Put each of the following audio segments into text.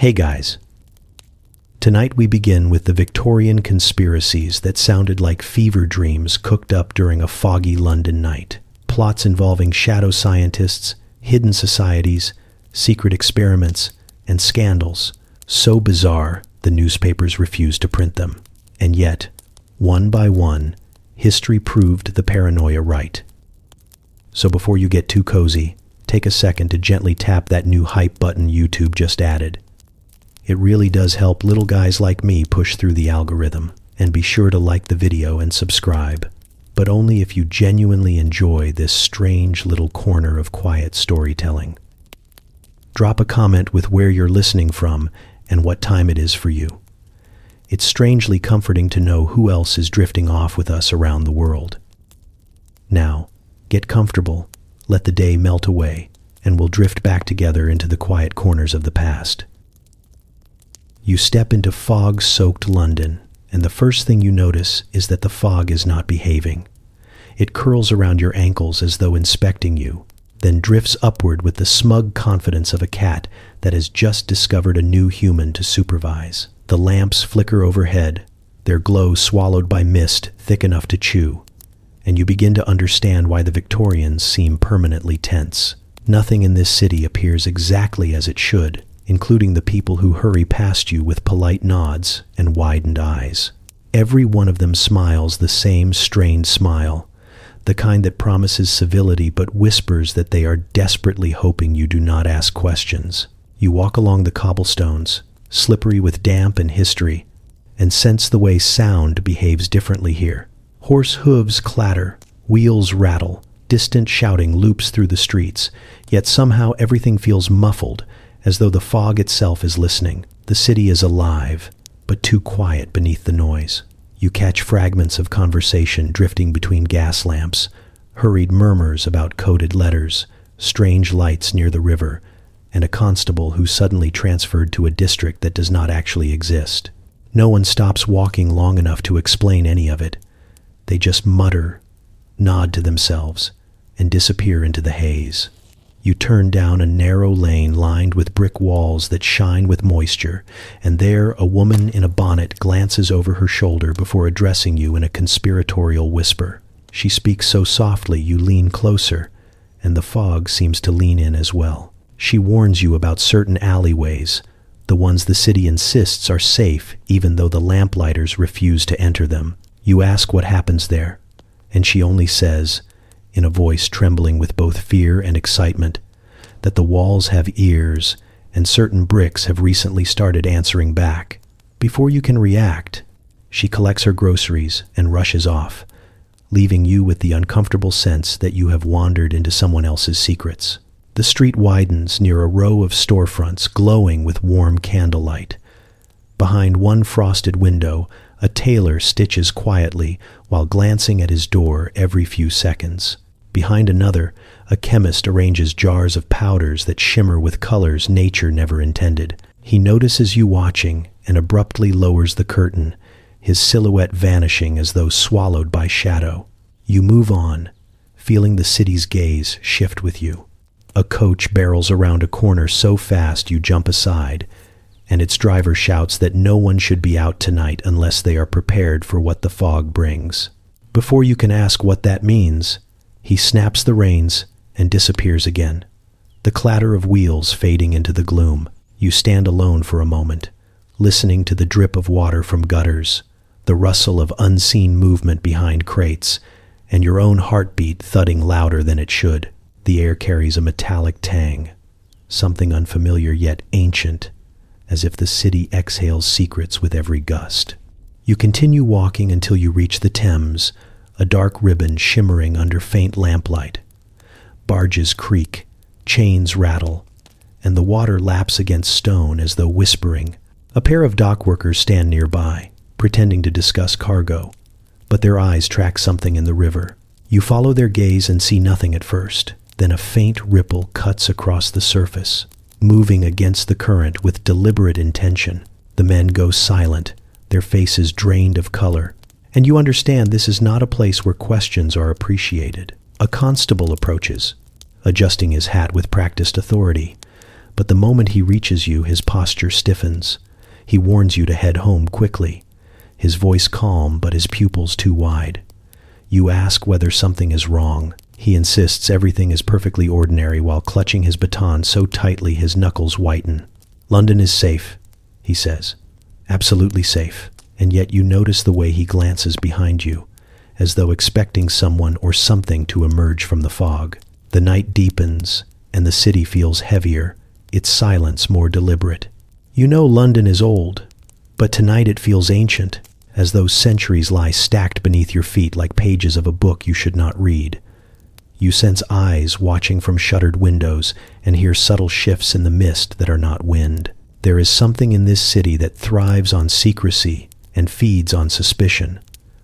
Hey guys. Tonight we begin with the Victorian conspiracies that sounded like fever dreams cooked up during a foggy London night. Plots involving shadow scientists, hidden societies, secret experiments, and scandals so bizarre the newspapers refused to print them. And yet, one by one, history proved the paranoia right. So before you get too cozy, take a second to gently tap that new hype button YouTube just added. It really does help little guys like me push through the algorithm. And be sure to like the video and subscribe, but only if you genuinely enjoy this strange little corner of quiet storytelling. Drop a comment with where you're listening from and what time it is for you. It's strangely comforting to know who else is drifting off with us around the world. Now, get comfortable, let the day melt away, and we'll drift back together into the quiet corners of the past. You step into fog-soaked London, and the first thing you notice is that the fog is not behaving. It curls around your ankles as though inspecting you, then drifts upward with the smug confidence of a cat that has just discovered a new human to supervise. The lamps flicker overhead, their glow swallowed by mist thick enough to chew, and you begin to understand why the Victorians seem permanently tense. Nothing in this city appears exactly as it should, including the people who hurry past you with polite nods and widened eyes. Every one of them smiles the same strained smile, the kind that promises civility but whispers that they are desperately hoping you do not ask questions. You walk along the cobblestones, slippery with damp and history, and sense the way sound behaves differently here. Horse hooves clatter, wheels rattle, distant shouting loops through the streets, yet somehow everything feels muffled, as though the fog itself is listening. The city is alive, but too quiet beneath the noise. You catch fragments of conversation drifting between gas lamps, hurried murmurs about coded letters, strange lights near the river, and a constable who suddenly transferred to a district that does not actually exist. No one stops walking long enough to explain any of it. They just mutter, nod to themselves, and disappear into the haze. You turn down a narrow lane lined with brick walls that shine with moisture, and there a woman in a bonnet glances over her shoulder before addressing you in a conspiratorial whisper. She speaks so softly you lean closer, and the fog seems to lean in as well. She warns you about certain alleyways, the ones the city insists are safe even though the lamplighters refuse to enter them. You ask what happens there, and she only says, in a voice trembling with both fear and excitement, that the walls have ears and certain bricks have recently started answering back. Before you can react, she collects her groceries and rushes off, leaving you with the uncomfortable sense that you have wandered into someone else's secrets. The street widens near a row of storefronts glowing with warm candlelight. Behind one frosted window, a tailor stitches quietly while glancing at his door every few seconds. Behind another, a chemist arranges jars of powders that shimmer with colors nature never intended. He notices you watching and abruptly lowers the curtain, his silhouette vanishing as though swallowed by shadow. You move on, feeling the city's gaze shift with you. A coach barrels around a corner so fast you jump aside, and its driver shouts that no one should be out tonight unless they are prepared for what the fog brings. Before you can ask what that means, he snaps the reins and disappears again, the clatter of wheels fading into the gloom. You stand alone for a moment, listening to the drip of water from gutters, the rustle of unseen movement behind crates, and your own heartbeat thudding louder than it should. The air carries a metallic tang, something unfamiliar yet ancient, as if the city exhales secrets with every gust. You continue walking until you reach the Thames, a dark ribbon shimmering under faint lamplight. Barges creak, chains rattle, and the water laps against stone as though whispering. A pair of dock workers stand nearby, pretending to discuss cargo, but their eyes track something in the river. You follow their gaze and see nothing at first. Then a faint ripple cuts across the surface, moving against the current with deliberate intention. The men go silent, their faces drained of color, and you understand this is not a place where questions are appreciated. A constable approaches, adjusting his hat with practiced authority, but the moment he reaches you, his posture stiffens. He warns you to head home quickly, his voice calm but his pupils too wide. You ask whether something is wrong. He insists everything is perfectly ordinary while clutching his baton so tightly his knuckles whiten. "London is safe," he says. "Absolutely safe." And yet you notice the way he glances behind you, as though expecting someone or something to emerge from the fog. The night deepens, and the city feels heavier, its silence more deliberate. You know London is old, but tonight it feels ancient, as though centuries lie stacked beneath your feet like pages of a book you should not read. You sense eyes watching from shuttered windows and hear subtle shifts in the mist that are not wind. There is something in this city that thrives on secrecy and feeds on suspicion,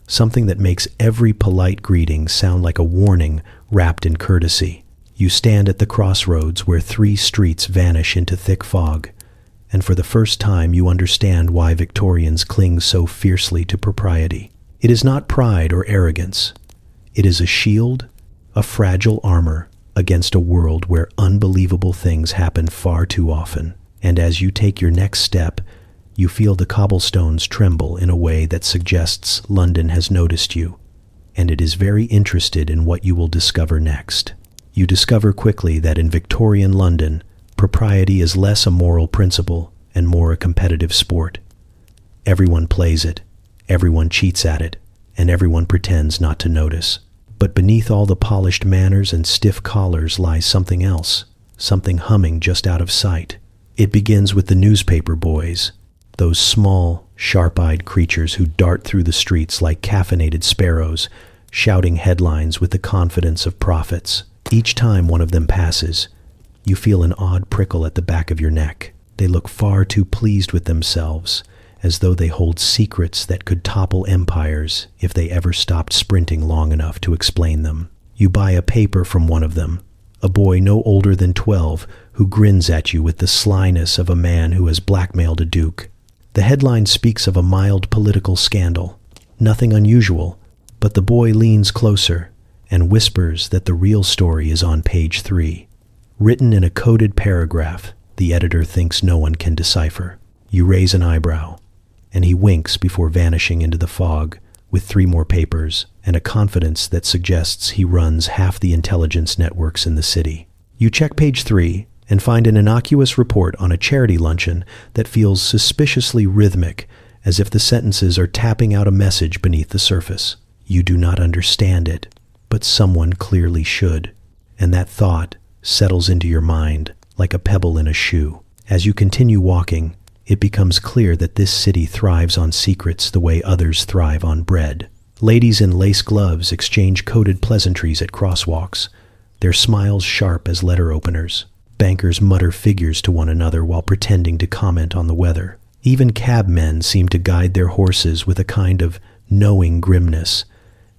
something that makes every polite greeting sound like a warning wrapped in courtesy. You stand at the crossroads where 3 streets vanish into thick fog, and for the first time you understand why Victorians cling so fiercely to propriety. It is not pride or arrogance. It is a shield, a fragile armor against a world where unbelievable things happen far too often. And as you take your next step, you feel the cobblestones tremble in a way that suggests London has noticed you, and it is very interested in what you will discover next. You discover quickly that in Victorian London, propriety is less a moral principle and more a competitive sport. Everyone plays it, everyone cheats at it, and everyone pretends not to notice. But beneath all the polished manners and stiff collars lies something else, something humming just out of sight. It begins with the newspaper boys, those small, sharp-eyed creatures who dart through the streets like caffeinated sparrows, shouting headlines with the confidence of prophets. Each time one of them passes, you feel an odd prickle at the back of your neck. They look far too pleased with themselves, as though they hold secrets that could topple empires if they ever stopped sprinting long enough to explain them. You buy a paper from one of them, a boy no older than 12 who grins at you with the slyness of a man who has blackmailed a duke. The headline speaks of a mild political scandal, nothing unusual, but the boy leans closer and whispers that the real story is on page 3. Written in a coded paragraph the editor thinks no one can decipher. You raise an eyebrow, and he winks before vanishing into the fog with 3 more papers and a confidence that suggests he runs half the intelligence networks in the city. You check page 3 and find an innocuous report on a charity luncheon that feels suspiciously rhythmic, as if the sentences are tapping out a message beneath the surface. You do not understand it, but someone clearly should, and that thought settles into your mind like a pebble in a shoe. As you continue walking, it becomes clear that this city thrives on secrets the way others thrive on bread. Ladies in lace gloves exchange coded pleasantries at crosswalks, their smiles sharp as letter openers. Bankers mutter figures to one another while pretending to comment on the weather. Even cabmen seem to guide their horses with a kind of knowing grimness,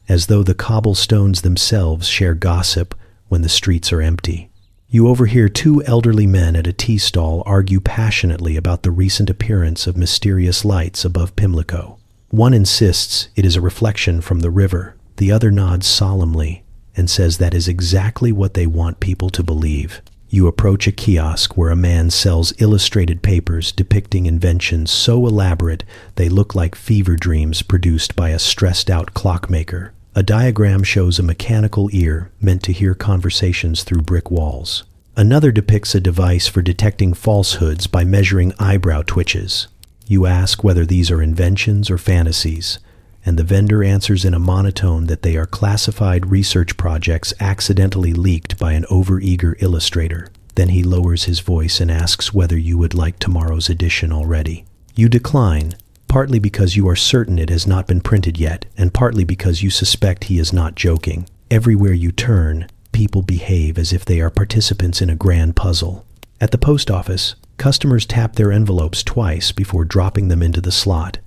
as though the cobblestones themselves share gossip when the streets are empty. You overhear 2 elderly men at a tea stall argue passionately about the recent appearance of mysterious lights above Pimlico. One insists it is a reflection from the river. The other nods solemnly and says that is exactly what they want people to believe. You approach a kiosk where a man sells illustrated papers depicting inventions so elaborate they look like fever dreams produced by a stressed-out clockmaker. A diagram shows a mechanical ear meant to hear conversations through brick walls. Another depicts a device for detecting falsehoods by measuring eyebrow twitches. You ask whether these are inventions or fantasies, and the vendor answers in a monotone that they are classified research projects accidentally leaked by an overeager illustrator. Then he lowers his voice and asks whether you would like tomorrow's edition already. You decline, partly because you are certain it has not been printed yet, and partly because you suspect he is not joking. Everywhere you turn, people behave as if they are participants in a grand puzzle. At the post office, customers tap their envelopes twice before dropping them into the slot,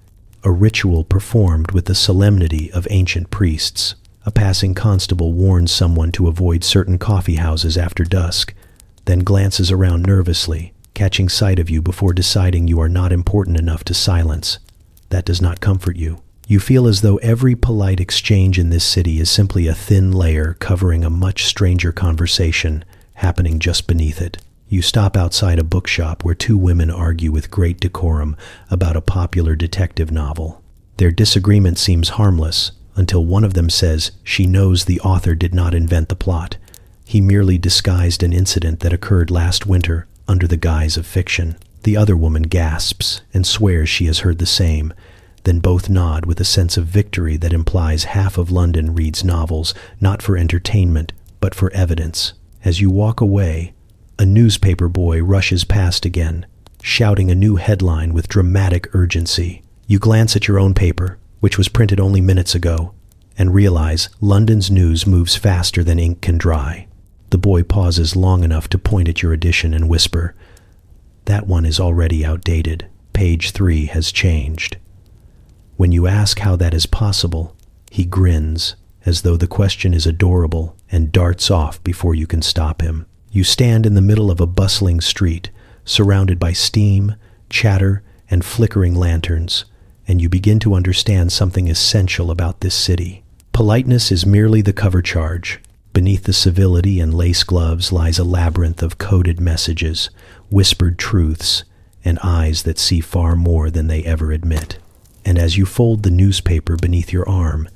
a ritual performed with the solemnity of ancient priests. A passing constable warns someone to avoid certain coffee houses after dusk, then glances around nervously, catching sight of you before deciding you are not important enough to silence. That does not comfort you. You feel as though every polite exchange in this city is simply a thin layer covering a much stranger conversation happening just beneath it. You stop outside a bookshop where two women argue with great decorum about a popular detective novel. Their disagreement seems harmless until one of them says she knows the author did not invent the plot. He merely disguised an incident that occurred last winter under the guise of fiction. The other woman gasps and swears she has heard the same. Then both nod with a sense of victory that implies half of London reads novels not for entertainment, but for evidence. As you walk away, a newspaper boy rushes past again, shouting a new headline with dramatic urgency. You glance at your own paper, which was printed only minutes ago, and realize London's news moves faster than ink can dry. The boy pauses long enough to point at your edition and whisper, "That one is already outdated. Page 3 has changed." When you ask how that is possible, he grins, as though the question is adorable, and darts off before you can stop him. You stand in the middle of a bustling street, surrounded by steam, chatter, and flickering lanterns, and you begin to understand something essential about this city. Politeness is merely the cover charge. Beneath the civility and lace gloves lies a labyrinth of coded messages, whispered truths, and eyes that see far more than they ever admit. And as you fold the newspaper beneath your arm,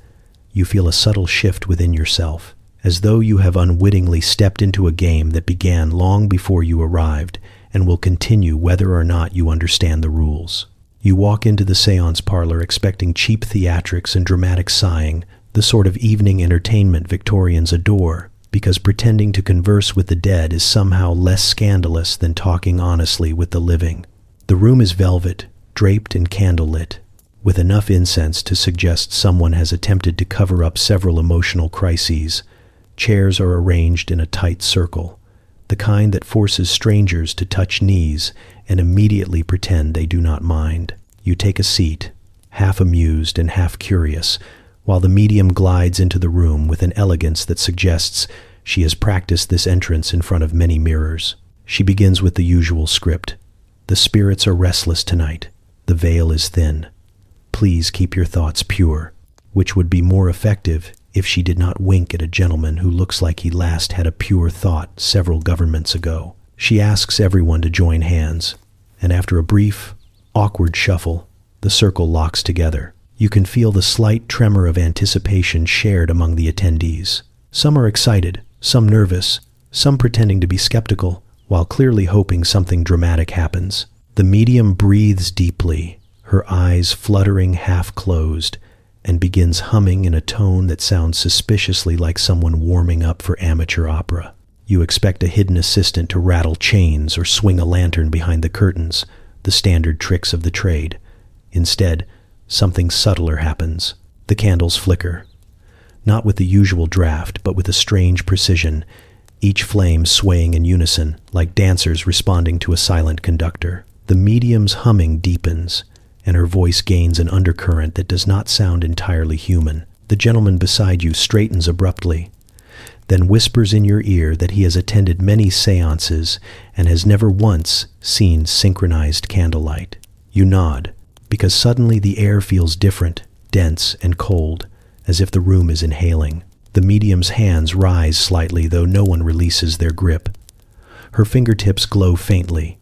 you feel a subtle shift within yourself, as though you have unwittingly stepped into a game that began long before you arrived and will continue whether or not you understand the rules. You walk into the seance parlor expecting cheap theatrics and dramatic sighing, the sort of evening entertainment Victorians adore, because pretending to converse with the dead is somehow less scandalous than talking honestly with the living. The room is velvet, draped and candlelit, with enough incense to suggest someone has attempted to cover up several emotional crises. Chairs are arranged in a tight circle, the kind that forces strangers to touch knees and immediately pretend they do not mind. You take a seat, half amused and half curious, while the medium glides into the room with an elegance that suggests she has practiced this entrance in front of many mirrors. She begins with the usual script. "The spirits are restless tonight. The veil is thin. Please keep your thoughts pure," which would be more effective if she did not wink at a gentleman who looks like he last had a pure thought several governments ago. She asks everyone to join hands, and after a brief, awkward shuffle, the circle locks together. You can feel the slight tremor of anticipation shared among the attendees. Some are excited, some nervous, some pretending to be skeptical, while clearly hoping something dramatic happens. The medium breathes deeply, her eyes fluttering half-closed, and begins humming in a tone that sounds suspiciously like someone warming up for amateur opera. You expect a hidden assistant to rattle chains or swing a lantern behind the curtains, the standard tricks of the trade. Instead, something subtler happens. The candles flicker, not with the usual draft, but with a strange precision, each flame swaying in unison, like dancers responding to a silent conductor. The medium's humming deepens, and her voice gains an undercurrent that does not sound entirely human. The gentleman beside you straightens abruptly, then whispers in your ear that he has attended many seances and has never once seen synchronized candlelight. You nod, because suddenly the air feels different, dense and cold, as if the room is inhaling. The medium's hands rise slightly, though no one releases their grip. Her fingertips glow faintly,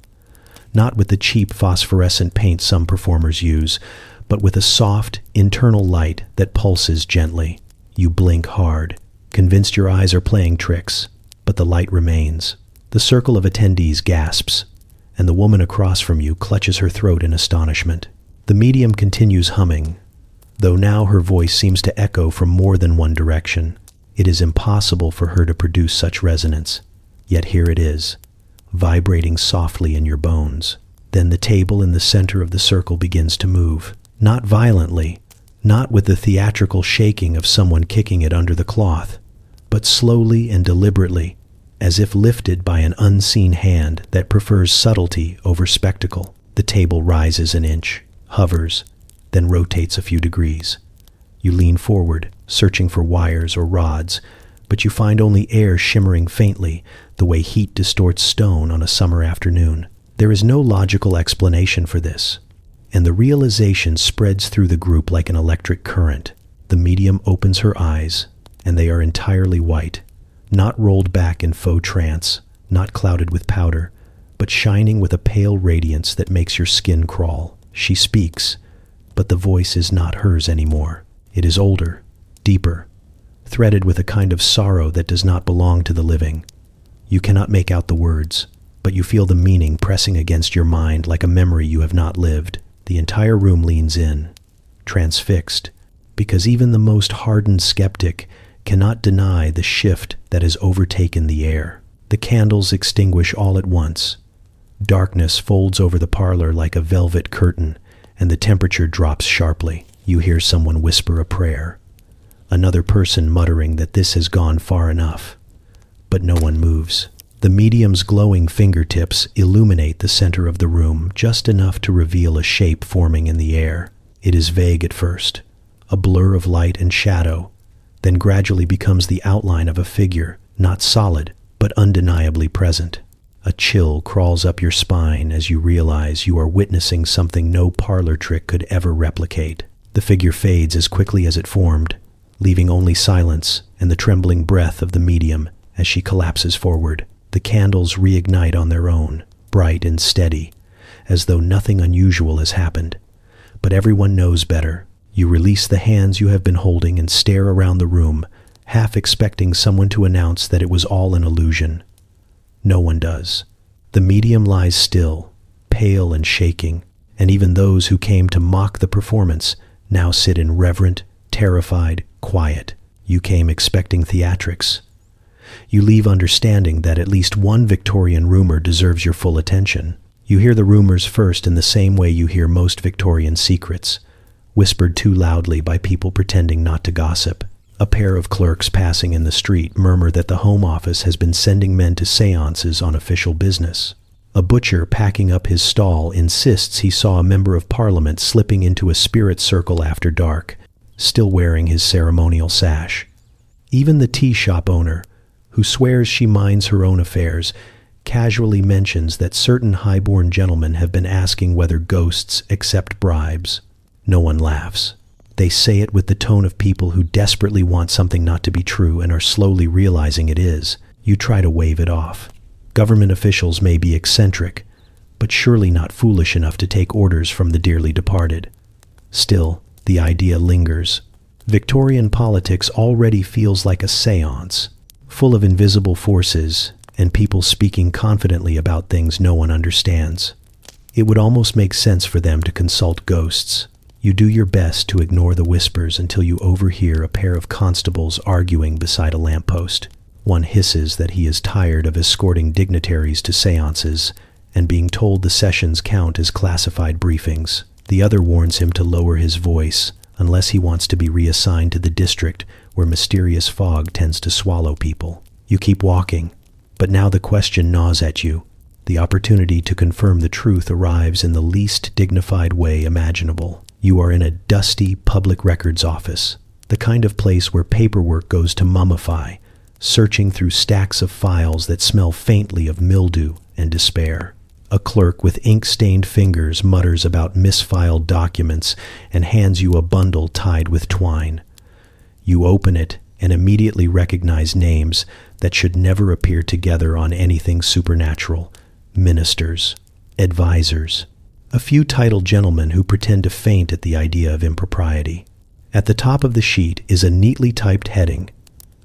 not with the cheap phosphorescent paint some performers use, but with a soft, internal light that pulses gently. You blink hard, convinced your eyes are playing tricks, but the light remains. The circle of attendees gasps, and the woman across from you clutches her throat in astonishment. The medium continues humming, though now her voice seems to echo from more than one direction. It is impossible for her to produce such resonance, yet here it is, vibrating softly in your bones. Then the table in the center of the circle begins to move, not violently, not with the theatrical shaking of someone kicking it under the cloth, but slowly and deliberately, as if lifted by an unseen hand that prefers subtlety over spectacle. The table rises an inch, hovers, then rotates a few degrees. You lean forward, searching for wires or rods, but you find only air shimmering faintly, the way heat distorts stone on a summer afternoon. There is no logical explanation for this, and the realization spreads through the group like an electric current. The medium opens her eyes, and they are entirely white, not rolled back in faux trance, not clouded with powder, but shining with a pale radiance that makes your skin crawl. She speaks, but the voice is not hers anymore. It is older, deeper, threaded with a kind of sorrow that does not belong to the living. You cannot make out the words, but you feel the meaning pressing against your mind like a memory you have not lived. The entire room leans in, transfixed, because even the most hardened skeptic cannot deny the shift that has overtaken the air. The candles extinguish all at once. Darkness folds over the parlor like a velvet curtain, and the temperature drops sharply. You hear someone whisper a prayer, another person muttering that this has gone far enough. But no one moves. The medium's glowing fingertips illuminate the center of the room just enough to reveal a shape forming in the air. It is vague at first, a blur of light and shadow, then gradually becomes the outline of a figure, not solid, but undeniably present. A chill crawls up your spine as you realize you are witnessing something no parlor trick could ever replicate. The figure fades as quickly as it formed, leaving only silence and the trembling breath of the medium as she collapses forward. The candles reignite on their own, bright and steady, as though nothing unusual has happened. But everyone knows better. You release the hands you have been holding and stare around the room, half expecting someone to announce that it was all an illusion. No one does. The medium lies still, pale and shaking, and even those who came to mock the performance now sit in reverent, terrified quiet. You came expecting theatrics. You leave understanding that at least one Victorian rumor deserves your full attention. You hear the rumors first in the same way you hear most Victorian secrets, whispered too loudly by people pretending not to gossip. A pair of clerks passing in the street murmur that the Home Office has been sending men to seances on official business. A butcher packing up his stall insists he saw a member of Parliament slipping into a spirit circle after dark, still wearing his ceremonial sash. Even the tea shop owner, who swears she minds her own affairs, casually mentions that certain high-born gentlemen have been asking whether ghosts accept bribes. No one laughs. They say it with the tone of people who desperately want something not to be true and are slowly realizing it is. You try to wave it off. Government officials may be eccentric, but surely not foolish enough to take orders from the dearly departed. Still, the idea lingers. Victorian politics already feels like a seance, full of invisible forces and people speaking confidently about things no one understands. It would almost make sense for them to consult ghosts. You do your best to ignore the whispers until you overhear a pair of constables arguing beside a lamppost. One hisses that he is tired of escorting dignitaries to seances and being told the sessions count as classified briefings. The other warns him to lower his voice unless he wants to be reassigned to the district where mysterious fog tends to swallow people. You keep walking, but now the question gnaws at you. The opportunity to confirm the truth arrives in the least dignified way imaginable. You are in a dusty public records office, the kind of place where paperwork goes to mummify, searching through stacks of files that smell faintly of mildew and despair. A clerk with ink-stained fingers mutters about misfiled documents and hands you a bundle tied with twine. You open it and immediately recognize names that should never appear together on anything supernatural. Ministers, advisors, a few titled gentlemen who pretend to faint at the idea of impropriety. At the top of the sheet is a neatly typed heading: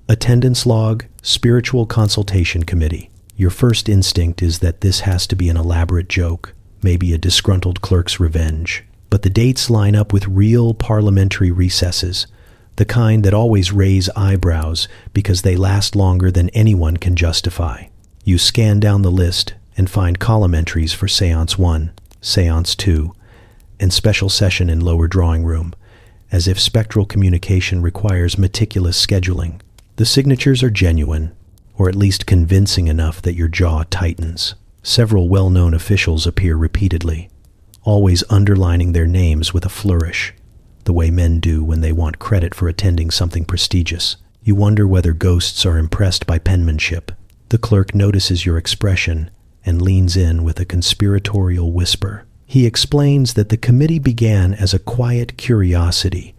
Attendance Log, Spiritual Consultation Committee. Your first instinct is that this has to be an elaborate joke, maybe a disgruntled clerk's revenge. But the dates line up with real parliamentary recesses, the kind that always raise eyebrows because they last longer than anyone can justify. You scan down the list and find column entries for Seance 1, Seance 2, and special session in lower drawing room, as if spectral communication requires meticulous scheduling. The signatures are genuine, or at least convincing enough that your jaw tightens. Several well-known officials appear repeatedly, always underlining their names with a flourish, the way men do when they want credit for attending something prestigious. You wonder whether ghosts are impressed by penmanship. The clerk notices your expression and leans in with a conspiratorial whisper. He explains that the committee began as a quiet curiosity,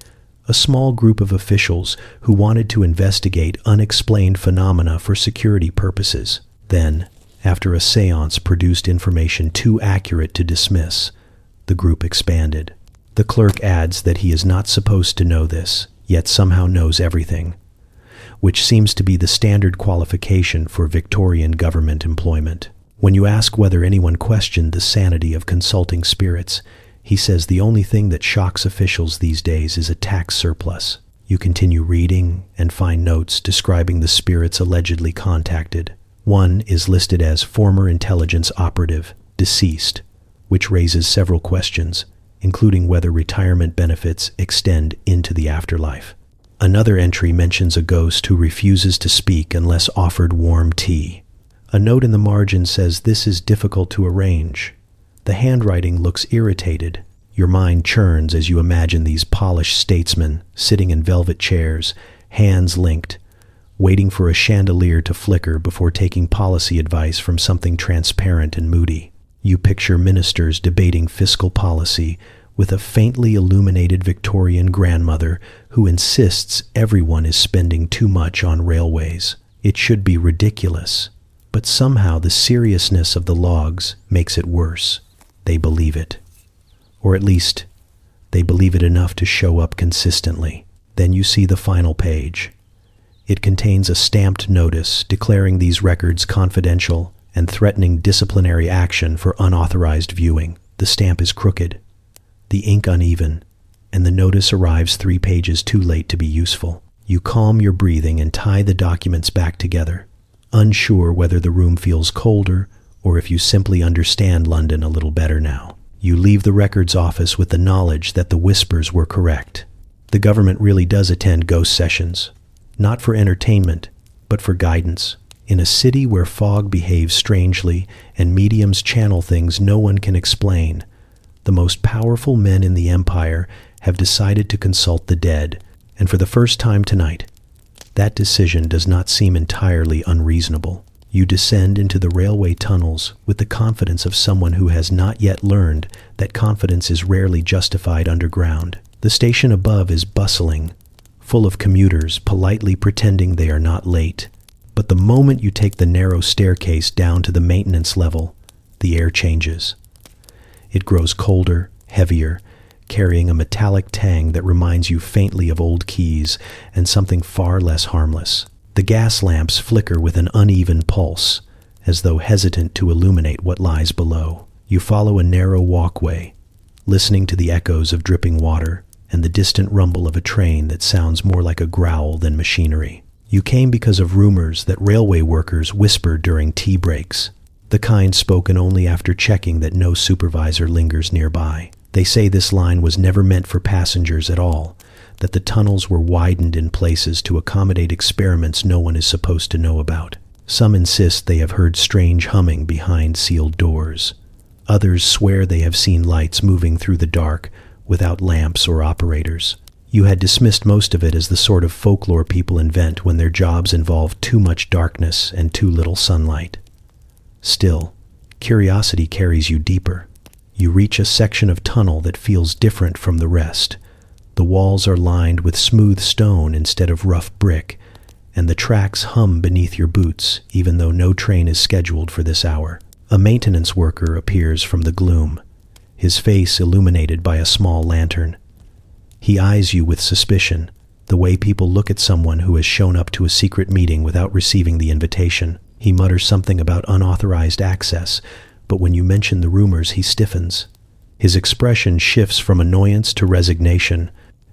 a small group of officials who wanted to investigate unexplained phenomena for security purposes. Then, After a séance produced information too accurate to dismiss, the group expanded. The clerk adds that he is not supposed to know this, yet somehow knows everything, which seems to be the standard qualification for Victorian government employment. When you ask whether anyone questioned the sanity of consulting spirits, he says the only thing that shocks officials these days is a tax surplus. You continue reading and find notes describing the spirits allegedly contacted. One is listed as former intelligence operative, deceased, which raises several questions, including whether retirement benefits extend into the afterlife. Another entry mentions a ghost who refuses to speak unless offered warm tea. A note in the margin says this is difficult to arrange. The handwriting looks irritated. Your mind churns as you imagine these polished statesmen sitting in velvet chairs, hands linked, waiting for a chandelier to flicker before taking policy advice from something transparent and moody. You picture ministers debating fiscal policy with a faintly illuminated Victorian grandmother who insists everyone is spending too much on railways. It should be ridiculous, but somehow the seriousness of the logs makes it worse. They believe it. Or at least, they believe it enough to show up consistently. Then you see the final page. It contains a stamped notice declaring these records confidential and threatening disciplinary action for unauthorized viewing. The stamp is crooked, the ink uneven, and the notice arrives 3 pages too late to be useful. You calm your breathing and tie the documents back together, unsure whether the room feels colder or if you simply understand London a little better now. You leave the records office with the knowledge that the whispers were correct. The government really does attend ghost sessions, not for entertainment, but for guidance. In a city where fog behaves strangely and mediums channel things no one can explain, the most powerful men in the empire have decided to consult the dead, and for the first time tonight, that decision does not seem entirely unreasonable. You descend into the railway tunnels with the confidence of someone who has not yet learned that confidence is rarely justified underground. The station above is bustling, full of commuters politely pretending they are not late. But the moment you take the narrow staircase down to the maintenance level, the air changes. It grows colder, heavier, carrying a metallic tang that reminds you faintly of old keys and something far less harmless. The gas lamps flicker with an uneven pulse, as though hesitant to illuminate what lies below. You follow a narrow walkway, listening to the echoes of dripping water and the distant rumble of a train that sounds more like a growl than machinery. You came because of rumors that railway workers whisper during tea breaks, the kind spoken only after checking that no supervisor lingers nearby. They say this line was never meant for passengers at all, that the tunnels were widened in places to accommodate experiments no one is supposed to know about. Some insist they have heard strange humming behind sealed doors. Others swear they have seen lights moving through the dark without lamps or operators. You had dismissed most of it as the sort of folklore people invent when their jobs involve too much darkness and too little sunlight. Still, curiosity carries you deeper. You reach a section of tunnel that feels different from the rest. The walls are lined with smooth stone instead of rough brick, and the tracks hum beneath your boots, even though no train is scheduled for this hour. A maintenance worker appears from the gloom, his face illuminated by a small lantern. He eyes you with suspicion, the way people look at someone who has shown up to a secret meeting without receiving the invitation. He mutters something about unauthorized access, but when you mention the rumors, he stiffens. His expression shifts from annoyance to resignation,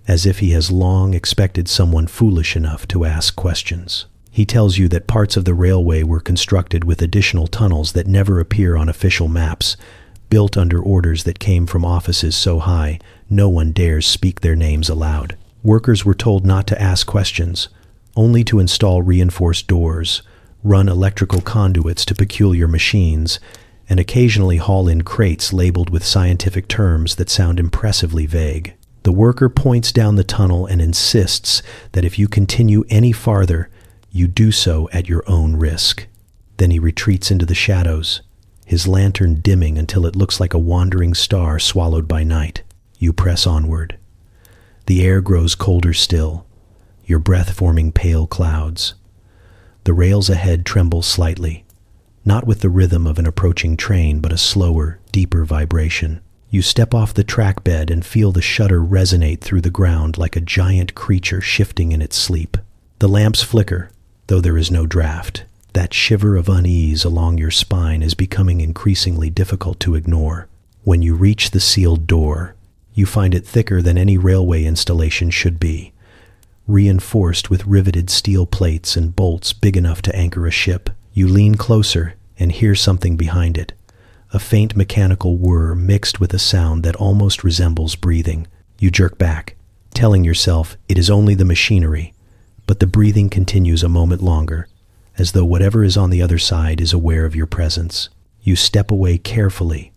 as if he has long expected someone foolish enough to ask questions. He tells you that parts of the railway were constructed with additional tunnels that never appear on official maps, built under orders that came from offices so high no one dares speak their names aloud. Workers were told not to ask questions, only to install reinforced doors, run electrical conduits to peculiar machines, and occasionally haul in crates labeled with scientific terms that sound impressively vague. The worker points down the tunnel and insists that if you continue any farther, you do so at your own risk. Then he retreats into the shadows, his lantern dimming until it looks like a wandering star swallowed by night. You press onward. The air grows colder still, your breath forming pale clouds. The rails ahead tremble slightly, not with the rhythm of an approaching train, but a slower, deeper vibration. You step off the track bed and feel the shudder resonate through the ground like a giant creature shifting in its sleep. The lamps flicker, though there is no draft. That shiver of unease along your spine is becoming increasingly difficult to ignore. When you reach the sealed door, you find it thicker than any railway installation should be, reinforced with riveted steel plates and bolts big enough to anchor a ship. You lean closer and hear something behind it, a faint mechanical whir mixed with a sound that almost resembles breathing. You jerk back, telling yourself it is only the machinery, but the breathing continues a moment longer, as though whatever is on the other side is aware of your presence. You step away carefully,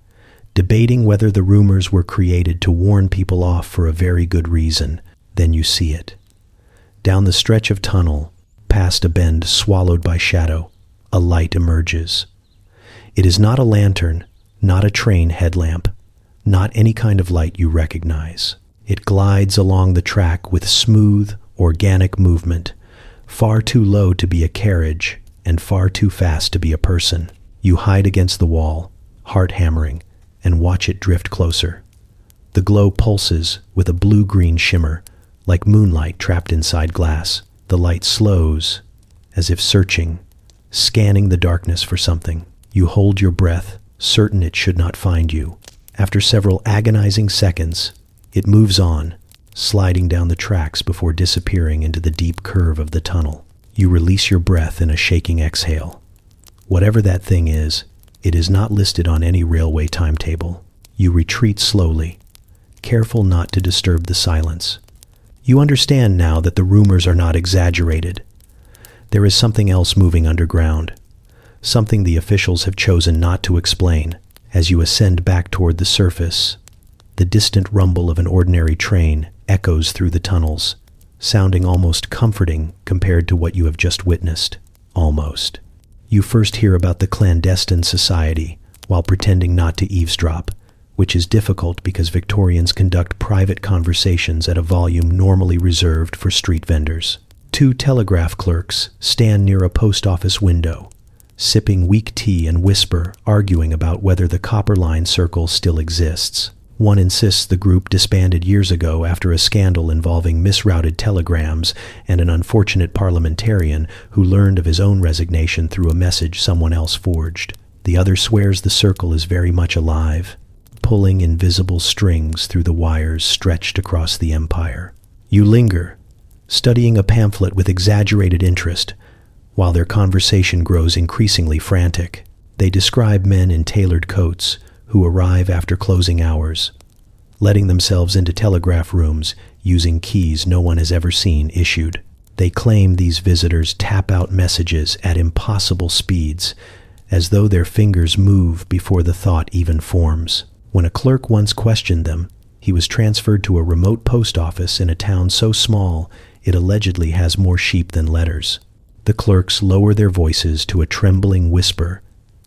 debating whether the rumors were created to warn people off for a very good reason. Then you see it. Down the stretch of tunnel, past a bend swallowed by shadow, a light emerges. It is not a lantern, not a train headlamp, not any kind of light you recognize. It glides along the track with smooth, organic movement, far too low to be a carriage and far too fast to be a person. You hide against the wall, heart hammering, and watch it drift closer. The glow pulses with a blue-green shimmer, like moonlight trapped inside glass. The light slows, as if searching, scanning the darkness for something. You hold your breath, certain it should not find you. After several agonizing seconds, it moves on, sliding down the tracks before disappearing into the deep curve of the tunnel. You release your breath in a shaking exhale. Whatever that thing is, it is not listed on any railway timetable. You retreat slowly, careful not to disturb the silence. You understand now that the rumors are not exaggerated. There is something else moving underground, something the officials have chosen not to explain. As you ascend back toward the surface, the distant rumble of an ordinary train echoes through the tunnels, sounding almost comforting compared to what you have just witnessed. Almost. You first hear about the clandestine society while pretending not to eavesdrop, which is difficult because Victorians conduct private conversations at a volume normally reserved for street vendors. 2 telegraph clerks stand near a post office window, sipping weak tea and whisper, arguing about whether the copper line circle still exists. One insists the group disbanded years ago after a scandal involving misrouted telegrams and an unfortunate parliamentarian who learned of his own resignation through a message someone else forged. The other swears the circle is very much alive, pulling invisible strings through the wires stretched across the empire. You linger, studying a pamphlet with exaggerated interest, while their conversation grows increasingly frantic. They describe men in tailored coats who arrive after closing hours, letting themselves into telegraph rooms using keys no one has ever seen issued. They claim these visitors tap out messages at impossible speeds, as though their fingers move before the thought even forms. When a clerk once questioned them, he was transferred to a remote post office in a town so small it allegedly has more sheep than letters. The clerks lower their voices to a trembling whisper,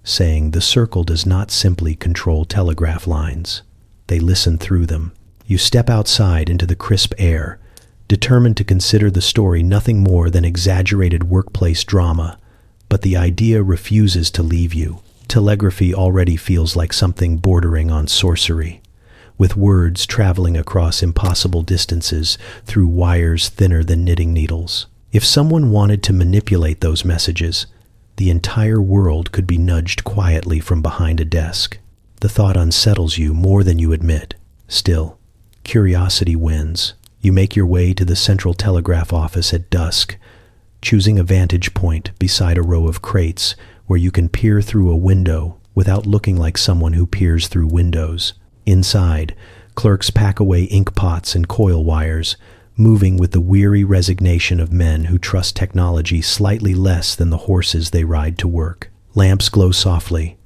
saying the circle does not simply control telegraph lines. They listen through them. You step outside into the crisp air, determined to consider the story nothing more than exaggerated workplace drama, but the idea refuses to leave you. Telegraphy already feels like something bordering on sorcery, with words traveling across impossible distances through wires thinner than knitting needles. If someone wanted to manipulate those messages, the entire world could be nudged quietly from behind a desk. The thought unsettles you more than you admit. Still, curiosity wins. You make your way to the central telegraph office at dusk, choosing a vantage point beside a row of crates where you can peer through a window without looking like someone who peers through windows. Inside, clerks pack away ink pots and coil wires, moving with the weary resignation of men who trust technology slightly less than the horses they ride to work. Lamps glow softly,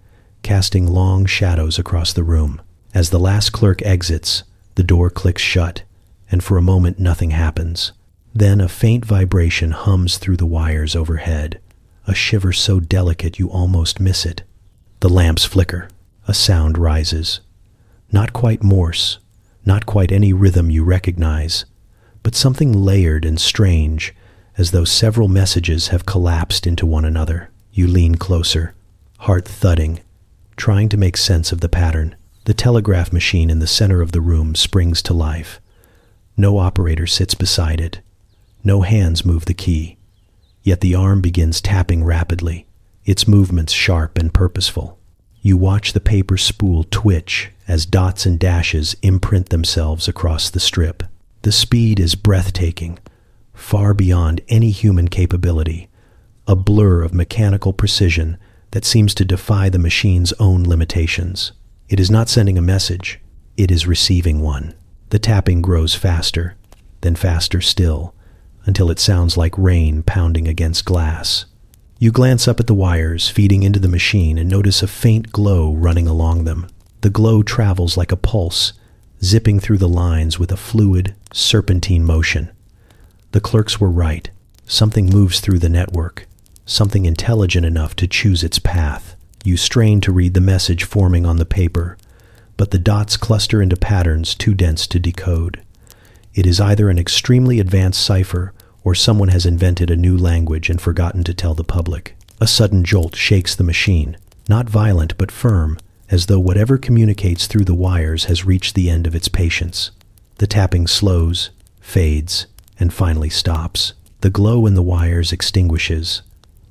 casting long shadows across the room. As the last clerk exits, the door clicks shut, and for a moment nothing happens. Then a faint vibration hums through the wires overhead, a shiver so delicate you almost miss it. The lamps flicker. A sound rises. Not quite Morse, not quite any rhythm you recognize, but something layered and strange, as though several messages have collapsed into one another. You lean closer, heart thudding, trying to make sense of the pattern. The telegraph machine in the center of the room springs to life. No operator sits beside it. No hands move the key. Yet the arm begins tapping rapidly, its movements sharp and purposeful. You watch the paper spool twitch as dots and dashes imprint themselves across the strip. The speed is breathtaking, far beyond any human capability, a blur of mechanical precision that seems to defy the machine's own limitations. It is not sending a message, it is receiving one. The tapping grows faster, then faster still, until it sounds like rain pounding against glass. You glance up at the wires feeding into the machine and notice a faint glow running along them. The glow travels like a pulse, zipping through the lines with a fluid, serpentine motion. The clerks were right. Something moves through the network, something intelligent enough to choose its path. You strain to read the message forming on the paper, but the dots cluster into patterns too dense to decode. It is either an extremely advanced cipher or someone has invented a new language and forgotten to tell the public. A sudden jolt shakes the machine, not violent but firm, as though whatever communicates through the wires has reached the end of its patience. The tapping slows, fades, and finally stops. The glow in the wires extinguishes,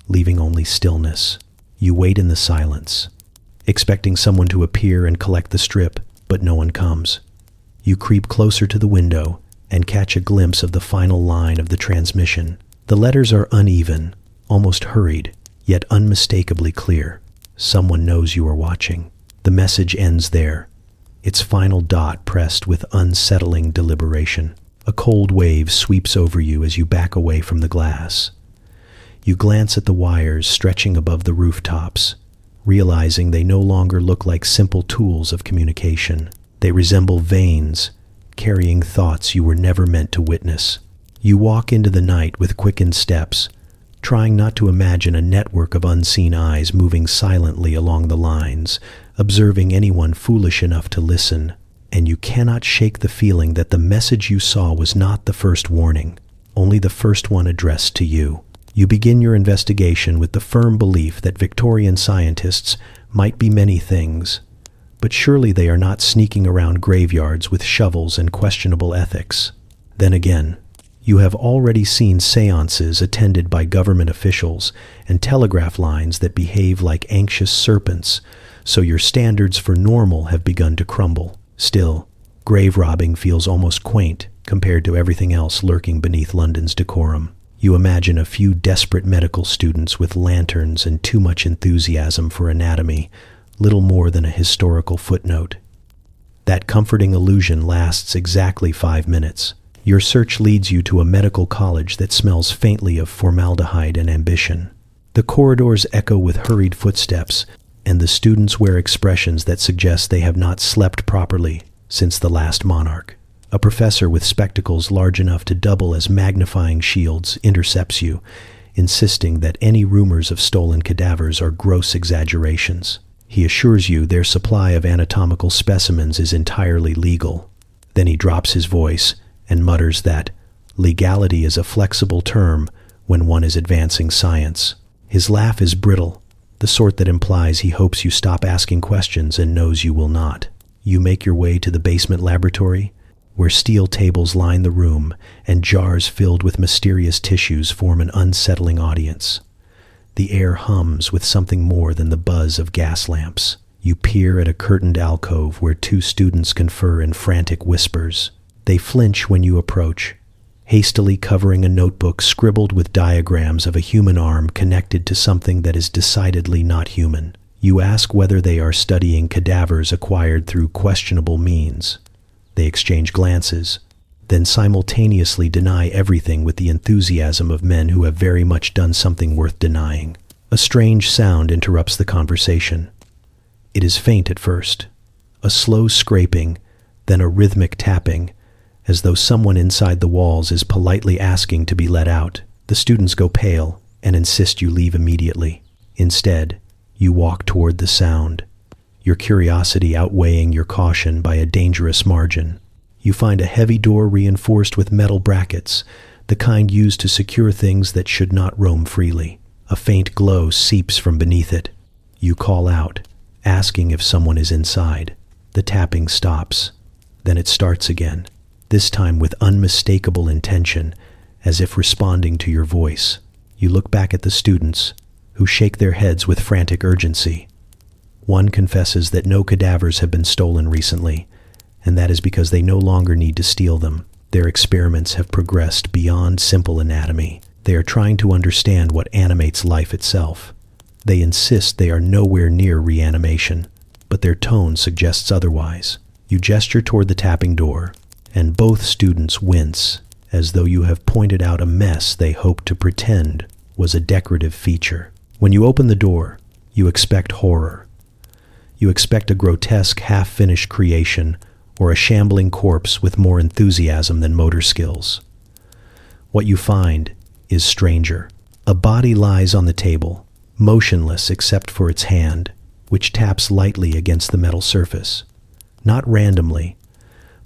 leaving only stillness. You wait in the silence, expecting someone to appear and collect the strip, but no one comes. You creep closer to the window and catch a glimpse of the final line of the transmission. The letters are uneven, almost hurried, yet unmistakably clear. Someone knows you are watching. The message ends there, its final dot pressed with unsettling deliberation. A cold wave sweeps over you as you back away from the glass. You glance at the wires stretching above the rooftops, realizing they no longer look like simple tools of communication. They resemble veins, carrying thoughts you were never meant to witness. You walk into the night with quickened steps, trying not to imagine a network of unseen eyes moving silently along the lines, observing anyone foolish enough to listen. And you cannot shake the feeling that the message you saw was not the first warning, only the first one addressed to you. You begin your investigation with the firm belief that Victorian scientists might be many things, but surely they are not sneaking around graveyards with shovels and questionable ethics. Then again, you have already seen seances attended by government officials and telegraph lines that behave like anxious serpents, so your standards for normal have begun to crumble. Still, grave robbing feels almost quaint compared to everything else lurking beneath London's decorum. You imagine a few desperate medical students with lanterns and too much enthusiasm for anatomy, little more than a historical footnote. That comforting illusion lasts exactly 5 minutes. Your search leads you to a medical college that smells faintly of formaldehyde and ambition. The corridors echo with hurried footsteps, and the students wear expressions that suggest they have not slept properly since the last monarch. A professor with spectacles large enough to double as magnifying shields intercepts you, insisting that any rumors of stolen cadavers are gross exaggerations. He assures you their supply of anatomical specimens is entirely legal. Then he drops his voice and mutters that legality is a flexible term when one is advancing science. His laugh is brittle, the sort that implies he hopes you stop asking questions and knows you will not. You make your way to the basement laboratory, where steel tables line the room and jars filled with mysterious tissues form an unsettling audience. The air hums with something more than the buzz of gas lamps. You peer at a curtained alcove where 2 students confer in frantic whispers. They flinch when you approach, hastily covering a notebook scribbled with diagrams of a human arm connected to something that is decidedly not human. You ask whether they are studying cadavers acquired through questionable means. They exchange glances, then simultaneously deny everything with the enthusiasm of men who have very much done something worth denying. A strange sound interrupts the conversation. It is faint at first, a slow scraping, then a rhythmic tapping, as though someone inside the walls is politely asking to be let out. The students go pale and insist you leave immediately. Instead, you walk toward the sound, your curiosity outweighing your caution by a dangerous margin. You find a heavy door reinforced with metal brackets, the kind used to secure things that should not roam freely. A faint glow seeps from beneath it. You call out, asking if someone is inside. The tapping stops. Then it starts again, this time with unmistakable intention, as if responding to your voice. You look back at the students, who shake their heads with frantic urgency. One confesses that no cadavers have been stolen recently, and that is because they no longer need to steal them. Their experiments have progressed beyond simple anatomy. They are trying to understand what animates life itself. They insist they are nowhere near reanimation, but their tone suggests otherwise. You gesture toward the tapping door, and both students wince, as though you have pointed out a mess they hoped to pretend was a decorative feature. When you open the door, you expect horror. You expect a grotesque, half-finished creation, or a shambling corpse with more enthusiasm than motor skills. What you find is stranger. A body lies on the table, motionless except for its hand, which taps lightly against the metal surface. Not randomly,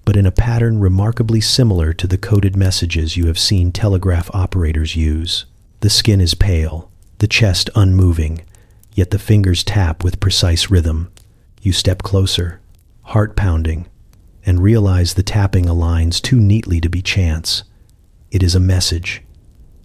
but in a pattern remarkably similar to the coded messages you have seen telegraph operators use. The skin is pale, the chest unmoving, yet the fingers tap with precise rhythm. You step closer, heart pounding, and realize the tapping aligns too neatly to be chance. It is a message.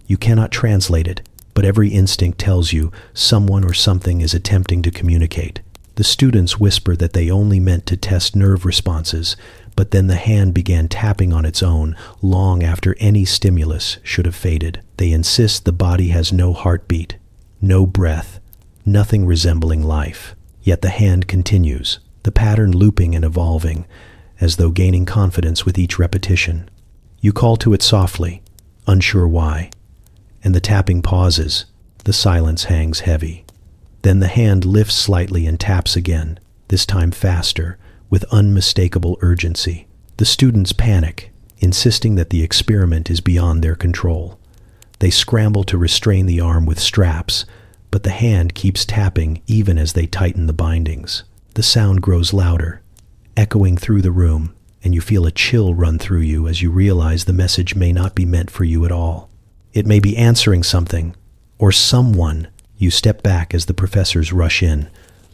You cannot translate it, but every instinct tells you someone or something is attempting to communicate. The students whisper that they only meant to test nerve responses, but then the hand began tapping on its own long after any stimulus should have faded. They insist the body has no heartbeat, no breath, nothing resembling life. Yet the hand continues, the pattern looping and evolving, as though gaining confidence with each repetition. You call to it softly, unsure why, and the tapping pauses. The silence hangs heavy. Then the hand lifts slightly and taps again, this time faster, with unmistakable urgency. The students panic, insisting that the experiment is beyond their control. They scramble to restrain the arm with straps, but the hand keeps tapping even as they tighten the bindings. The sound grows louder, echoing through the room, and you feel a chill run through you as you realize the message may not be meant for you at all. It may be answering something, or someone. You step back as the professors rush in,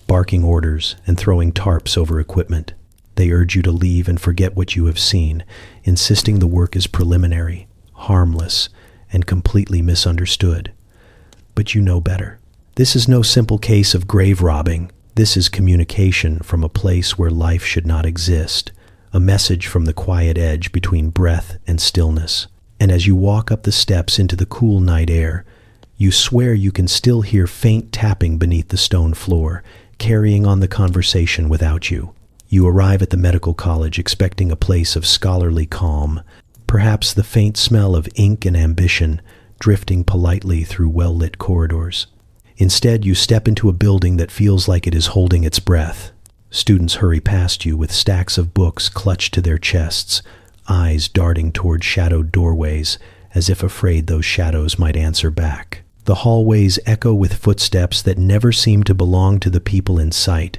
barking orders and throwing tarps over equipment. They urge you to leave and forget what you have seen, insisting the work is preliminary, harmless, and completely misunderstood. But you know better. This is no simple case of grave robbing. This is communication from a place where life should not exist, a message from the quiet edge between breath and stillness. And as you walk up the steps into the cool night air, you swear you can still hear faint tapping beneath the stone floor, carrying on the conversation without you. You arrive at the medical college expecting a place of scholarly calm, perhaps the faint smell of ink and ambition drifting politely through well-lit corridors. Instead, you step into a building that feels like it is holding its breath. Students hurry past you with stacks of books clutched to their chests, eyes darting toward shadowed doorways, as if afraid those shadows might answer back. The hallways echo with footsteps that never seem to belong to the people in sight,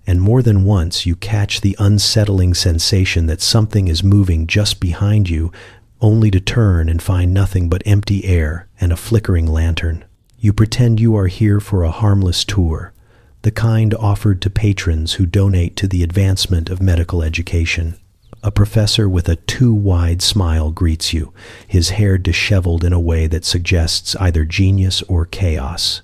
and more than once you catch the unsettling sensation that something is moving just behind you, only to turn and find nothing but empty air and a flickering lantern. You pretend you are here for a harmless tour, the kind offered to patrons who donate to the advancement of medical education. A professor with a too-wide smile greets you, his hair disheveled in a way that suggests either genius or chaos,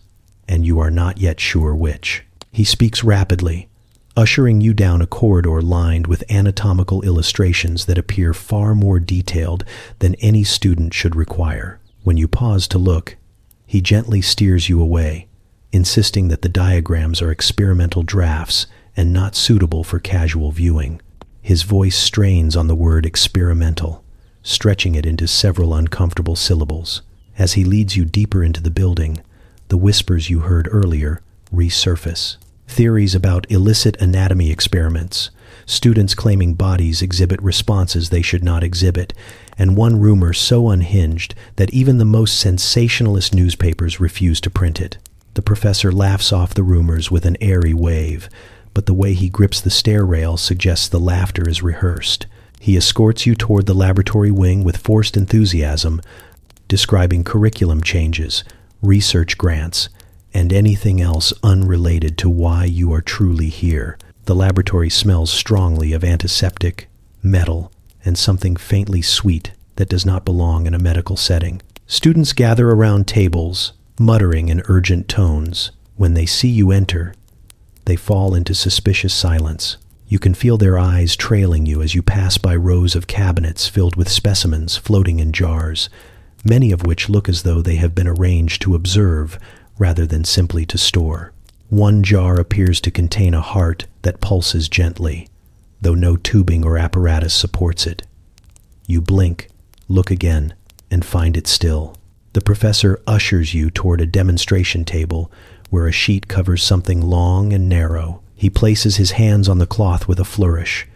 and you are not yet sure which. He speaks rapidly, ushering you down a corridor lined with anatomical illustrations that appear far more detailed than any student should require. When you pause to look, he gently steers you away, insisting that the diagrams are experimental drafts and not suitable for casual viewing. His voice strains on the word experimental, stretching it into several uncomfortable syllables. As he leads you deeper into the building, the whispers you heard earlier resurface. Theories about illicit anatomy experiments, students claiming bodies exhibit responses they should not exhibit, and one rumor so unhinged that even the most sensationalist newspapers refuse to print it. The professor laughs off the rumors with an airy wave, but the way he grips the stair rail suggests the laughter is rehearsed. He escorts you toward the laboratory wing with forced enthusiasm, describing curriculum changes, research grants, and anything else unrelated to why you are truly here. The laboratory smells strongly of antiseptic, metal, and something faintly sweet that does not belong in a medical setting. Students gather around tables, muttering in urgent tones. When they see you enter, they fall into suspicious silence. You can feel their eyes trailing you as you pass by rows of cabinets filled with specimens floating in jars, many of which look as though they have been arranged to observe rather than simply to store. One jar appears to contain a heart that pulses gently, though no tubing or apparatus supports it. You blink, look again, and find it still. The professor ushers you toward a demonstration table where a sheet covers something long and narrow. He places his hands on the cloth with a flourish,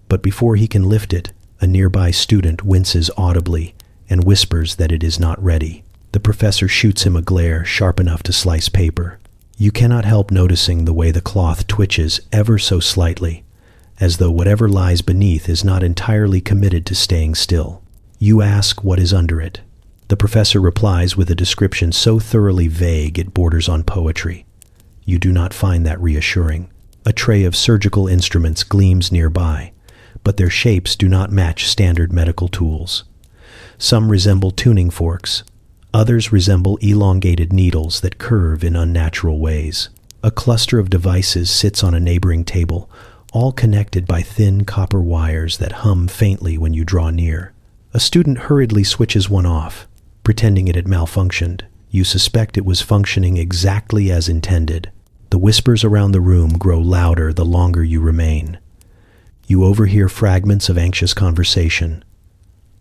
but before he can lift it, a nearby student winces audibly and whispers that it is not ready. The professor shoots him a glare sharp enough to slice paper. You cannot help noticing the way the cloth twitches ever so slightly, as though whatever lies beneath is not entirely committed to staying still. You ask what is under it. The professor replies with a description so thoroughly vague it borders on poetry. You do not find that reassuring. A tray of surgical instruments gleams nearby, but their shapes do not match standard medical tools. Some resemble tuning forks. Others resemble elongated needles that curve in unnatural ways. A cluster of devices sits on a neighboring table, all connected by thin copper wires that hum faintly when you draw near. A student hurriedly switches one off, pretending it had malfunctioned. You suspect it was functioning exactly as intended. The whispers around the room grow louder the longer you remain. You overhear fragments of anxious conversation.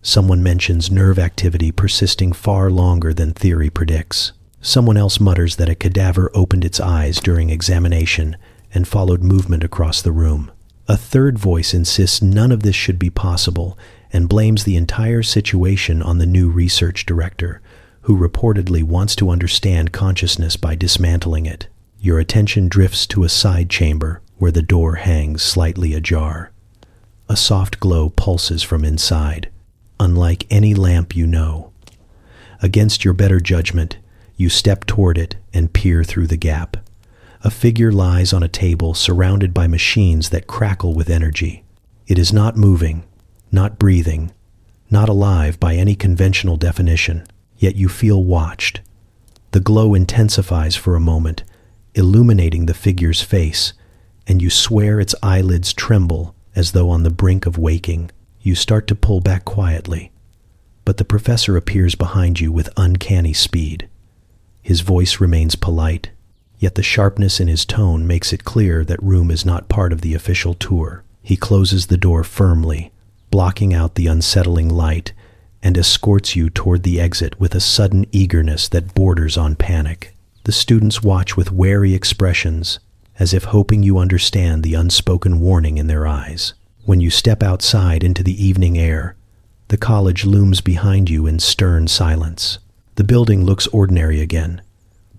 Someone mentions nerve activity persisting far longer than theory predicts. Someone else mutters that a cadaver opened its eyes during examination and followed movement across the room. A third voice insists none of this should be possible and blames the entire situation on the new research director, who reportedly wants to understand consciousness by dismantling it. Your attention drifts to a side chamber where the door hangs slightly ajar. A soft glow pulses from inside, unlike any lamp you know. Against your better judgment, you step toward it and peer through the gap. A figure lies on a table surrounded by machines that crackle with energy. It is not moving, not breathing, not alive by any conventional definition, yet you feel watched. The glow intensifies for a moment, illuminating the figure's face, and you swear its eyelids tremble as though on the brink of waking. You start to pull back quietly, but the professor appears behind you with uncanny speed. His voice remains polite, yet the sharpness in his tone makes it clear that room is not part of the official tour. He closes the door firmly, blocking out the unsettling light, and escorts you toward the exit with a sudden eagerness that borders on panic. The students watch with wary expressions, as if hoping you understand the unspoken warning in their eyes. When you step outside into the evening air, the college looms behind you in stern silence. The building looks ordinary again,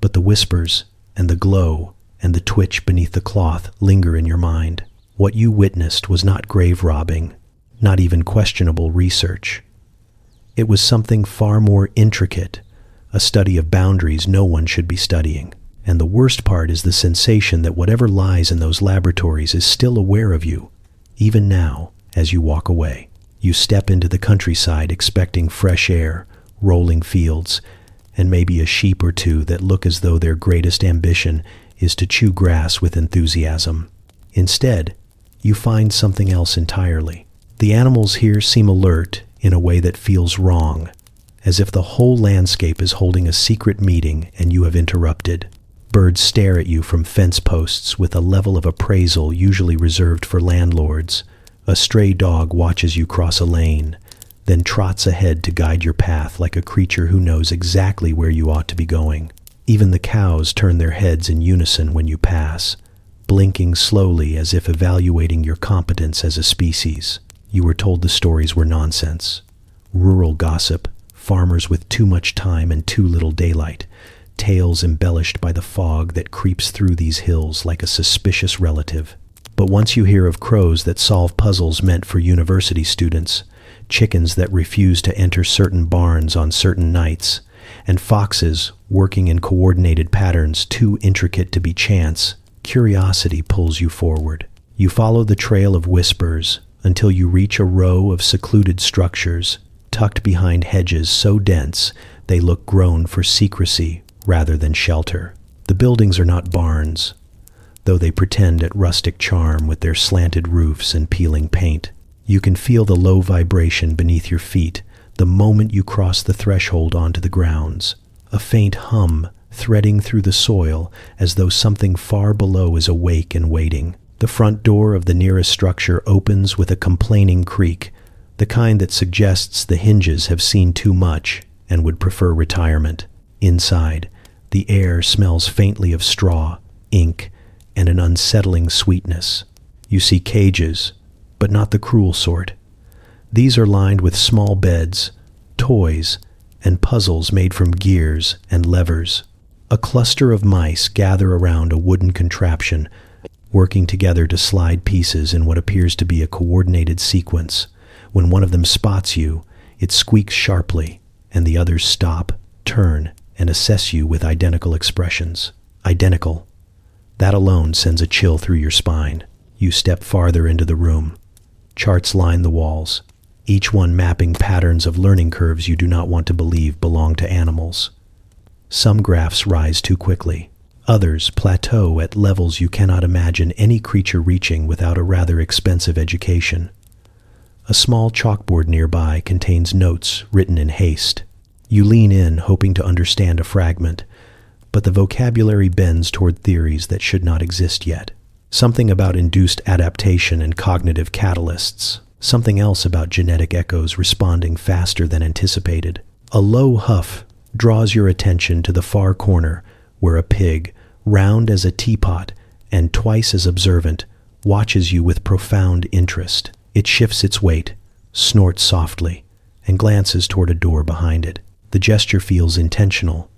but the whispers and the glow and the twitch beneath the cloth linger in your mind. What you witnessed was not grave robbing, not even questionable research. It was something far more intricate, a study of boundaries no one should be studying. And the worst part is the sensation that whatever lies in those laboratories is still aware of you, even now, as you walk away. You step into the countryside expecting fresh air, rolling fields, and maybe a sheep or two that look as though their greatest ambition is to chew grass with enthusiasm. Instead, you find something else entirely. The animals here seem alert in a way that feels wrong, as if the whole landscape is holding a secret meeting and you have interrupted. Birds stare at you from fence posts with a level of appraisal usually reserved for landlords. A stray dog watches you cross a lane, then trots ahead to guide your path like a creature who knows exactly where you ought to be going. Even the cows turn their heads in unison when you pass, blinking slowly as if evaluating your competence as a species. You were told the stories were nonsense. Rural gossip, farmers with too much time and too little daylight, tales embellished by the fog that creeps through these hills like a suspicious relative. But once you hear of crows that solve puzzles meant for university students, chickens that refuse to enter certain barns on certain nights, and foxes working in coordinated patterns too intricate to be chance, curiosity pulls you forward. You follow the trail of whispers until you reach a row of secluded structures tucked behind hedges so dense they look grown for secrecy rather than shelter. The buildings are not barns, though they pretend at rustic charm with their slanted roofs and peeling paint. You can feel the low vibration beneath your feet the moment you cross the threshold onto the grounds, a faint hum threading through the soil as though something far below is awake and waiting. The front door of the nearest structure opens with a complaining creak, the kind that suggests the hinges have seen too much and would prefer retirement. Inside, the air smells faintly of straw, ink, and an unsettling sweetness. You see cages, but not the cruel sort. These are lined with small beds, toys, and puzzles made from gears and levers. A cluster of mice gather around a wooden contraption, working together to slide pieces in what appears to be a coordinated sequence. When one of them spots you, it squeaks sharply, and the others stop, turn, and assess you with identical expressions. Identical. That alone sends a chill through your spine. You step farther into the room. Charts line the walls, each one mapping patterns of learning curves you do not want to believe belong to animals. Some graphs rise too quickly. Others plateau at levels you cannot imagine any creature reaching without a rather expensive education. A small chalkboard nearby contains notes written in haste. You lean in, hoping to understand a fragment, but the vocabulary bends toward theories that should not exist yet. Something about induced adaptation and cognitive catalysts. Something else about genetic echoes responding faster than anticipated. A low huff draws your attention to the far corner, where a pig, round as a teapot and twice as observant, watches you with profound interest. It shifts its weight, snorts softly, and glances toward a door behind it. The gesture feels intentional,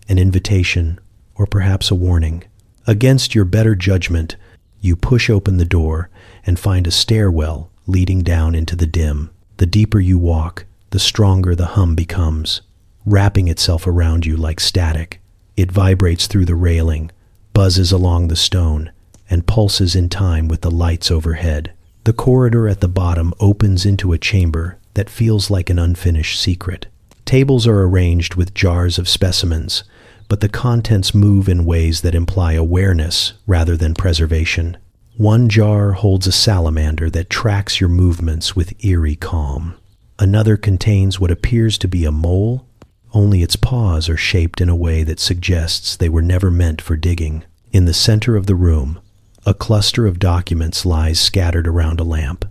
an invitation, or perhaps a warning. Against your better judgment, you push open the door and find a stairwell leading down into the dim. The deeper you walk, the stronger the hum becomes, wrapping itself around you like static. It vibrates through the railing, buzzes along the stone, and pulses in time with the lights overhead. The corridor at the bottom opens into a chamber that feels like an unfinished secret. Tables are arranged with jars of specimens, but the contents move in ways that imply awareness rather than preservation. One jar holds a salamander that tracks your movements with eerie calm. Another contains what appears to be a mole, only its paws are shaped in a way that suggests they were never meant for digging. In the center of the room, a cluster of documents lies scattered around a lamp.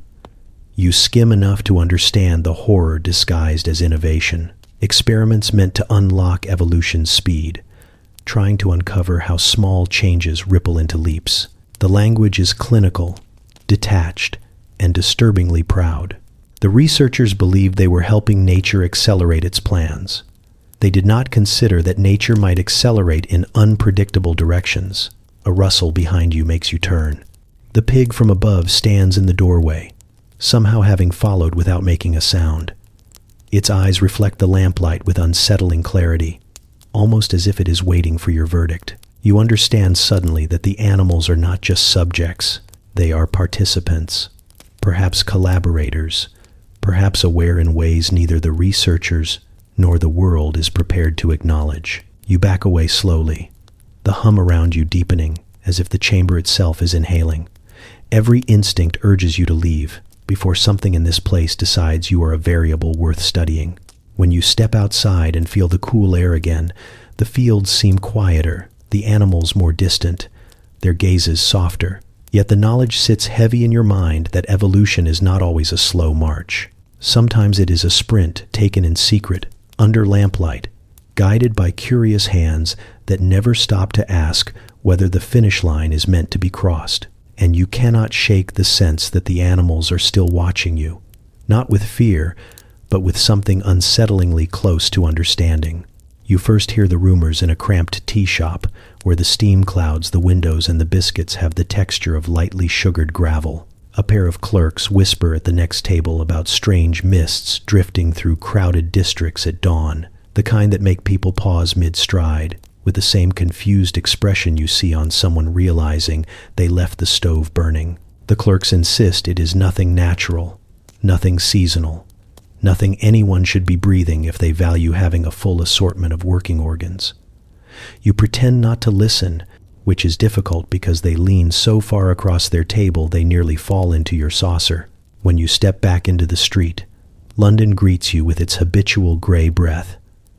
You skim enough to understand the horror disguised as innovation. Experiments meant to unlock evolution's speed, trying to uncover how small changes ripple into leaps. The language is clinical, detached, and disturbingly proud. The researchers believed they were helping nature accelerate its plans. They did not consider that nature might accelerate in unpredictable directions. A rustle behind you makes you turn. The pig from above stands in the doorway, somehow having followed without making a sound. Its eyes reflect the lamplight with unsettling clarity, almost as if it is waiting for your verdict. You understand suddenly that the animals are not just subjects, they are participants, perhaps collaborators, perhaps aware in ways neither the researchers nor the world is prepared to acknowledge. You back away slowly, the hum around you deepening as if the chamber itself is inhaling. Every instinct urges you to leave before something in this place decides you are a variable worth studying. When you step outside and feel the cool air again, the fields seem quieter, the animals more distant, their gazes softer. Yet the knowledge sits heavy in your mind that evolution is not always a slow march. Sometimes it is a sprint taken in secret, under lamplight, guided by curious hands that never stop to ask whether the finish line is meant to be crossed. And you cannot shake the sense that the animals are still watching you, not with fear, but with something unsettlingly close to understanding. You first hear the rumors in a cramped tea shop, where the steam clouds the windows and the biscuits have the texture of lightly sugared gravel. A pair of clerks whisper at the next table about strange mists drifting through crowded districts at dawn. the kind that make people pause mid-stride, with the same confused expression you see on someone realizing they left the stove burning. The clerks insist it is nothing natural, nothing seasonal, nothing anyone should be breathing if they value having a full assortment of working organs. You pretend not to listen, which is difficult because they lean so far across their table they nearly fall into your saucer. When you step back into the street, London greets you with its habitual gray breath,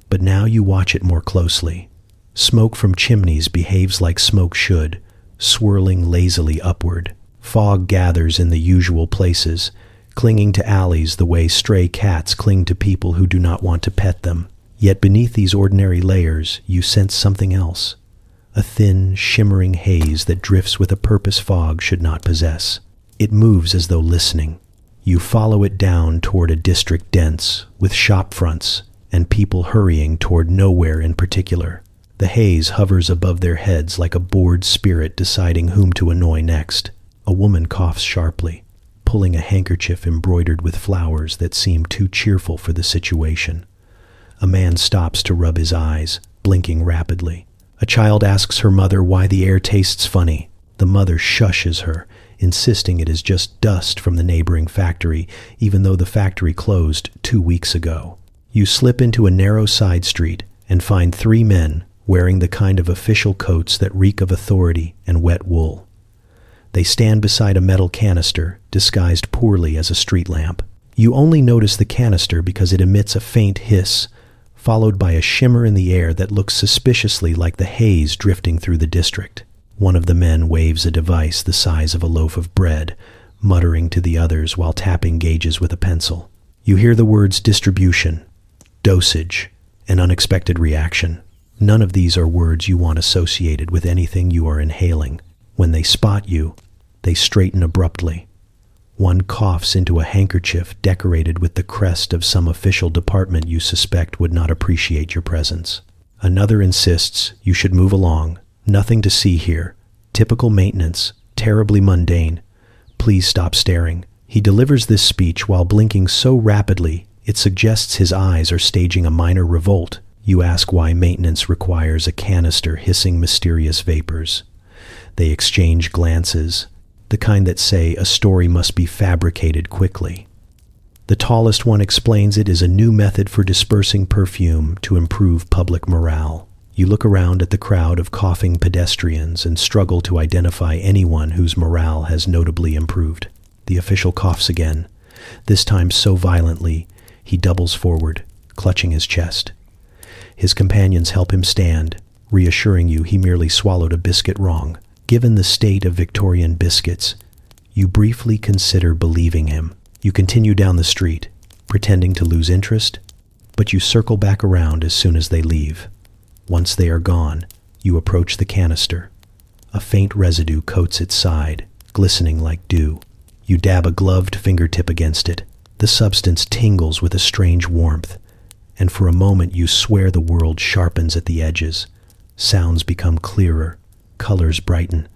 but now you watch it more closely. Smoke from chimneys behaves like smoke should, swirling lazily upward. Fog gathers in the usual places, clinging to alleys the way stray cats cling to people who do not want to pet them. Yet beneath these ordinary layers, you sense something else. A thin, shimmering haze that drifts with a purpose fog should not possess. It moves as though listening. You follow it down toward a district dense, with shop fronts, and people hurrying toward nowhere in particular. The haze hovers above their heads like a bored spirit deciding whom to annoy next. A woman coughs sharply, pulling a handkerchief embroidered with flowers that seem too cheerful for the situation. A man stops to rub his eyes, blinking rapidly. A child asks her mother why the air tastes funny. The mother shushes her, insisting it is just dust from the neighboring factory, even though the factory closed 2 weeks ago. You slip into a narrow side street and find 3 men wearing the kind of official coats that reek of authority and wet wool. They stand beside a metal canister, disguised poorly as a street lamp. You only notice the canister because it emits a faint hiss, followed by a shimmer in the air that looks suspiciously like the haze drifting through the district. One of the men waves a device the size of a loaf of bread, muttering to the others while tapping gauges with a pencil. You hear the words distribution, dosage, and unexpected reaction. None of these are words you want associated with anything you are inhaling. When they spot you, they straighten abruptly. One coughs into a handkerchief decorated with the crest of some official department you suspect would not appreciate your presence. Another insists you should move along. Nothing to see here. Typical maintenance, terribly mundane. Please stop staring. He delivers this speech while blinking so rapidly it suggests his eyes are staging a minor revolt. You ask why maintenance requires a canister hissing mysterious vapors. They exchange glances, the kind that say a story must be fabricated quickly. The tallest one explains it is a new method for dispersing perfume to improve public morale. You look around at the crowd of coughing pedestrians and struggle to identify anyone whose morale has notably improved. The official coughs again, this time so violently he doubles forward, clutching his chest. His companions help him stand, reassuring you he merely swallowed a biscuit wrong. Given the state of Victorian biscuits, you briefly consider believing him. You continue down the street, pretending to lose interest, but you circle back around as soon as they leave. Once they are gone, you approach the canister. A faint residue coats its side, glistening like dew. You dab a gloved fingertip against it. The substance tingles with a strange warmth, and for a moment you swear the world sharpens at the edges. Sounds become clearer, colors brighten.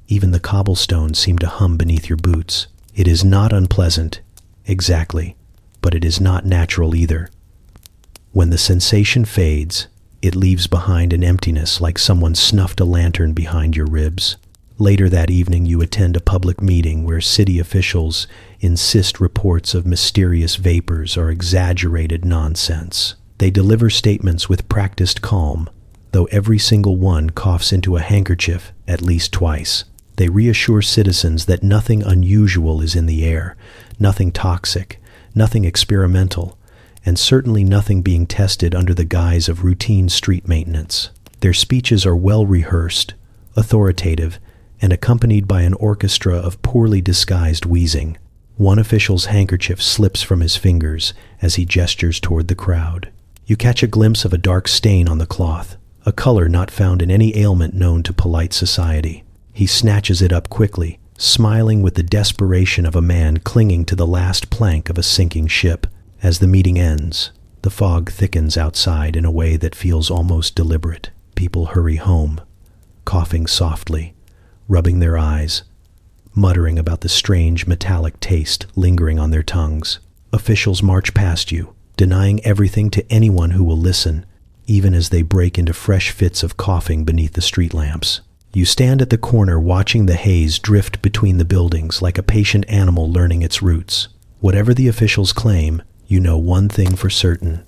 Even the cobblestones seem to hum beneath your boots. It is not unpleasant, exactly, but it is not natural either. When the sensation fades, it leaves behind an emptiness like someone snuffed a lantern behind your ribs. Later that evening you attend a public meeting where city officials insist reports of mysterious vapors are exaggerated nonsense. They deliver statements with practiced calm, though every single one coughs into a handkerchief at least twice. They reassure citizens that nothing unusual is in the air, nothing toxic, nothing experimental, and certainly nothing being tested under the guise of routine street maintenance. Their speeches are well rehearsed, authoritative, and accompanied by an orchestra of poorly disguised wheezing. One official's handkerchief slips from his fingers as he gestures toward the crowd. You catch a glimpse of a dark stain on the cloth, a color not found in any ailment known to polite society. He snatches it up quickly, smiling with the desperation of a man clinging to the last plank of a sinking ship. As the meeting ends, the fog thickens outside in a way that feels almost deliberate. People hurry home, coughing softly, rubbing their eyes, muttering about the strange metallic taste lingering on their tongues. Officials march past you, denying everything to anyone who will listen, even as they break into fresh fits of coughing beneath the street lamps. You stand at the corner watching the haze drift between the buildings like a patient animal learning its routes. Whatever the officials claim, you know one thing for certain.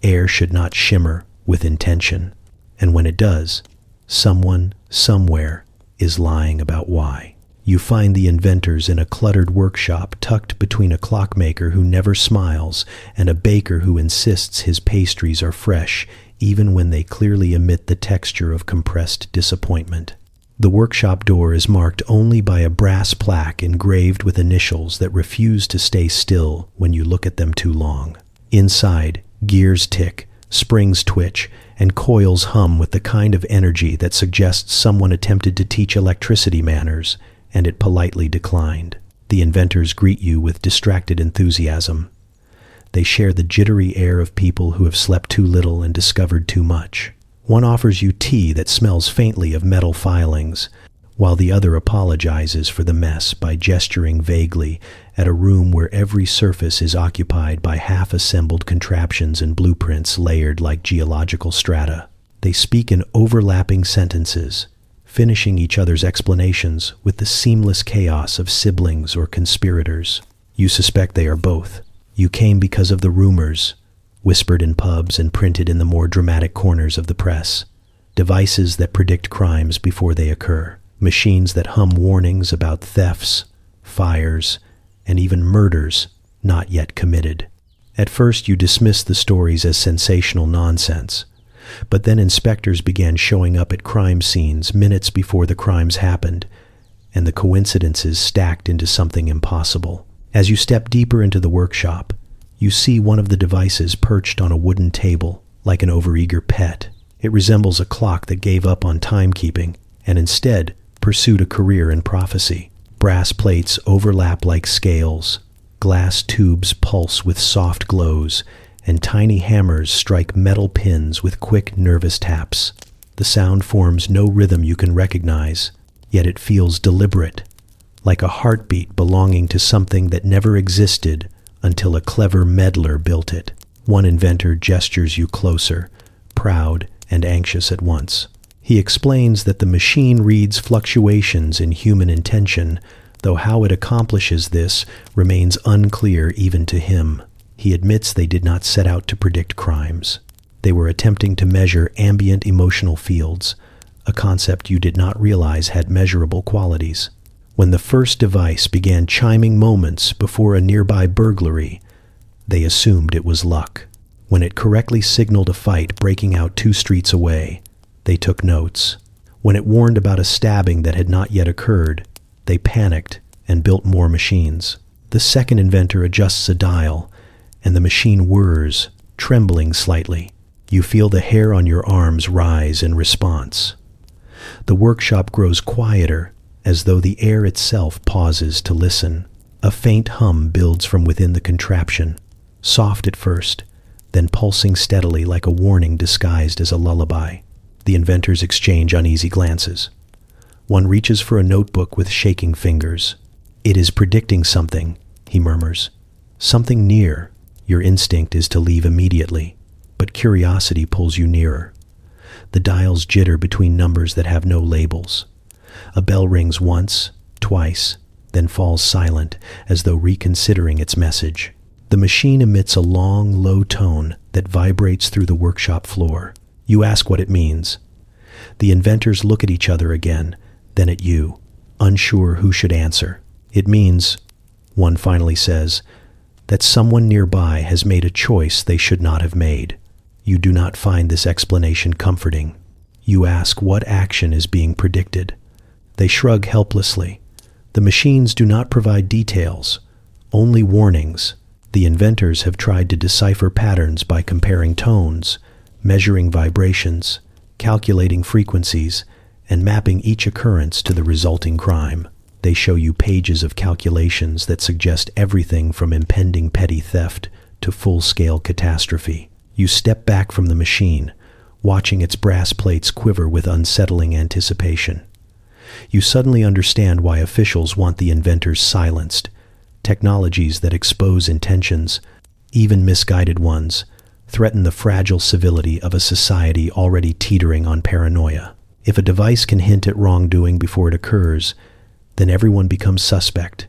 Air should not shimmer with intention. And when it does, someone, somewhere, is lying about why. You find the inventors in a cluttered workshop tucked between a clockmaker who never smiles and a baker who insists his pastries are fresh, even when they clearly emit the texture of compressed disappointment. The workshop door is marked only by a brass plaque engraved with initials that refuse to stay still when you look at them too long. Inside, gears tick, springs twitch, and coils hum with the kind of energy that suggests someone attempted to teach electricity manners, and it politely declined. The inventors greet you with distracted enthusiasm. They share the jittery air of people who have slept too little and discovered too much. One offers you tea that smells faintly of metal filings, while the other apologizes for the mess by gesturing vaguely at a room where every surface is occupied by half-assembled contraptions and blueprints layered like geological strata. They speak in overlapping sentences, finishing each other's explanations with the seamless chaos of siblings or conspirators. You suspect they are both. You came because of the rumors, whispered in pubs and printed in the more dramatic corners of the press. Devices that predict crimes before they occur. Machines that hum warnings about thefts, fires, and even murders not yet committed. At first you dismissed the stories as sensational nonsense, but then inspectors began showing up at crime scenes minutes before the crimes happened, and the coincidences stacked into something impossible. As you step deeper into the workshop, you see one of the devices perched on a wooden table, like an overeager pet. It resembles a clock that gave up on timekeeping, and instead pursued a career in prophecy. Brass plates overlap like scales, glass tubes pulse with soft glows, and tiny hammers strike metal pins with quick, nervous taps. The sound forms no rhythm you can recognize, yet it feels deliberate, like a heartbeat belonging to something that never existed until a clever meddler built it. One inventor gestures you closer, proud and anxious at once. He explains that the machine reads fluctuations in human intention, though how it accomplishes this remains unclear even to him. He admits they did not set out to predict crimes. They were attempting to measure ambient emotional fields, a concept you did not realize had measurable qualities. When the first device began chiming moments before a nearby burglary, they assumed it was luck. When it correctly signaled a fight breaking out 2 streets away, they took notes. When it warned about a stabbing that had not yet occurred, they panicked and built more machines. The second inventor adjusts a dial, and the machine whirs, trembling slightly. You feel the hair on your arms rise in response. The workshop grows quieter, as though the air itself pauses to listen. A faint hum builds from within the contraption, soft at first, then pulsing steadily like a warning disguised as a lullaby. The inventors exchange uneasy glances. One reaches for a notebook with shaking fingers. "It is predicting something," he murmurs. "Something near." Your instinct is to leave immediately, but curiosity pulls you nearer. The dials jitter between numbers that have no labels. A bell rings once, twice, then falls silent, as though reconsidering its message. The machine emits a long, low tone that vibrates through the workshop floor. You ask what it means. The inventors look at each other again, then at you, unsure who should answer. "It means," one finally says, "that someone nearby has made a choice they should not have made." You do not find this explanation comforting. You ask what action is being predicted. They shrug helplessly. The machines do not provide details, only warnings. The inventors have tried to decipher patterns by comparing tones, measuring vibrations, calculating frequencies, and mapping each occurrence to the resulting crime. They show you pages of calculations that suggest everything from impending petty theft to full-scale catastrophe. You step back from the machine, watching its brass plates quiver with unsettling anticipation. You suddenly understand why officials want the inventors silenced. Technologies that expose intentions even misguided ones, threaten the fragile civility of a society already teetering on paranoia. If a device can hint at wrongdoing before it occurs, then everyone becomes suspect.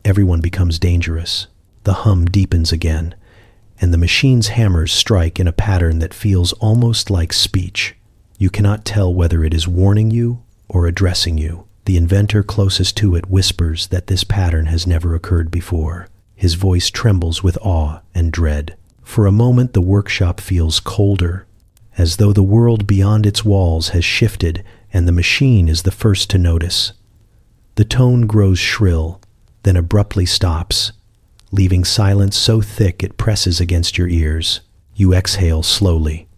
Everyone becomes dangerous. The hum deepens again, and the machine's hammers strike in a pattern that feels almost like speech. You cannot tell whether it is warning you or addressing you. The inventor closest to it whispers that this pattern has never occurred before. His voice trembles with awe and dread. For a moment, the workshop feels colder, as though the world beyond its walls has shifted and the machine is the first to notice. The tone grows shrill, then abruptly stops, leaving silence so thick it presses against your ears. You exhale slowly.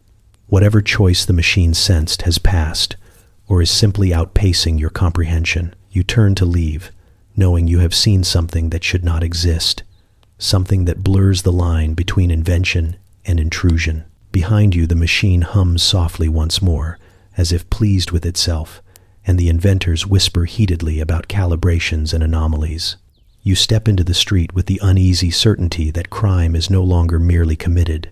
Whatever choice the machine sensed has passed, or is simply outpacing your comprehension. You turn to leave, knowing you have seen something that should not exist, something that blurs the line between invention and intrusion. Behind you, the machine hums softly once more, as if pleased with itself, and the inventors whisper heatedly about calibrations and anomalies. You step into the street with the uneasy certainty that crime is no longer merely committed.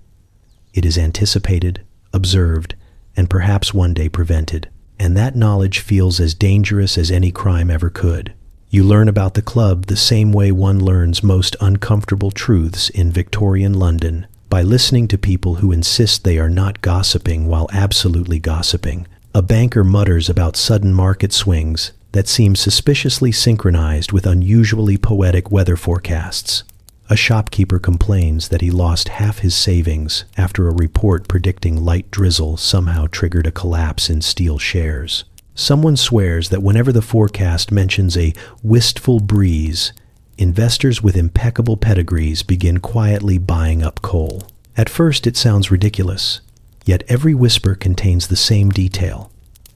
It is anticipated, observed, and perhaps one day prevented. And that knowledge feels as dangerous as any crime ever could. You learn about the club the same way one learns most uncomfortable truths in Victorian London, by listening to people who insist they are not gossiping while absolutely gossiping. A banker mutters about sudden market swings that seem suspiciously synchronized with unusually poetic weather forecasts. A shopkeeper complains that he lost half his savings after a report predicting light drizzle somehow triggered a collapse in steel shares. Someone swears that whenever the forecast mentions a wistful breeze, investors with impeccable pedigrees begin quietly buying up coal. At first it sounds ridiculous, yet every whisper contains the same detail.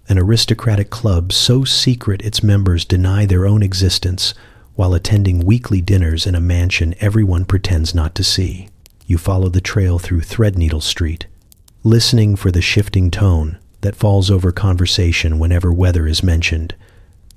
An aristocratic club so secret its members deny their own existence while attending weekly dinners in a mansion everyone pretends not to see. You follow the trail through Threadneedle Street, listening for the shifting tone that falls over conversation whenever weather is mentioned.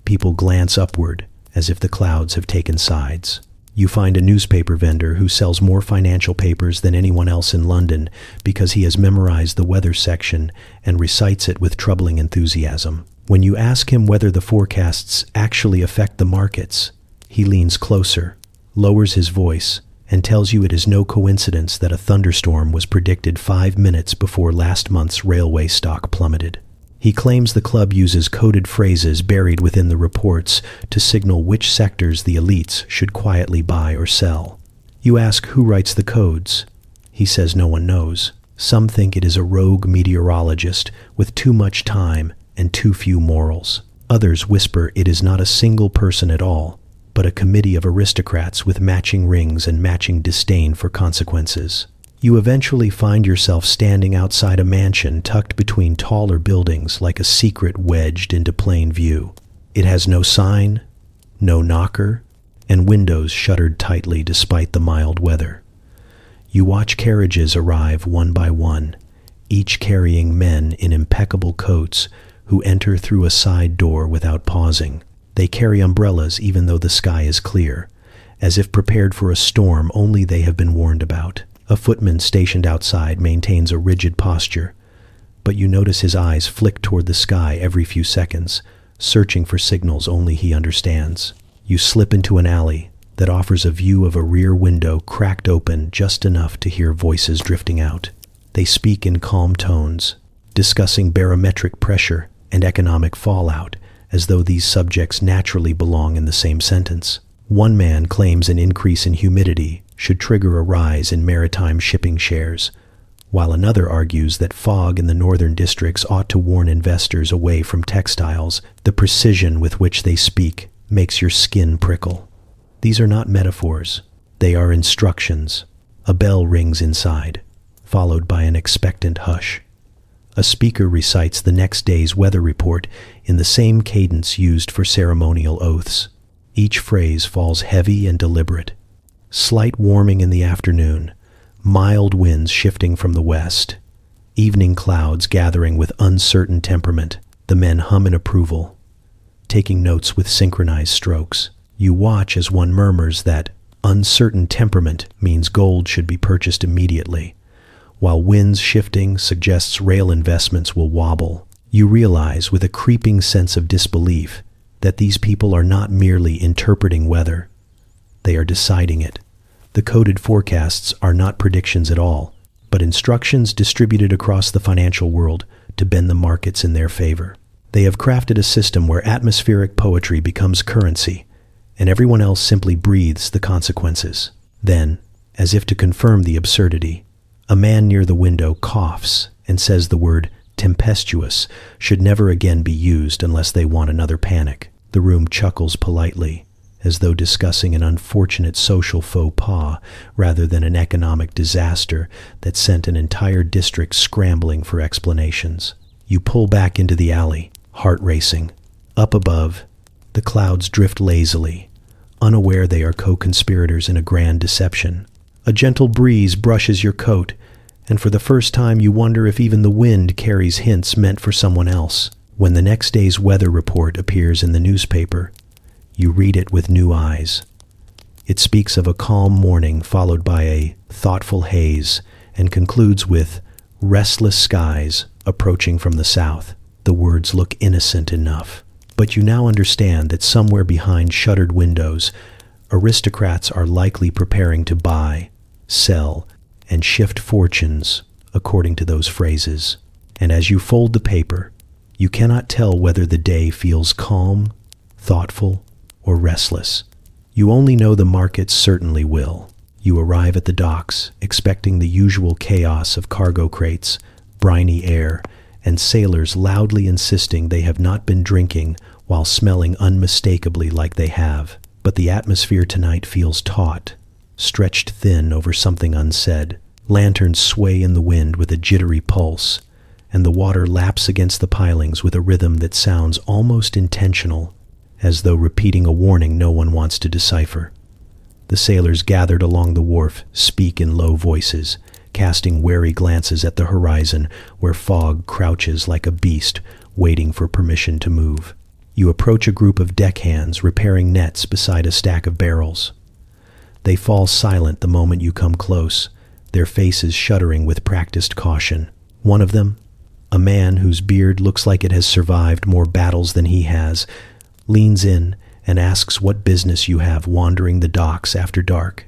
People glance upward, as if the clouds have taken sides. You find a newspaper vendor who sells more financial papers than anyone else in London because he has memorized the weather section and recites it with troubling enthusiasm. When you ask him whether the forecasts actually affect the markets, he leans closer, lowers his voice, and tells you it is no coincidence that a thunderstorm was predicted 5 minutes before last month's railway stock plummeted. He claims the club uses coded phrases buried within the reports to signal which sectors the elites should quietly buy or sell. You ask who writes the codes. He says no one knows. Some think it is a rogue meteorologist with too much time and too few morals. Others whisper it is not a single person at all, but a committee of aristocrats with matching rings and matching disdain for consequences. You eventually find yourself standing outside a mansion tucked between taller buildings like a secret wedged into plain view. It has no sign, no knocker, and windows shuttered tightly despite the mild weather. You watch carriages arrive one by one, each carrying men in impeccable coats who enter through a side door without pausing. They carry umbrellas even though the sky is clear, as if prepared for a storm only they have been warned about. A footman stationed outside maintains a rigid posture, but you notice his eyes flick toward the sky every few seconds, searching for signals only he understands. You slip into an alley that offers a view of a rear window cracked open just enough to hear voices drifting out. They speak in calm tones, discussing barometric pressure and economic fallout, as though these subjects naturally belong in the same sentence. One man claims an increase in humidity should trigger a rise in maritime shipping shares, while another argues that fog in the northern districts ought to warn investors away from textiles. The precision with which they speak makes your skin prickle. These are not metaphors. They are instructions. A bell rings inside, followed by an expectant hush. A speaker recites the next day's weather report in the same cadence used for ceremonial oaths. Each phrase falls heavy and deliberate. Slight warming in the afternoon, mild winds shifting from the west, evening clouds gathering with uncertain temperament. The men hum in approval, taking notes with synchronized strokes. You watch as one murmurs that Uncertain temperament means gold should be purchased immediately, while winds shifting suggests rail investments will wobble. You realize with a creeping sense of disbelief that these people are not merely interpreting weather, they are deciding it. The coded forecasts are not predictions at all, but instructions distributed across the financial world to bend the markets in their favor. They have crafted a system where atmospheric poetry becomes currency, and everyone else simply breathes the consequences. Then, as if to confirm the absurdity, a man near the window coughs and says the word tempestuous should never again be used unless they want another panic. The room chuckles politely, as though discussing an unfortunate social faux pas rather than an economic disaster that sent an entire district scrambling for explanations. You pull back into the alley, heart racing. Up above, the clouds drift lazily, unaware they are co-conspirators in a grand deception. A gentle breeze brushes your coat, and for the first time you wonder if even the wind carries hints meant for someone else. When the next day's weather report appears in the newspaper, you read it with new eyes. It speaks of a calm morning followed by a thoughtful haze and concludes with restless skies approaching from the south. The words look innocent enough, but you now understand that somewhere behind shuttered windows, aristocrats are likely preparing to buy, sell, and shift fortunes according to those phrases. And as you fold the paper, you cannot tell whether the day feels calm, thoughtful, or restless. You only know the markets certainly will. You arrive at the docks, expecting the usual chaos of cargo crates, briny air, and sailors loudly insisting they have not been drinking while smelling unmistakably like they have. But the atmosphere tonight feels taut, stretched thin over something unsaid. Lanterns sway in the wind with a jittery pulse, and the water laps against the pilings with a rhythm that sounds almost intentional, as though repeating a warning no one wants to decipher. The sailors gathered along the wharf speak in low voices, casting wary glances at the horizon where fog crouches like a beast waiting for permission to move. You approach a group of deckhands repairing nets beside a stack of barrels. They fall silent the moment you come close, their faces shuddering with practiced caution. One of them, a man whose beard looks like it has survived more battles than he has, leans in and asks what business you have wandering the docks after dark.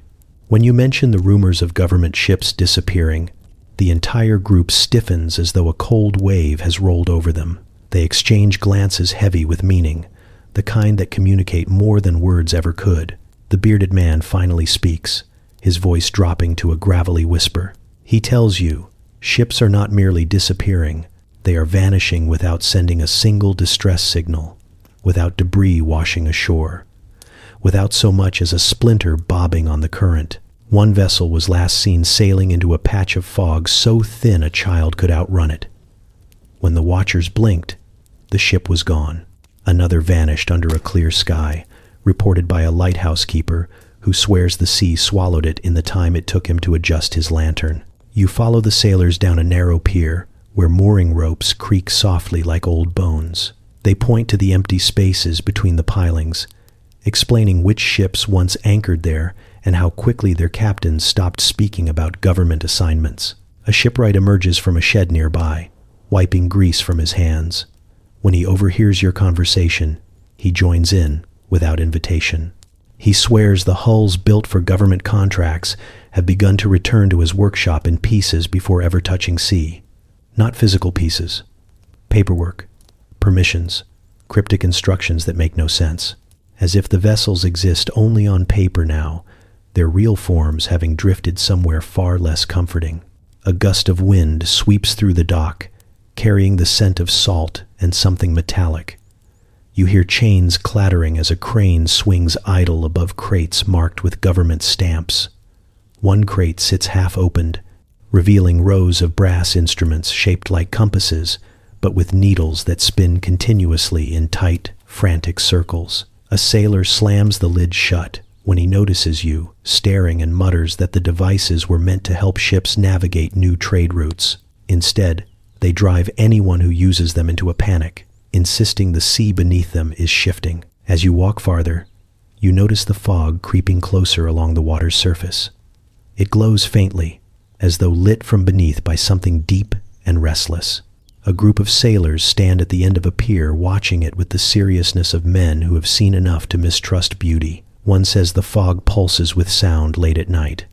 When you mention the rumors of government ships disappearing, the entire group stiffens as though a cold wave has rolled over them. They exchange glances heavy with meaning, the kind that communicate more than words ever could. The bearded man finally speaks, his voice dropping to a gravelly whisper. He tells you, ships are not merely disappearing, they are vanishing without sending a single distress signal, without debris washing ashore, without so much as a splinter bobbing on the current. One vessel was last seen sailing into a patch of fog so thin a child could outrun it. When the watchers blinked, the ship was gone. Another vanished under a clear sky, reported by a lighthouse keeper who swears the sea swallowed it in the time it took him to adjust his lantern. You follow the sailors down a narrow pier where mooring ropes creak softly like old bones. They point to the empty spaces between the pilings, explaining which ships once anchored there and how quickly their captains stopped speaking about government assignments. A shipwright emerges from a shed nearby, wiping grease from his hands. When he overhears your conversation, he joins in without invitation. He swears the hulls built for government contracts have begun to return to his workshop in pieces before ever touching sea. Not physical pieces. Paperwork, permissions, cryptic instructions that make no sense. As if the vessels exist only on paper now, their real forms having drifted somewhere far less comforting. A gust of wind sweeps through the dock, carrying the scent of salt and something metallic. You hear chains clattering as a crane swings idle above crates marked with government stamps. One crate sits half opened, revealing rows of brass instruments shaped like compasses, but with needles that spin continuously in tight, frantic circles. A sailor slams the lid shut when he notices you, staring, and mutters that the devices were meant to help ships navigate new trade routes. Instead, they drive anyone who uses them into a panic, insisting the sea beneath them is shifting. As you walk farther, You notice the fog creeping closer along the water's surface. It glows faintly, as though lit from beneath by something deep and restless. A group of sailors stand at the end of a pier watching it with the seriousness of men who have seen enough to mistrust beauty. One says the fog pulses with sound late at night,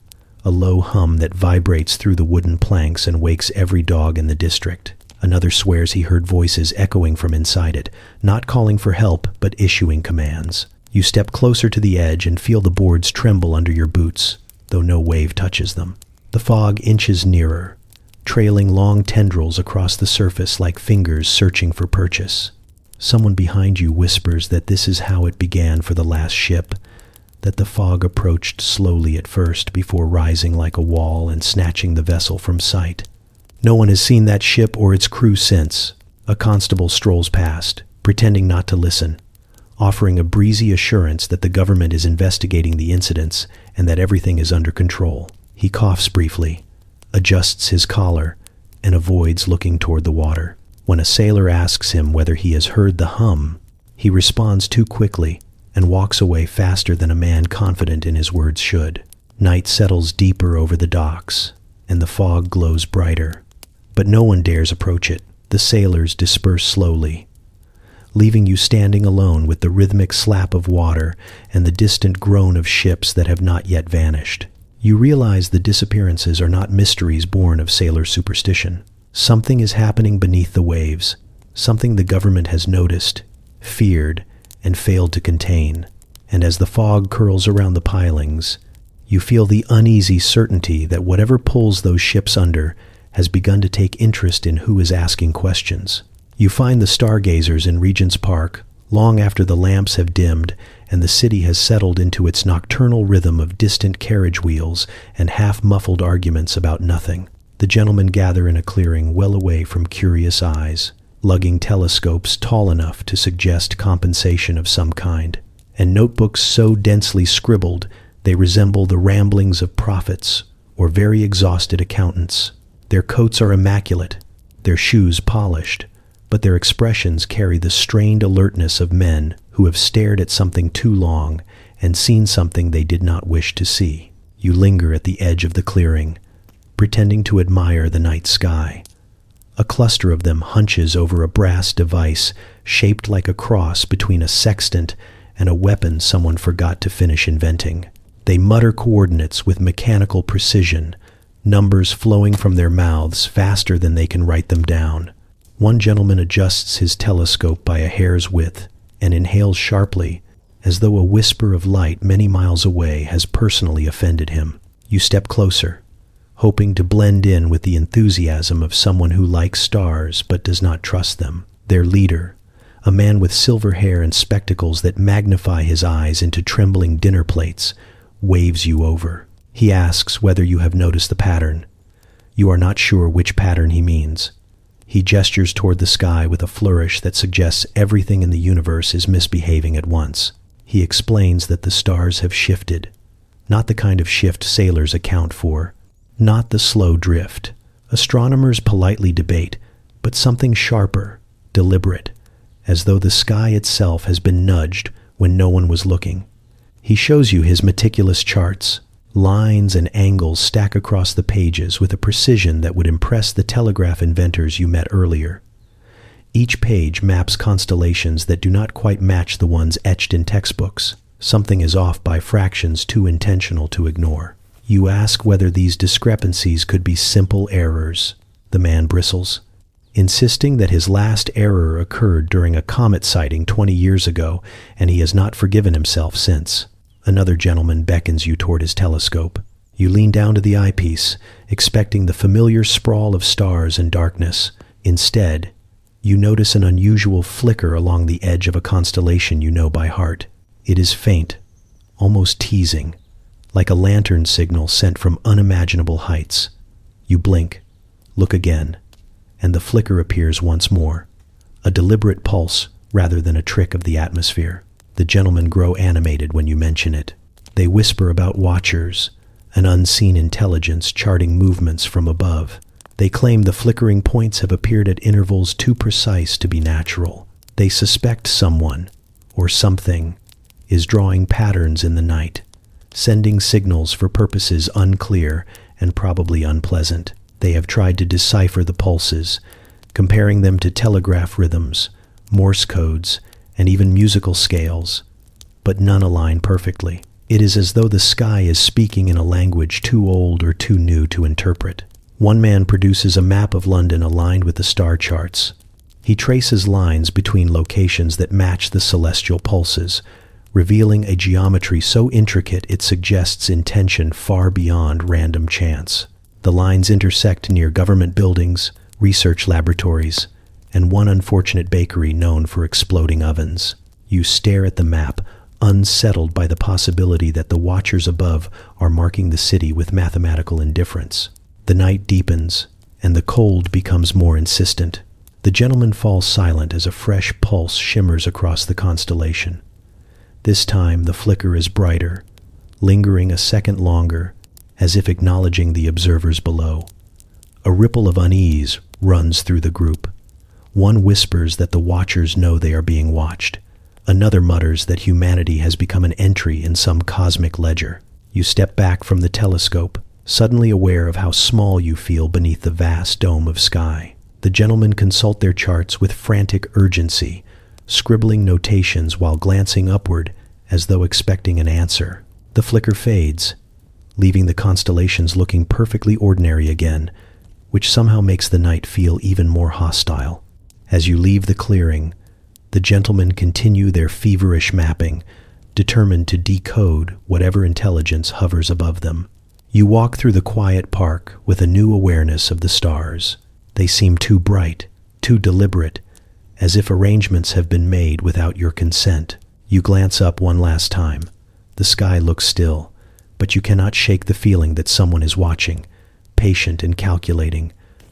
a low hum that vibrates through the wooden planks and wakes every dog in the district. Another swears he heard voices echoing from inside it, not calling for help but issuing commands. You step closer to the edge and feel the boards tremble under your boots, though no wave touches them. The fog inches nearer, trailing long tendrils across the surface like fingers searching for purchase. Someone behind you whispers that this is how it began for the last ship, that the fog approached slowly at first before rising like a wall and snatching the vessel from sight. No one has seen that ship or its crew since. A constable strolls past, pretending not to listen, offering a breezy assurance that the government is investigating the incidents and that everything is under control. He coughs briefly, adjusts his collar, and avoids looking toward the water. When a sailor asks him whether he has heard the hum, he responds too quickly and walks away faster than a man confident in his words should. Night settles deeper over the docks, and the fog glows brighter. But no one dares approach it. The sailors disperse slowly, leaving you standing alone with the rhythmic slap of water and the distant groan of ships that have not yet vanished. You realize the disappearances are not mysteries born of sailor superstition. Something is happening beneath the waves, something the government has noticed, feared, and failed to contain. And as the fog curls around the pilings, you feel the uneasy certainty that whatever pulls those ships under has begun to take interest in who is asking questions. You find the stargazers in Regent's Park long after the lamps have dimmed and the city has settled into its nocturnal rhythm of distant carriage wheels and half-muffled arguments about nothing. The gentlemen gather in a clearing well away from curious eyes, lugging telescopes tall enough to suggest compensation of some kind, and notebooks so densely scribbled they resemble the ramblings of prophets or very exhausted accountants. Their coats are immaculate, their shoes polished, but their expressions carry the strained alertness of men who have stared at something too long and seen something they did not wish to see. You linger at the edge of the clearing, pretending to admire the night sky. A cluster of them hunches over a brass device shaped like a cross between a sextant and a weapon someone forgot to finish inventing. They mutter coordinates with mechanical precision, numbers flowing from their mouths faster than they can write them down. One gentleman adjusts his telescope by a hair's width and inhales sharply, as though a whisper of light many miles away has personally offended him. You step closer, hoping to blend in with the enthusiasm of someone who likes stars but does not trust them. Their leader, a man with silver hair and spectacles that magnify his eyes into trembling dinner plates, waves you over. He asks whether you have noticed the pattern. You are not sure which pattern he means. He gestures toward the sky with a flourish that suggests everything in the universe is misbehaving at once. He explains that the stars have shifted, not the kind of shift sailors account for, not the slow drift astronomers politely debate, but something sharper, deliberate, as though the sky itself has been nudged when no one was looking. He shows you his meticulous charts. Lines and angles stack across the pages with a precision that would impress the telegraph inventors you met earlier. Each page maps constellations that do not quite match the ones etched in textbooks. Something is off by fractions too intentional to ignore. You ask whether these discrepancies could be simple errors. The man bristles, insisting that his last error occurred during a comet sighting 20 years ago, and he has not forgiven himself since. Another gentleman beckons you toward his telescope. You lean down to the eyepiece, expecting the familiar sprawl of stars and darkness. Instead, you notice an unusual flicker along the edge of a constellation you know by heart. It is faint, almost teasing, like a lantern signal sent from unimaginable heights. You blink, look again, and the flicker appears once more, a deliberate pulse rather than a trick of the atmosphere. The gentlemen grow animated when you mention it. They whisper about watchers, an unseen intelligence charting movements from above. They claim the flickering points have appeared at intervals too precise to be natural. They suspect someone, or something, is drawing patterns in the night, sending signals for purposes unclear and probably unpleasant. They have tried to decipher the pulses, comparing them to telegraph rhythms, Morse codes, and even musical scales, but none align perfectly. It is as though the sky is speaking in a language too old or too new to interpret. One man produces a map of London aligned with the star charts. He traces lines between locations that match the celestial pulses, revealing a geometry so intricate it suggests intention far beyond random chance. The lines intersect near government buildings, research laboratories, and one unfortunate bakery known for exploding ovens. You stare at the map, unsettled by the possibility that the watchers above are marking the city with mathematical indifference. The night deepens, and the cold becomes more insistent. The gentleman falls silent as a fresh pulse shimmers across the constellation. This time the flicker is brighter, lingering a second longer, as if acknowledging the observers below. A ripple of unease runs through the group. One whispers that the watchers know they are being watched. Another mutters that humanity has become an entry in some cosmic ledger. You step back from the telescope, suddenly aware of how small you feel beneath the vast dome of sky. The gentlemen consult their charts with frantic urgency, scribbling notations while glancing upward as though expecting an answer. The flicker fades, leaving the constellations looking perfectly ordinary again, which somehow makes the night feel even more hostile. As you leave the clearing, the gentlemen continue their feverish mapping, determined to decode whatever intelligence hovers above them. You walk through the quiet park with a new awareness of the stars. They seem too bright, too deliberate, as if arrangements have been made without your consent. You glance up one last time. The sky looks still, but you cannot shake the feeling that someone is watching, patient and calculating,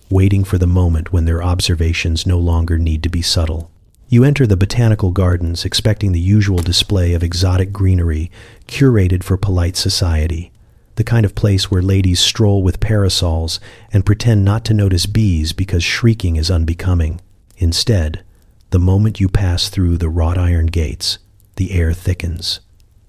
waiting for the moment when their observations no longer need to be subtle. You enter the botanical gardens expecting the usual display of exotic greenery curated for polite society, the kind of place where ladies stroll with parasols and pretend not to notice bees because shrieking is unbecoming. Instead, the moment you pass through the wrought iron gates, the air thickens.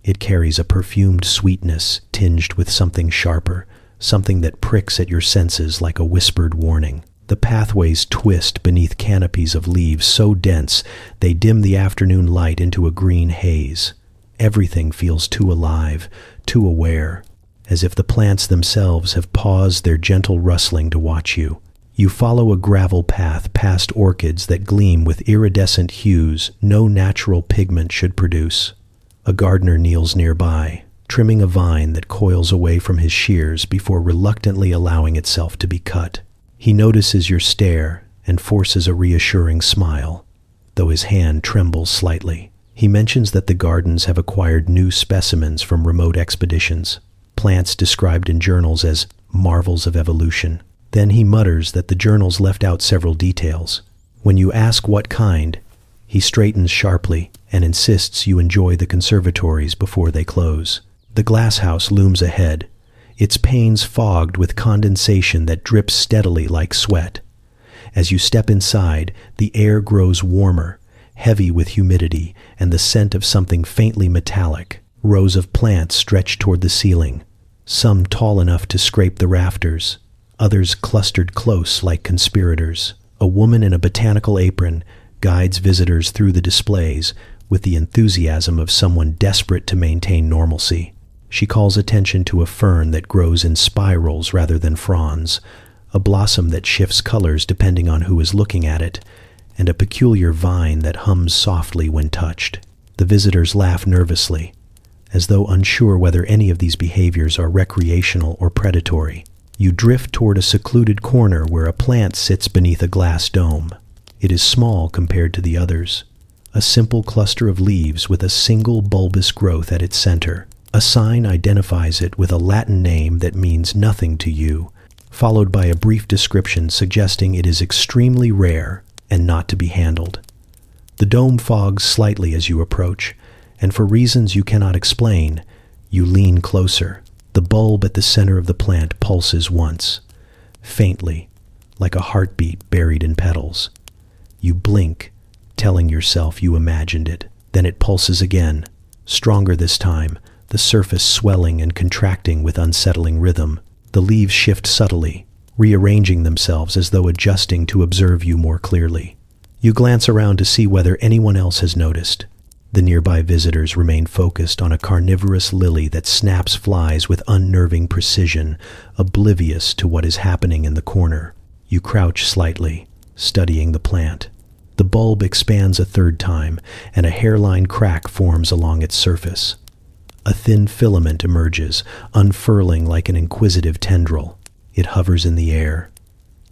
It carries a perfumed sweetness tinged with something sharper, something that pricks at your senses like a whispered warning. The pathways twist beneath canopies of leaves so dense they dim the afternoon light into a green haze. Everything feels too alive, too aware, as if the plants themselves have paused their gentle rustling to watch you. You follow a gravel path past orchids that gleam with iridescent hues no natural pigment should produce. A gardener kneels nearby, trimming a vine that coils away from his shears before reluctantly allowing itself to be cut. He notices your stare and forces a reassuring smile, though his hand trembles slightly. He mentions that the gardens have acquired new specimens from remote expeditions, plants described in journals as marvels of evolution. Then he mutters that the journals left out several details. When you ask what kind, he straightens sharply and insists you enjoy the conservatories before they close. The glasshouse looms ahead, its panes fogged with condensation that drips steadily like sweat. As you step inside, the air grows warmer, heavy with humidity and the scent of something faintly metallic. Rows of plants stretch toward the ceiling, some tall enough to scrape the rafters, others clustered close like conspirators. A woman in a botanical apron guides visitors through the displays with the enthusiasm of someone desperate to maintain normalcy. She calls attention to a fern that grows in spirals rather than fronds, a blossom that shifts colors depending on who is looking at it, and a peculiar vine that hums softly when touched. The visitors laugh nervously, as though unsure whether any of these behaviors are recreational or predatory. You drift toward a secluded corner where a plant sits beneath a glass dome. It is small compared to the others, a simple cluster of leaves with a single bulbous growth at its center. A sign identifies it with a Latin name that means nothing to you, followed by a brief description suggesting it is extremely rare and not to be handled. The dome fogs slightly as you approach, and for reasons you cannot explain, you lean closer. The bulb at the center of the plant pulses once, faintly, like a heartbeat buried in petals. You blink, telling yourself you imagined it. Then it pulses again, stronger this time, the surface swelling and contracting with unsettling rhythm. The leaves shift subtly, rearranging themselves as though adjusting to observe you more clearly. You glance around to see whether anyone else has noticed. The nearby visitors remain focused on a carnivorous lily that snaps flies with unnerving precision, oblivious to what is happening in the corner. You crouch slightly, studying the plant. The bulb expands a third time, and a hairline crack forms along its surface. A thin filament emerges, unfurling like an inquisitive tendril. It hovers in the air,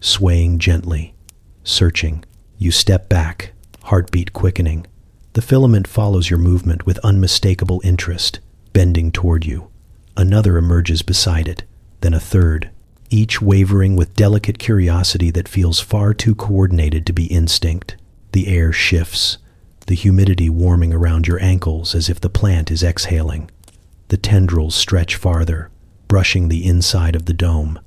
swaying gently, searching. You step back, heartbeat quickening. The filament follows your movement with unmistakable interest, bending toward you. Another emerges beside it, then a third, each wavering with delicate curiosity that feels far too coordinated to be instinct. The air shifts, the humidity warming around your ankles as if the plant is exhaling. The tendrils stretch farther, brushing the inside of the dome,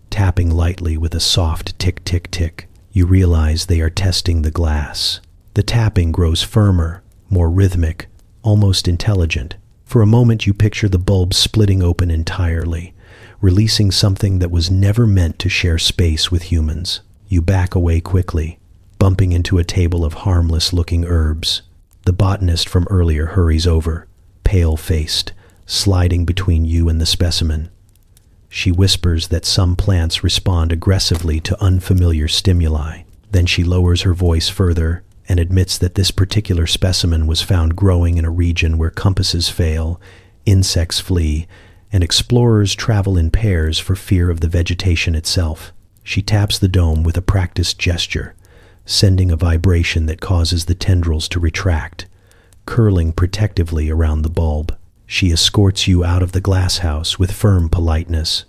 tapping lightly with a soft tick-tick-tick. You realize they are testing the glass. The tapping grows firmer, more rhythmic, almost intelligent. For a moment you picture the bulb splitting open entirely, releasing something that was never meant to share space with humans. You back away quickly, bumping into a table of harmless-looking herbs. The botanist from earlier hurries over, pale-faced, sliding between you and the specimen. She whispers that some plants respond aggressively to unfamiliar stimuli. Then she lowers her voice further and admits that this particular specimen was found growing in a region where compasses fail, insects flee, and explorers travel in pairs for fear of the vegetation itself. She taps the dome with a practiced gesture, sending a vibration that causes the tendrils to retract, curling protectively around the bulb. She escorts you out of the glasshouse with firm politeness,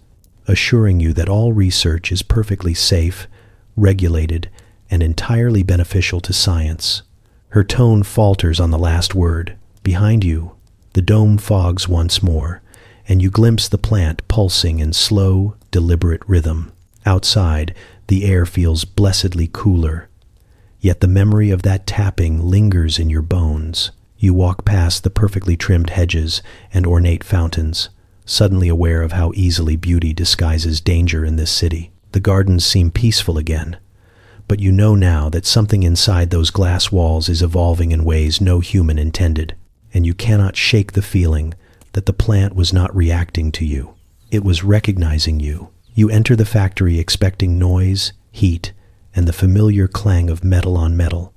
assuring you that all research is perfectly safe, regulated, and entirely beneficial to science. Her tone falters on the last word. Behind you, the dome fogs once more, and you glimpse the plant pulsing in slow, deliberate rhythm. Outside, the air feels blessedly cooler, yet the memory of that tapping lingers in your bones. You walk past the perfectly trimmed hedges and ornate fountains, suddenly aware of how easily beauty disguises danger in this city. The gardens seem peaceful again, but you know now that something inside those glass walls is evolving in ways no human intended, and you cannot shake the feeling that the plant was not reacting to you. It was recognizing you. You enter the factory expecting noise, heat, and the familiar clang of metal on metal,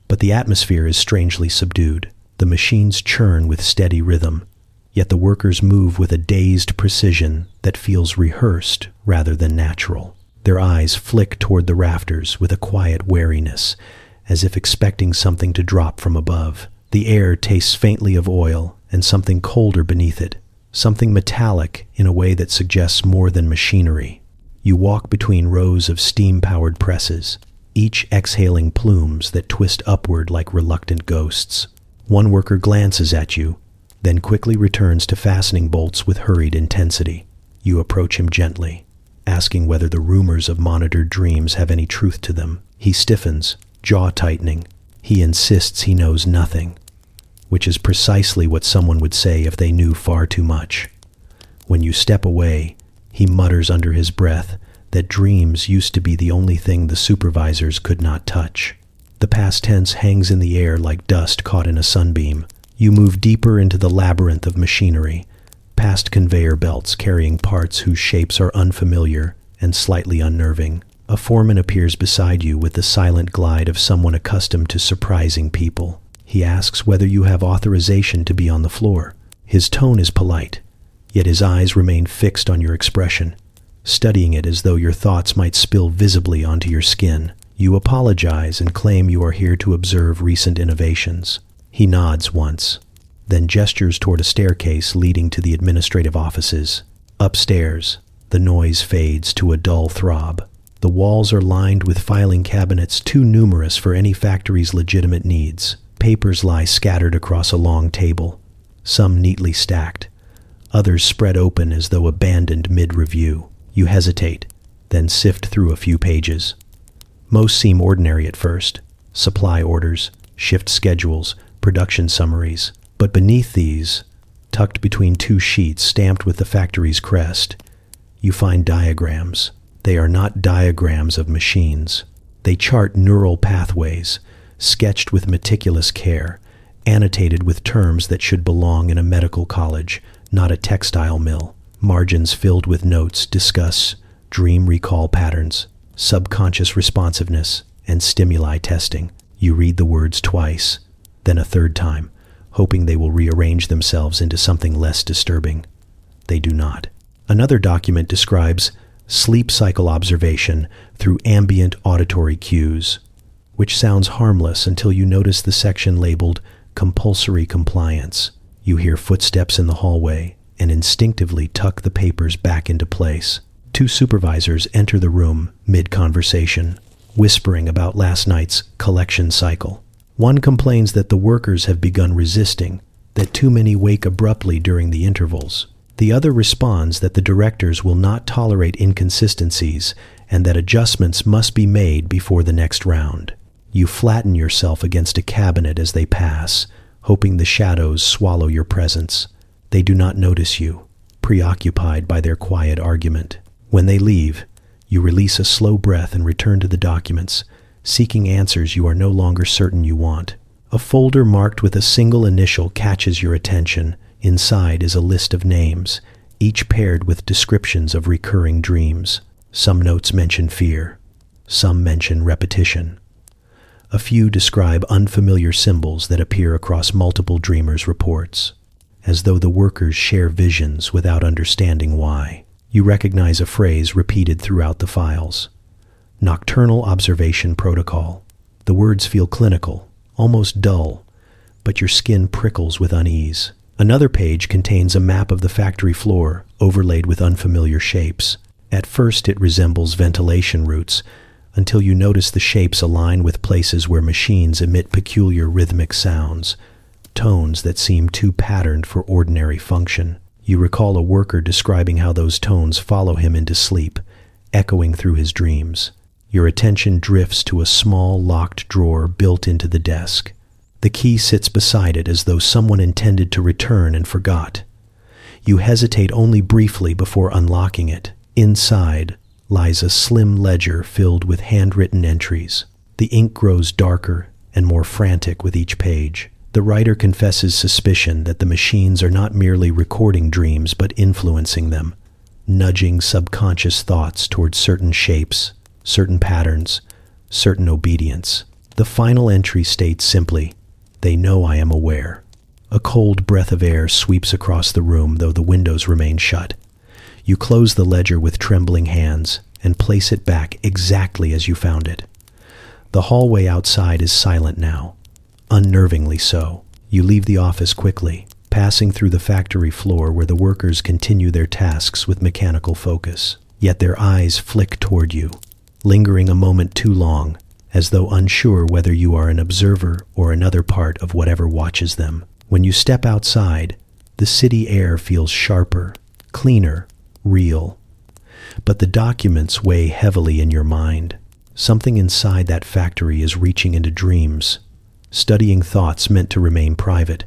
but the atmosphere is strangely subdued. The machines churn with steady rhythm, yet the workers move with a dazed precision that feels rehearsed rather than natural. Their eyes flick toward the rafters with a quiet wariness, as if expecting something to drop from above. The air tastes faintly of oil and something colder beneath it, something metallic in a way that suggests more than machinery. You walk between rows of steam-powered presses, each exhaling plumes that twist upward like reluctant ghosts. One worker glances at you, then quickly returns to fastening bolts with hurried intensity. You approach him gently, asking whether the rumors of monitored dreams have any truth to them. He stiffens, jaw tightening. He insists he knows nothing, which is precisely what someone would say if they knew far too much. When you step away, he mutters under his breath that dreams used to be the only thing the supervisors could not touch. The past tense hangs in the air like dust caught in a sunbeam. You move deeper into the labyrinth of machinery, past conveyor belts carrying parts whose shapes are unfamiliar and slightly unnerving. A foreman appears beside you with the silent glide of someone accustomed to surprising people. He asks whether you have authorization to be on the floor. His tone is polite, yet his eyes remain fixed on your expression, studying it as though your thoughts might spill visibly onto your skin. You apologize and claim you are here to observe recent innovations. He nods once, then gestures toward a staircase leading to the administrative offices. Upstairs, the noise fades to a dull throb. The walls are lined with filing cabinets too numerous for any factory's legitimate needs. Papers lie scattered across a long table, some neatly stacked, others spread open as though abandoned mid-review. You hesitate, then sift through a few pages. Most seem ordinary at first: supply orders, shift schedules, production summaries. But beneath these, tucked between two sheets stamped with the factory's crest, you find diagrams. They are not diagrams of machines. They chart neural pathways, sketched with meticulous care, annotated with terms that should belong in a medical college, not a textile mill. Margins filled with notes discuss dream recall patterns, subconscious responsiveness, and stimuli testing. You read the words twice, then a third time, hoping they will rearrange themselves into something less disturbing. They do not. Another document describes sleep cycle observation through ambient auditory cues, which sounds harmless until you notice the section labeled compulsory compliance. You hear footsteps in the hallway and instinctively tuck the papers back into place. Two supervisors enter the room mid-conversation, whispering about last night's collection cycle. One complains that the workers have begun resisting, that too many wake abruptly during the intervals. The other responds that the directors will not tolerate inconsistencies and that adjustments must be made before the next round. You flatten yourself against a cabinet as they pass, hoping the shadows swallow your presence. They do not notice you, preoccupied by their quiet argument. When they leave, you release a slow breath and return to the documents, seeking answers you are no longer certain you want. A folder marked with a single initial catches your attention. Inside is a list of names, each paired with descriptions of recurring dreams. Some notes mention fear. Some mention repetition. A few describe unfamiliar symbols that appear across multiple dreamers' reports, as though the workers share visions without understanding why. You recognize a phrase repeated throughout the files. Nocturnal observation protocol. The words feel clinical, almost dull, but your skin prickles with unease. Another page contains a map of the factory floor, overlaid with unfamiliar shapes. At first it resembles ventilation routes, until you notice the shapes align with places where machines emit peculiar rhythmic sounds, tones that seem too patterned for ordinary function. You recall a worker describing how those tones follow him into sleep, echoing through his dreams. Your attention drifts to a small locked drawer built into the desk. The key sits beside it as though someone intended to return and forgot. You hesitate only briefly before unlocking it. Inside lies a slim ledger filled with handwritten entries. The ink grows darker and more frantic with each page. The writer confesses suspicion that the machines are not merely recording dreams but influencing them, nudging subconscious thoughts towards certain shapes, certain patterns, certain obedience. The final entry states simply, "They know I am aware." A cold breath of air sweeps across the room, though the windows remain shut. You close the ledger with trembling hands and place it back exactly as you found it. The hallway outside is silent now, unnervingly so. You leave the office quickly, passing through the factory floor where the workers continue their tasks with mechanical focus. Yet their eyes flick toward you, lingering a moment too long, as though unsure whether you are an observer or another part of whatever watches them. When you step outside, the city air feels sharper, cleaner, real. But the documents weigh heavily in your mind. Something inside that factory is reaching into dreams, studying thoughts meant to remain private,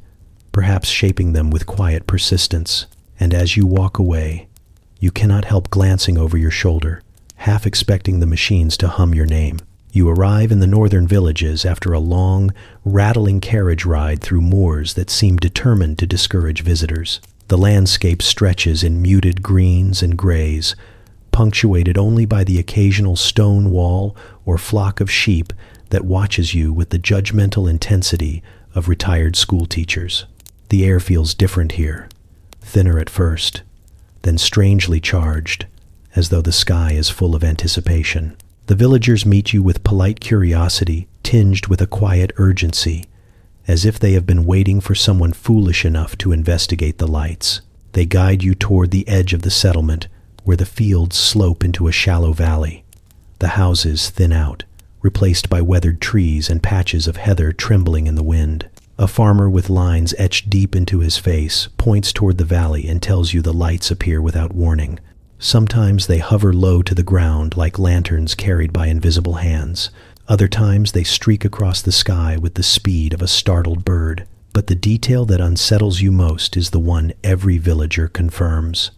perhaps shaping them with quiet persistence. And as you walk away, you cannot help glancing over your shoulder, half expecting the machines to hum your name. You arrive in the northern villages after a long, rattling carriage ride through moors that seem determined to discourage visitors. The landscape stretches in muted greens and grays, punctuated only by the occasional stone wall or flock of sheep that watches you with the judgmental intensity of retired school teachers. The air feels different here, thinner at first, then strangely charged, as though the sky is full of anticipation. The villagers meet you with polite curiosity, tinged with a quiet urgency, as if they have been waiting for someone foolish enough to investigate the lights. They guide you toward the edge of the settlement, where the fields slope into a shallow valley. The houses thin out, replaced by weathered trees and patches of heather trembling in the wind. A farmer with lines etched deep into his face points toward the valley and tells you the lights appear without warning. Sometimes they hover low to the ground like lanterns carried by invisible hands. Other times they streak across the sky with the speed of a startled bird. But the detail that unsettles you most is the one every villager confirms.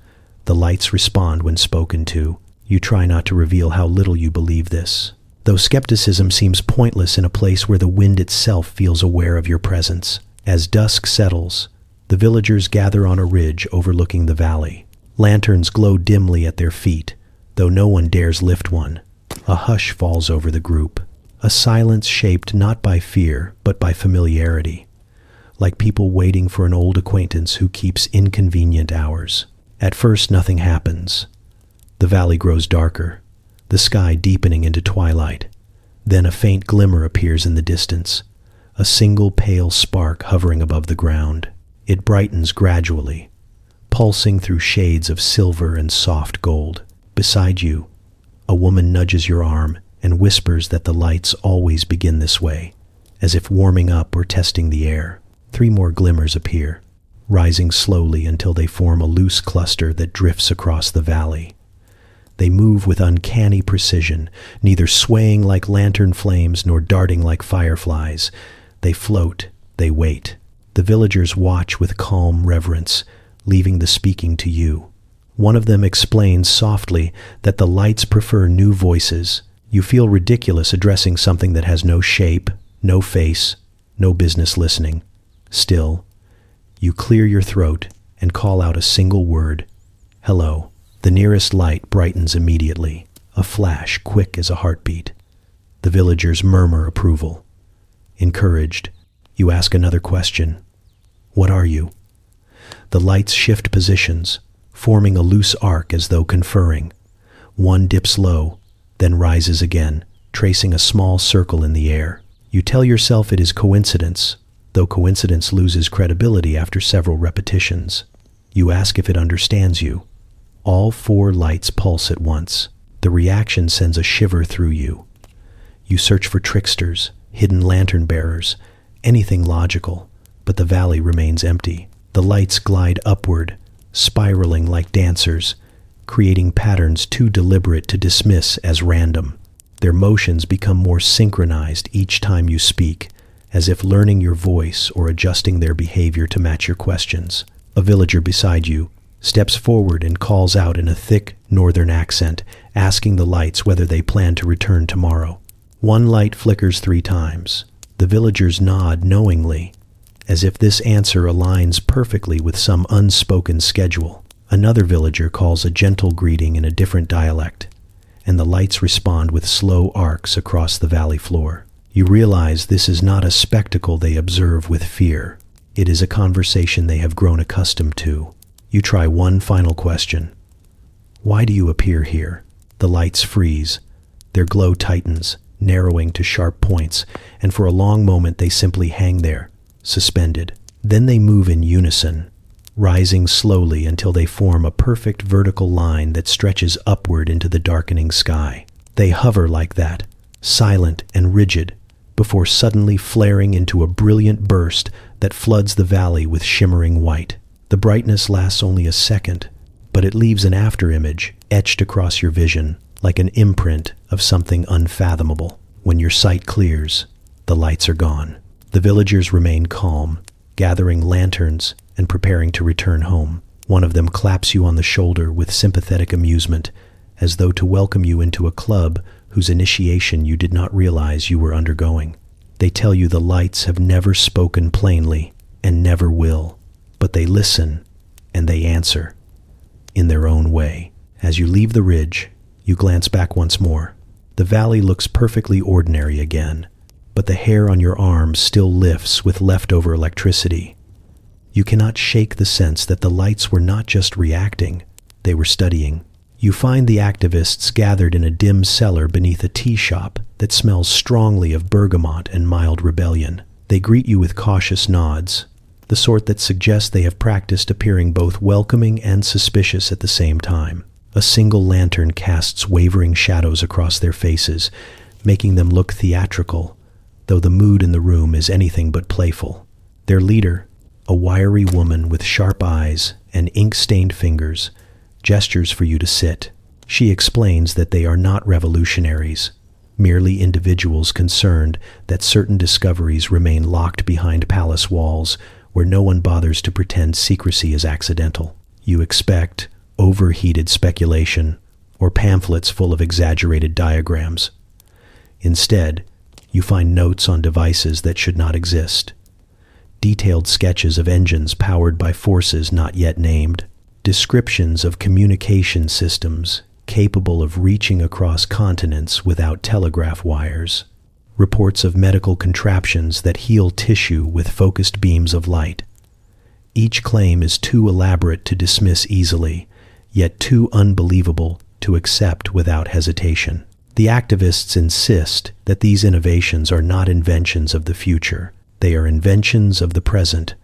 The lights respond when spoken to. You try not to reveal how little you believe this, though skepticism seems pointless in a place where the wind itself feels aware of your presence. As dusk settles, the villagers gather on a ridge overlooking the valley. Lanterns glow dimly at their feet, though no one dares lift one. A hush falls over the group, a silence shaped not by fear but by familiarity, like people waiting for an old acquaintance who keeps inconvenient hours. At first, nothing happens. The valley grows darker, the sky deepening into twilight. Then a faint glimmer appears in the distance, a single pale spark hovering above the ground. It brightens gradually, pulsing through shades of silver and soft gold. Beside you, a woman nudges your arm and whispers that the lights always begin this way, as if warming up or testing the air. 3 more glimmers appear, rising slowly until they form a loose cluster that drifts across the valley. They move with uncanny precision, neither swaying like lantern flames nor darting like fireflies. They float, they wait. The villagers watch with calm reverence, leaving the speaking to you. One of them explains softly that the lights prefer new voices. You feel ridiculous addressing something that has no shape, no face, no business listening. Still, you clear your throat and call out a single word, "Hello." The nearest light brightens immediately, a flash quick as a heartbeat. The villagers murmur approval. Encouraged, you ask another question. "What are you?" The lights shift positions, forming a loose arc as though conferring. One dips low, then rises again, tracing a small circle in the air. You tell yourself it is coincidence, though coincidence loses credibility after several repetitions. You ask if it understands you. All 4 lights pulse at once. The reaction sends a shiver through you. You search for tricksters, hidden lantern bearers, anything logical, but the valley remains empty. The lights glide upward, spiraling like dancers, creating patterns too deliberate to dismiss as random. Their motions become more synchronized each time you speak, as if learning your voice or adjusting their behavior to match your questions. A villager beside you steps forward and calls out in a thick northern accent, asking the lights whether they plan to return tomorrow. One light flickers 3 times. The villagers nod knowingly, as if this answer aligns perfectly with some unspoken schedule. Another villager calls a gentle greeting in a different dialect, and the lights respond with slow arcs across the valley floor. You realize this is not a spectacle they observe with fear. It is a conversation they have grown accustomed to. You try one final question. "Why do you appear here?" The lights freeze. Their glow tightens, narrowing to sharp points, and for a long moment they simply hang there, suspended. Then they move in unison, rising slowly until they form a perfect vertical line that stretches upward into the darkening sky. They hover like that, silent and rigid, before suddenly flaring into a brilliant burst that floods the valley with shimmering white. The brightness lasts only a second, but it leaves an afterimage etched across your vision, like an imprint of something unfathomable. When your sight clears, the lights are gone. The villagers remain calm, gathering lanterns and preparing to return home. One of them claps you on the shoulder with sympathetic amusement, as though to welcome you into a club whose initiation you did not realize you were undergoing. They tell you the lights have never spoken plainly and never will, but they listen and they answer in their own way. As you leave the ridge, you glance back once more. The valley looks perfectly ordinary again, but the hair on your arm still lifts with leftover electricity. You cannot shake the sense that the lights were not just reacting, they were studying. You find the activists gathered in a dim cellar beneath a tea shop that smells strongly of bergamot and mild rebellion. They greet you with cautious nods, the sort that suggests they have practiced appearing both welcoming and suspicious at the same time. A single lantern casts wavering shadows across their faces, making them look theatrical, though the mood in the room is anything but playful. Their leader, a wiry woman with sharp eyes and ink-stained fingers, gestures for you to sit. She explains that they are not revolutionaries, merely individuals concerned that certain discoveries remain locked behind palace walls where no one bothers to pretend secrecy is accidental. You expect overheated speculation or pamphlets full of exaggerated diagrams. Instead, you find notes on devices that should not exist, detailed sketches of engines powered by forces not yet named, descriptions of communication systems capable of reaching across continents without telegraph wires, reports of medical contraptions that heal tissue with focused beams of light. Each claim is too elaborate to dismiss easily, yet too unbelievable to accept without hesitation. The activists insist that these innovations are not inventions of the future. They are inventions of the present,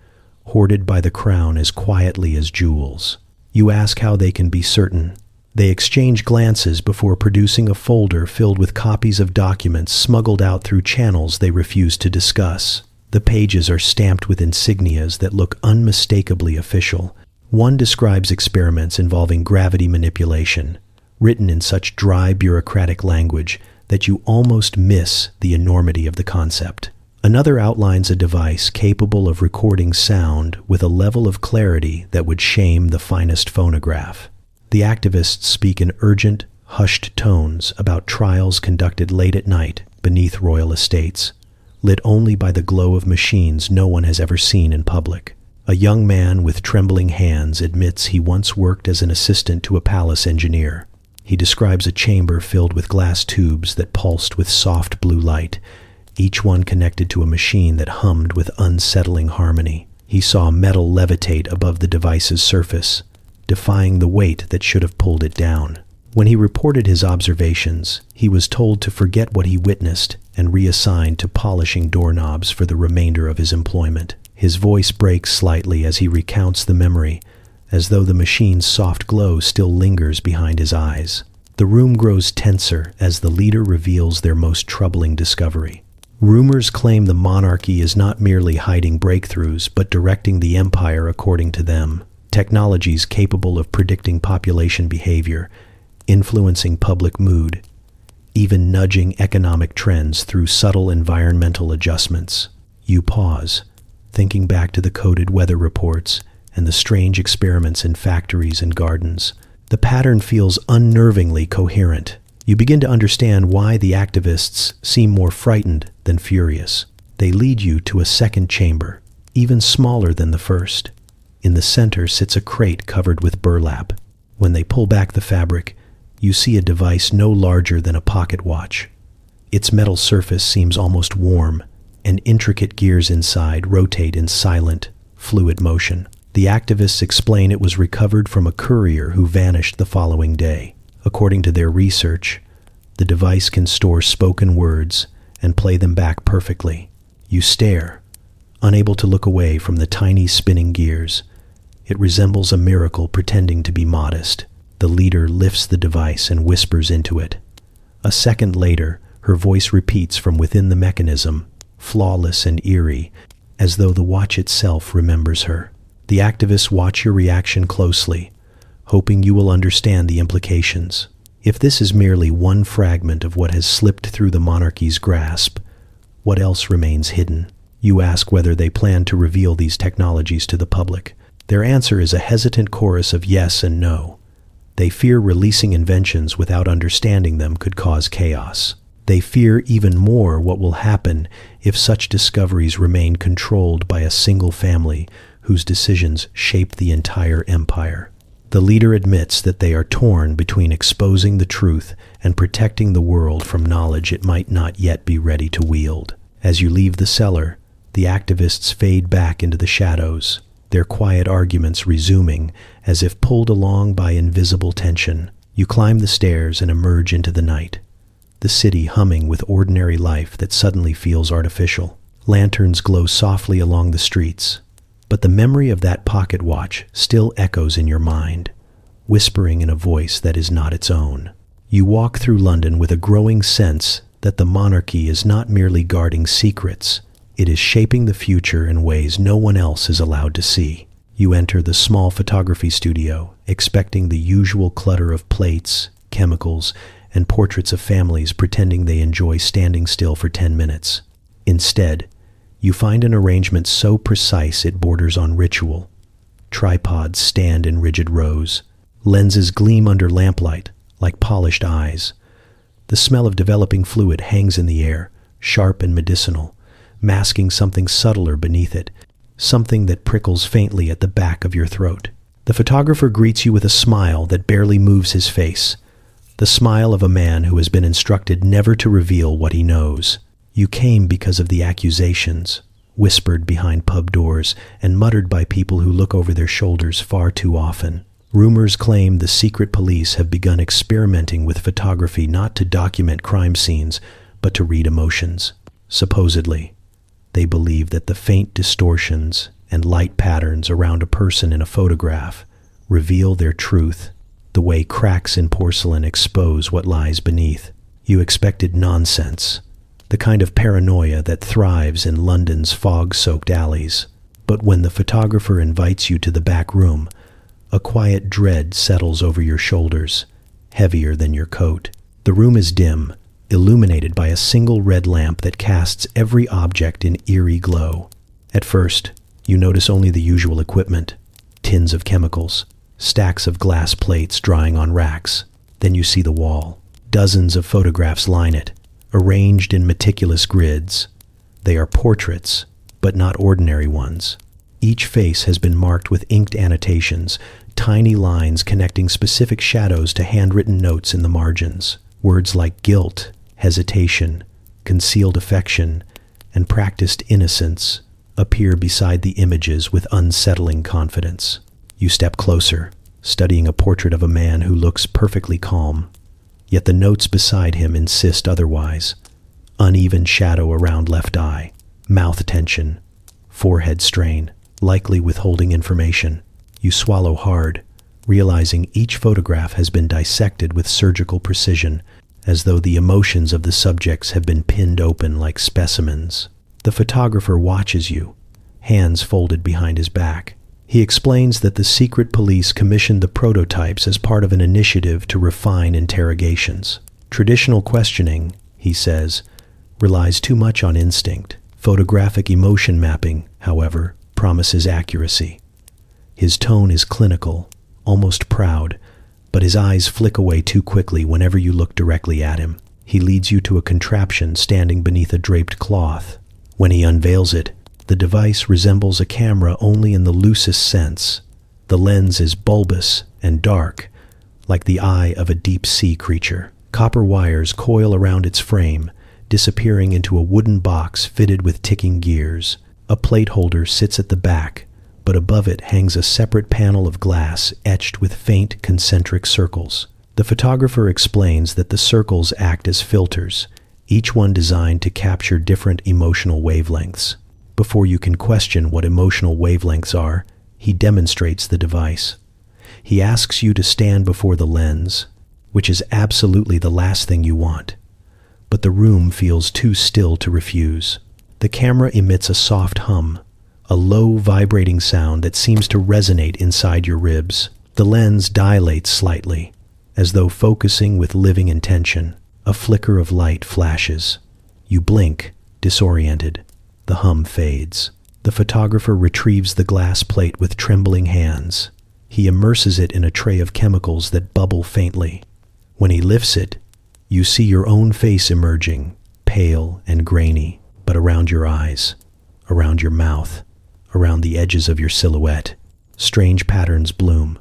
hoarded by the crown as quietly as jewels. You ask how they can be certain. They exchange glances before producing a folder filled with copies of documents smuggled out through channels they refuse to discuss. The pages are stamped with insignias that look unmistakably official. One describes experiments involving gravity manipulation, written in such dry bureaucratic language that you almost miss the enormity of the concept. Another outlines a device capable of recording sound with a level of clarity that would shame the finest phonograph. The activists speak in urgent, hushed tones about trials conducted late at night beneath royal estates, lit only by the glow of machines no one has ever seen in public. A young man with trembling hands admits he once worked as an assistant to a palace engineer. He describes a chamber filled with glass tubes that pulsed with soft blue light, each one connected to a machine that hummed with unsettling harmony. He saw metal levitate above the device's surface, defying the weight that should have pulled it down. When he reported his observations, he was told to forget what he witnessed and reassigned to polishing doorknobs for the remainder of his employment. His voice breaks slightly as he recounts the memory, as though the machine's soft glow still lingers behind his eyes. The room grows tenser as the leader reveals their most troubling discovery. Rumors claim the monarchy is not merely hiding breakthroughs, but directing the empire according to them. Technologies capable of predicting population behavior, influencing public mood, even nudging economic trends through subtle environmental adjustments. You pause, thinking back to the coded weather reports and the strange experiments in factories and gardens. The pattern feels unnervingly coherent. You begin to understand why the activists seem more frightened than furious. They lead you to a second chamber, even smaller than the first. In the center sits a crate covered with burlap. When they pull back the fabric, you see a device no larger than a pocket watch. Its metal surface seems almost warm, and intricate gears inside rotate in silent, fluid motion. The activists explain it was recovered from a courier who vanished the following day. According to their research, the device can store spoken words and play them back perfectly. You stare, unable to look away from the tiny spinning gears. It resembles a miracle pretending to be modest. The leader lifts the device and whispers into it. A second later, her voice repeats from within the mechanism, flawless and eerie, as though the watch itself remembers her. The activists watch your reaction closely, hoping you will understand the implications. If this is merely one fragment of what has slipped through the monarchy's grasp, what else remains hidden? You ask whether they plan to reveal these technologies to the public. Their answer is a hesitant chorus of yes and no. They fear releasing inventions without understanding them could cause chaos. They fear even more what will happen if such discoveries remain controlled by a single family whose decisions shape the entire empire. The leader admits that they are torn between exposing the truth and protecting the world from knowledge it might not yet be ready to wield. As you leave the cellar, the activists fade back into the shadows, their quiet arguments resuming as if pulled along by invisible tension. You climb the stairs and emerge into the night, the city humming with ordinary life that suddenly feels artificial. Lanterns glow softly along the streets, but the memory of that pocket watch still echoes in your mind, whispering in a voice that is not its own. You walk through London with a growing sense that the monarchy is not merely guarding secrets, it is shaping the future in ways no one else is allowed to see. You enter the small photography studio, expecting the usual clutter of plates, chemicals, and portraits of families pretending they enjoy standing still for 10 minutes. Instead, you find an arrangement so precise it borders on ritual. Tripods stand in rigid rows. Lenses gleam under lamplight like polished eyes. The smell of developing fluid hangs in the air, sharp and medicinal, masking something subtler beneath it, something that prickles faintly at the back of your throat. The photographer greets you with a smile that barely moves his face, the smile of a man who has been instructed never to reveal what he knows. You came because of the accusations, whispered behind pub doors and muttered by people who look over their shoulders far too often. Rumors claim the secret police have begun experimenting with photography not to document crime scenes, but to read emotions. Supposedly, they believe that the faint distortions and light patterns around a person in a photograph reveal their truth, the way cracks in porcelain expose what lies beneath. You expected nonsense, the kind of paranoia that thrives in London's fog-soaked alleys. But when the photographer invites you to the back room, a quiet dread settles over your shoulders, heavier than your coat. The room is dim, illuminated by a single red lamp that casts every object in eerie glow. At first, you notice only the usual equipment, tins of chemicals, stacks of glass plates drying on racks. Then you see the wall. Dozens of photographs line it, arranged in meticulous grids. They are portraits, but not ordinary ones. Each face has been marked with inked annotations, tiny lines connecting specific shadows to handwritten notes in the margins. Words like guilt, hesitation, concealed affection, and practiced innocence appear beside the images with unsettling confidence. You step closer, studying a portrait of a man who looks perfectly calm, yet the notes beside him insist otherwise. Uneven shadow around left eye, mouth tension, forehead strain, likely withholding information. You swallow hard, realizing each photograph has been dissected with surgical precision, as though the emotions of the subjects have been pinned open like specimens. The photographer watches you, hands folded behind his back. He explains that the secret police commissioned the prototypes as part of an initiative to refine interrogations. Traditional questioning, he says, relies too much on instinct. Photographic emotion mapping, however, promises accuracy. His tone is clinical, almost proud, but his eyes flick away too quickly whenever you look directly at him. He leads you to a contraption standing beneath a draped cloth. When he unveils it, the device resembles a camera only in the loosest sense. The lens is bulbous and dark, like the eye of a deep-sea creature. Copper wires coil around its frame, disappearing into a wooden box fitted with ticking gears. A plate holder sits at the back, but above it hangs a separate panel of glass etched with faint concentric circles. The photographer explains that the circles act as filters, each one designed to capture different emotional wavelengths. Before you can question what emotional wavelengths are, he demonstrates the device. He asks you to stand before the lens, which is absolutely the last thing you want. But the room feels too still to refuse. The camera emits a soft hum, a low vibrating sound that seems to resonate inside your ribs. The lens dilates slightly, as though focusing with living intention. A flicker of light flashes. You blink, disoriented. The hum fades. The photographer retrieves the glass plate with trembling hands. He immerses it in a tray of chemicals that bubble faintly. When he lifts it, you see your own face emerging, pale and grainy, but around your eyes, around your mouth, around the edges of your silhouette, strange patterns bloom.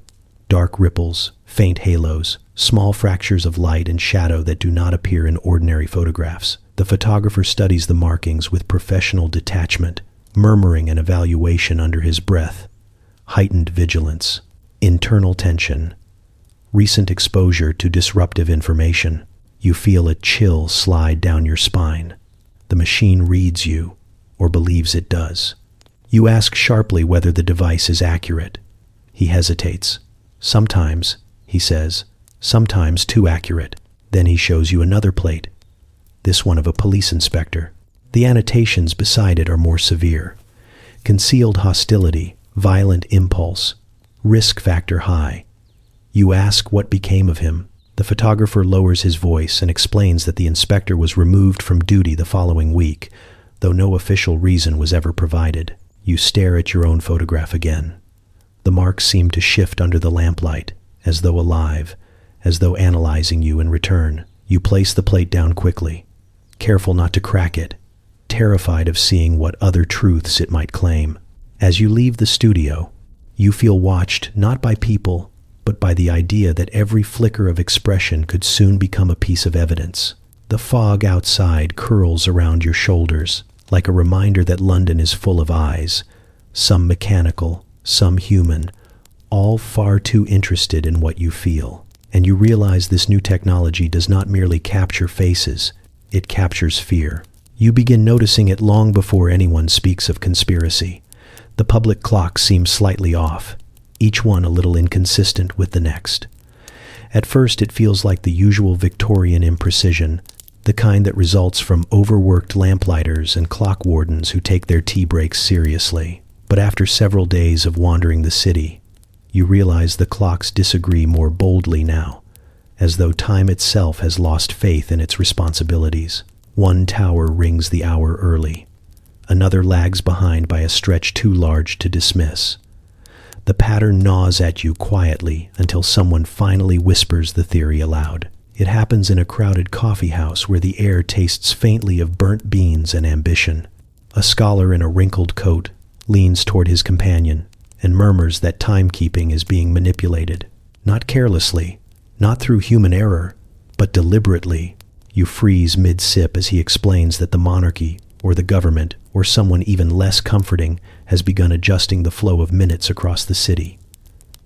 Dark ripples, faint halos, small fractures of light and shadow that do not appear in ordinary photographs. The photographer studies the markings with professional detachment, murmuring an evaluation under his breath. Heightened vigilance, internal tension, recent exposure to disruptive information. You feel a chill slide down your spine. The machine reads you, or believes it does. You ask sharply whether the device is accurate. He hesitates. Sometimes, he says, sometimes too accurate. Then he shows you another plate, this one of a police inspector. The annotations beside it are more severe. Concealed hostility, violent impulse, risk factor high. You ask what became of him. The photographer lowers his voice and explains that the inspector was removed from duty the following week, though no official reason was ever provided. You stare at your own photograph again. The marks seem to shift under the lamplight, as though alive, as though analyzing you in return. You place the plate down quickly, careful not to crack it, terrified of seeing what other truths it might claim. As you leave the studio, you feel watched not by people, but by the idea that every flicker of expression could soon become a piece of evidence. The fog outside curls around your shoulders, like a reminder that London is full of eyes, some mechanical, some human, all far too interested in what you feel. And you realize this new technology does not merely capture faces, it captures fear. You begin noticing it long before anyone speaks of conspiracy. The public clocks seem slightly off, each one a little inconsistent with the next. At first it feels like the usual Victorian imprecision, the kind that results from overworked lamplighters and clock wardens who take their tea breaks seriously. But after several days of wandering the city, you realize the clocks disagree more boldly now, as though time itself has lost faith in its responsibilities. One tower rings the hour early. Another lags behind by a stretch too large to dismiss. The pattern gnaws at you quietly until someone finally whispers the theory aloud. It happens in a crowded coffee house where the air tastes faintly of burnt beans and ambition. A scholar in a wrinkled coat leans toward his companion and murmurs that timekeeping is being manipulated. Not carelessly, not through human error, but deliberately. You freeze mid-sip as he explains that the monarchy, or the government, or someone even less comforting, has begun adjusting the flow of minutes across the city.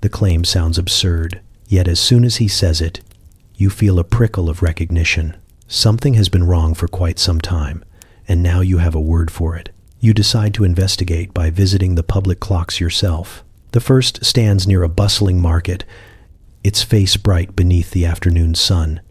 The claim sounds absurd, yet as soon as he says it, you feel a prickle of recognition. Something has been wrong for quite some time, and now you have a word for it. You decide to investigate by visiting the public clocks yourself. The first stands near a bustling market, its face bright beneath the afternoon sun.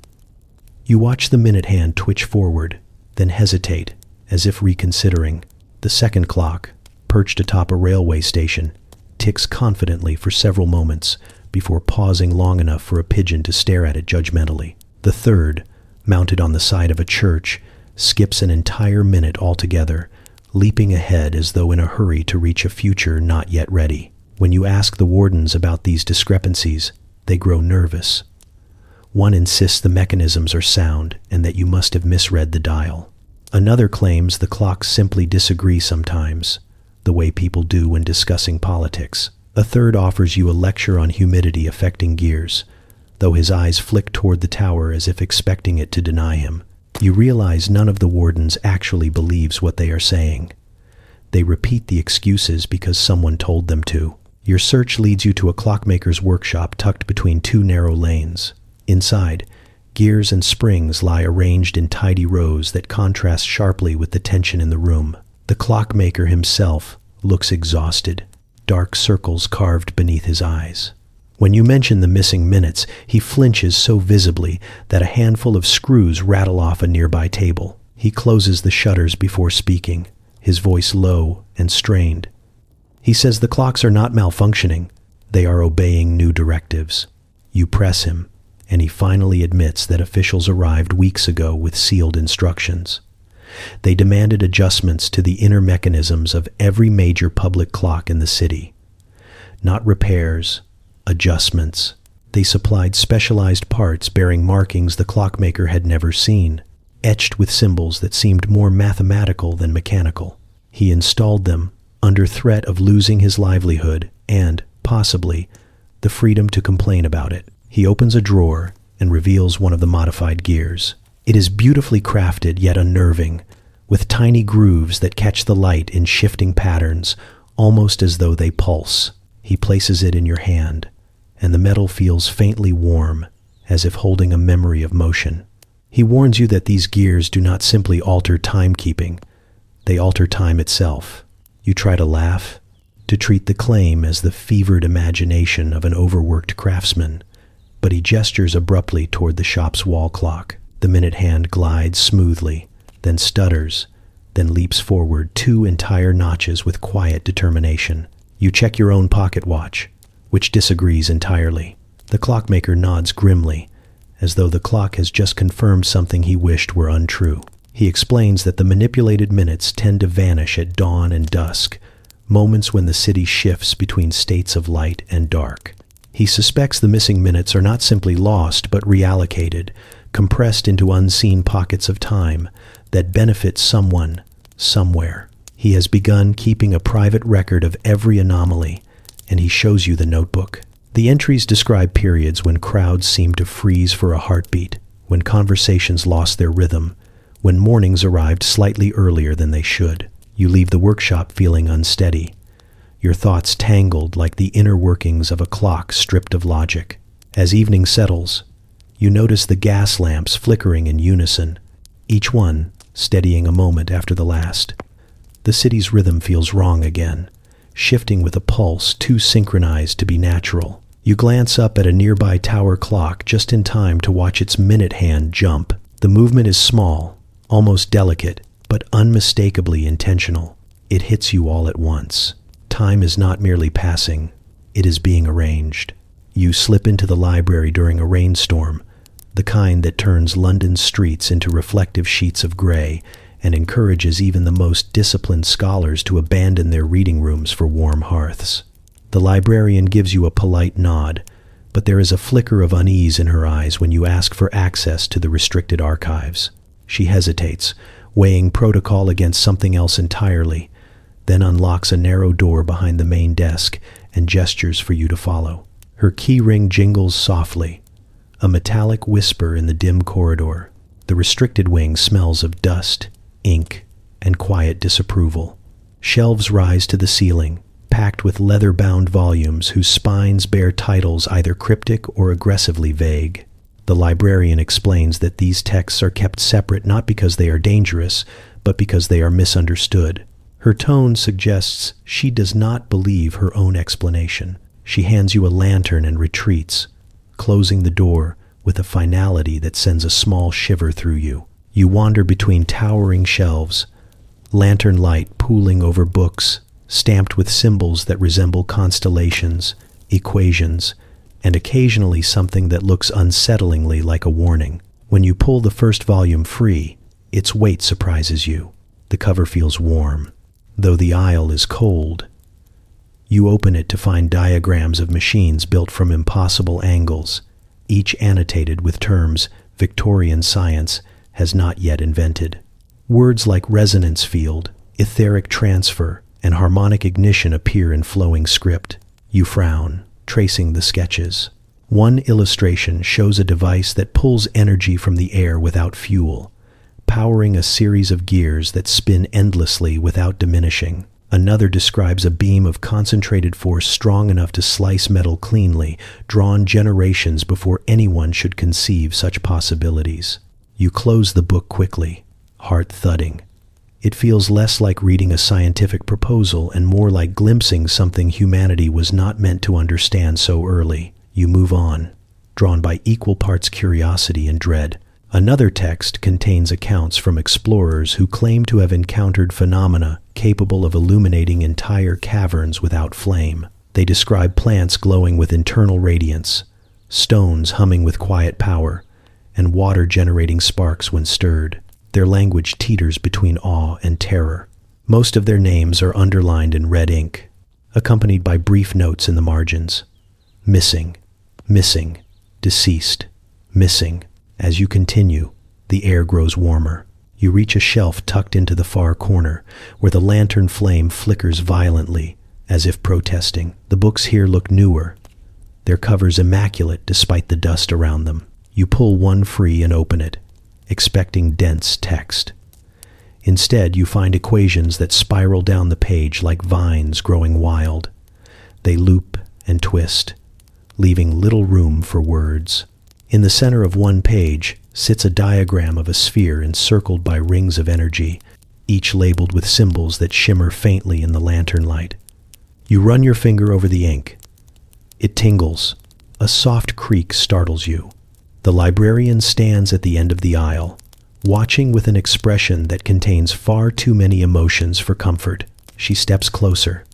You watch the minute hand twitch forward, then hesitate, as if reconsidering. The second clock, perched atop a railway station, ticks confidently for several moments before pausing long enough for a pigeon to stare at it judgmentally. The third, mounted on the side of a church, skips an entire minute altogether, leaping ahead as though in a hurry to reach a future not yet ready. When you ask the wardens about these discrepancies, they grow nervous. One insists the mechanisms are sound and that you must have misread the dial. Another claims the clocks simply disagree sometimes, the way people do when discussing politics. A third offers you a lecture on humidity affecting gears, though his eyes flick toward the tower as if expecting it to deny him. You realize none of the wardens actually believes what they are saying. They repeat the excuses because someone told them to. Your search leads you to a clockmaker's workshop tucked between two narrow lanes. Inside, gears and springs lie arranged in tidy rows that contrast sharply with the tension in the room. The clockmaker himself looks exhausted, dark circles carved beneath his eyes. When you mention the missing minutes, he flinches so visibly that a handful of screws rattle off a nearby table. He closes the shutters before speaking, his voice low and strained. He says the clocks are not malfunctioning, they are obeying new directives. You press him, and he finally admits that officials arrived weeks ago with sealed instructions. They demanded adjustments to the inner mechanisms of every major public clock in the city. Not repairs, adjustments. They supplied specialized parts bearing markings the clockmaker had never seen, etched with symbols that seemed more mathematical than mechanical. He installed them under threat of losing his livelihood and, possibly, the freedom to complain about it. He opens a drawer and reveals one of the modified gears. It is beautifully crafted yet unnerving, with tiny grooves that catch the light in shifting patterns, almost as though they pulse. He places it in your hand, and the metal feels faintly warm, as if holding a memory of motion. He warns you that these gears do not simply alter timekeeping, they alter time itself. You try to laugh, to treat the claim as the fevered imagination of an overworked craftsman, but he gestures abruptly toward the shop's wall clock. The minute hand glides smoothly, then stutters, then leaps forward 2 entire notches with quiet determination. You check your own pocket watch, which disagrees entirely. The clockmaker nods grimly, as though the clock has just confirmed something he wished were untrue. He explains that the manipulated minutes tend to vanish at dawn and dusk, moments when the city shifts between states of light and dark. He suspects the missing minutes are not simply lost but reallocated, compressed into unseen pockets of time that benefit someone, somewhere. He has begun keeping a private record of every anomaly, and he shows you the notebook. The entries describe periods when crowds seemed to freeze for a heartbeat, when conversations lost their rhythm, when mornings arrived slightly earlier than they should. You leave the workshop feeling unsteady, your thoughts tangled like the inner workings of a clock stripped of logic. As evening settles, you notice the gas lamps flickering in unison, each one steadying a moment after the last. The city's rhythm feels wrong again, shifting with a pulse too synchronized to be natural. You glance up at a nearby tower clock just in time to watch its minute hand jump. The movement is small, almost delicate, but unmistakably intentional. It hits you all at once. Time is not merely passing, it is being arranged. You slip into the library during a rainstorm, the kind that turns London's streets into reflective sheets of gray and encourages even the most disciplined scholars to abandon their reading rooms for warm hearths. The librarian gives you a polite nod, but there is a flicker of unease in her eyes when you ask for access to the restricted archives. She hesitates, weighing protocol against something else entirely, then unlocks a narrow door behind the main desk and gestures for you to follow. Her keyring jingles softly, a metallic whisper in the dim corridor. The restricted wing smells of dust, ink, and quiet disapproval. Shelves rise to the ceiling, packed with leather-bound volumes whose spines bear titles either cryptic or aggressively vague. The librarian explains that these texts are kept separate not because they are dangerous, but because they are misunderstood. Her tone suggests she does not believe her own explanation. She hands you a lantern and retreats, closing the door with a finality that sends a small shiver through you. You wander between towering shelves, lantern light pooling over books, stamped with symbols that resemble constellations, equations, and occasionally something that looks unsettlingly like a warning. When you pull the first volume free, its weight surprises you. The cover feels warm, though the aisle is cold. You open it to find diagrams of machines built from impossible angles, each annotated with terms Victorian science has not yet invented. Words like resonance field, etheric transfer, and harmonic ignition appear in flowing script. You frown, tracing the sketches. One illustration shows a device that pulls energy from the air without fuel, powering a series of gears that spin endlessly without diminishing. Another describes a beam of concentrated force strong enough to slice metal cleanly, drawn generations before anyone should conceive such possibilities. You close the book quickly, heart thudding. It feels less like reading a scientific proposal and more like glimpsing something humanity was not meant to understand so early. You move on, drawn by equal parts curiosity and dread. Another text contains accounts from explorers who claim to have encountered phenomena capable of illuminating entire caverns without flame. They describe plants glowing with internal radiance, stones humming with quiet power, and water generating sparks when stirred. Their language teeters between awe and terror. Most of their names are underlined in red ink, accompanied by brief notes in the margins. Missing, missing, deceased, missing. As you continue, the air grows warmer. You reach a shelf tucked into the far corner, where the lantern flame flickers violently, as if protesting. The books here look newer, their covers immaculate despite the dust around them. You pull one free and open it, expecting dense text. Instead, you find equations that spiral down the page like vines growing wild. They loop and twist, leaving little room for words. In the center of one page sits a diagram of a sphere encircled by rings of energy, each labeled with symbols that shimmer faintly in the lantern light. You run your finger over the ink. It tingles. A soft creak startles you. The librarian stands at the end of the aisle, watching with an expression that contains far too many emotions for comfort. She steps closer,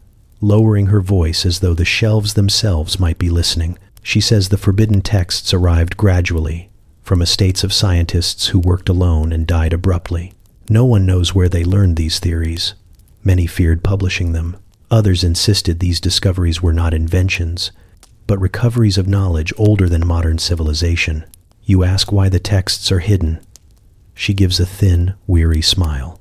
lowering her voice as though the shelves themselves might be listening. She says the forbidden texts arrived gradually, from estates of scientists who worked alone and died abruptly. No one knows where they learned these theories. Many feared publishing them. Others insisted these discoveries were not inventions, but recoveries of knowledge older than modern civilization. You ask why the texts are hidden. She gives a thin, weary smile.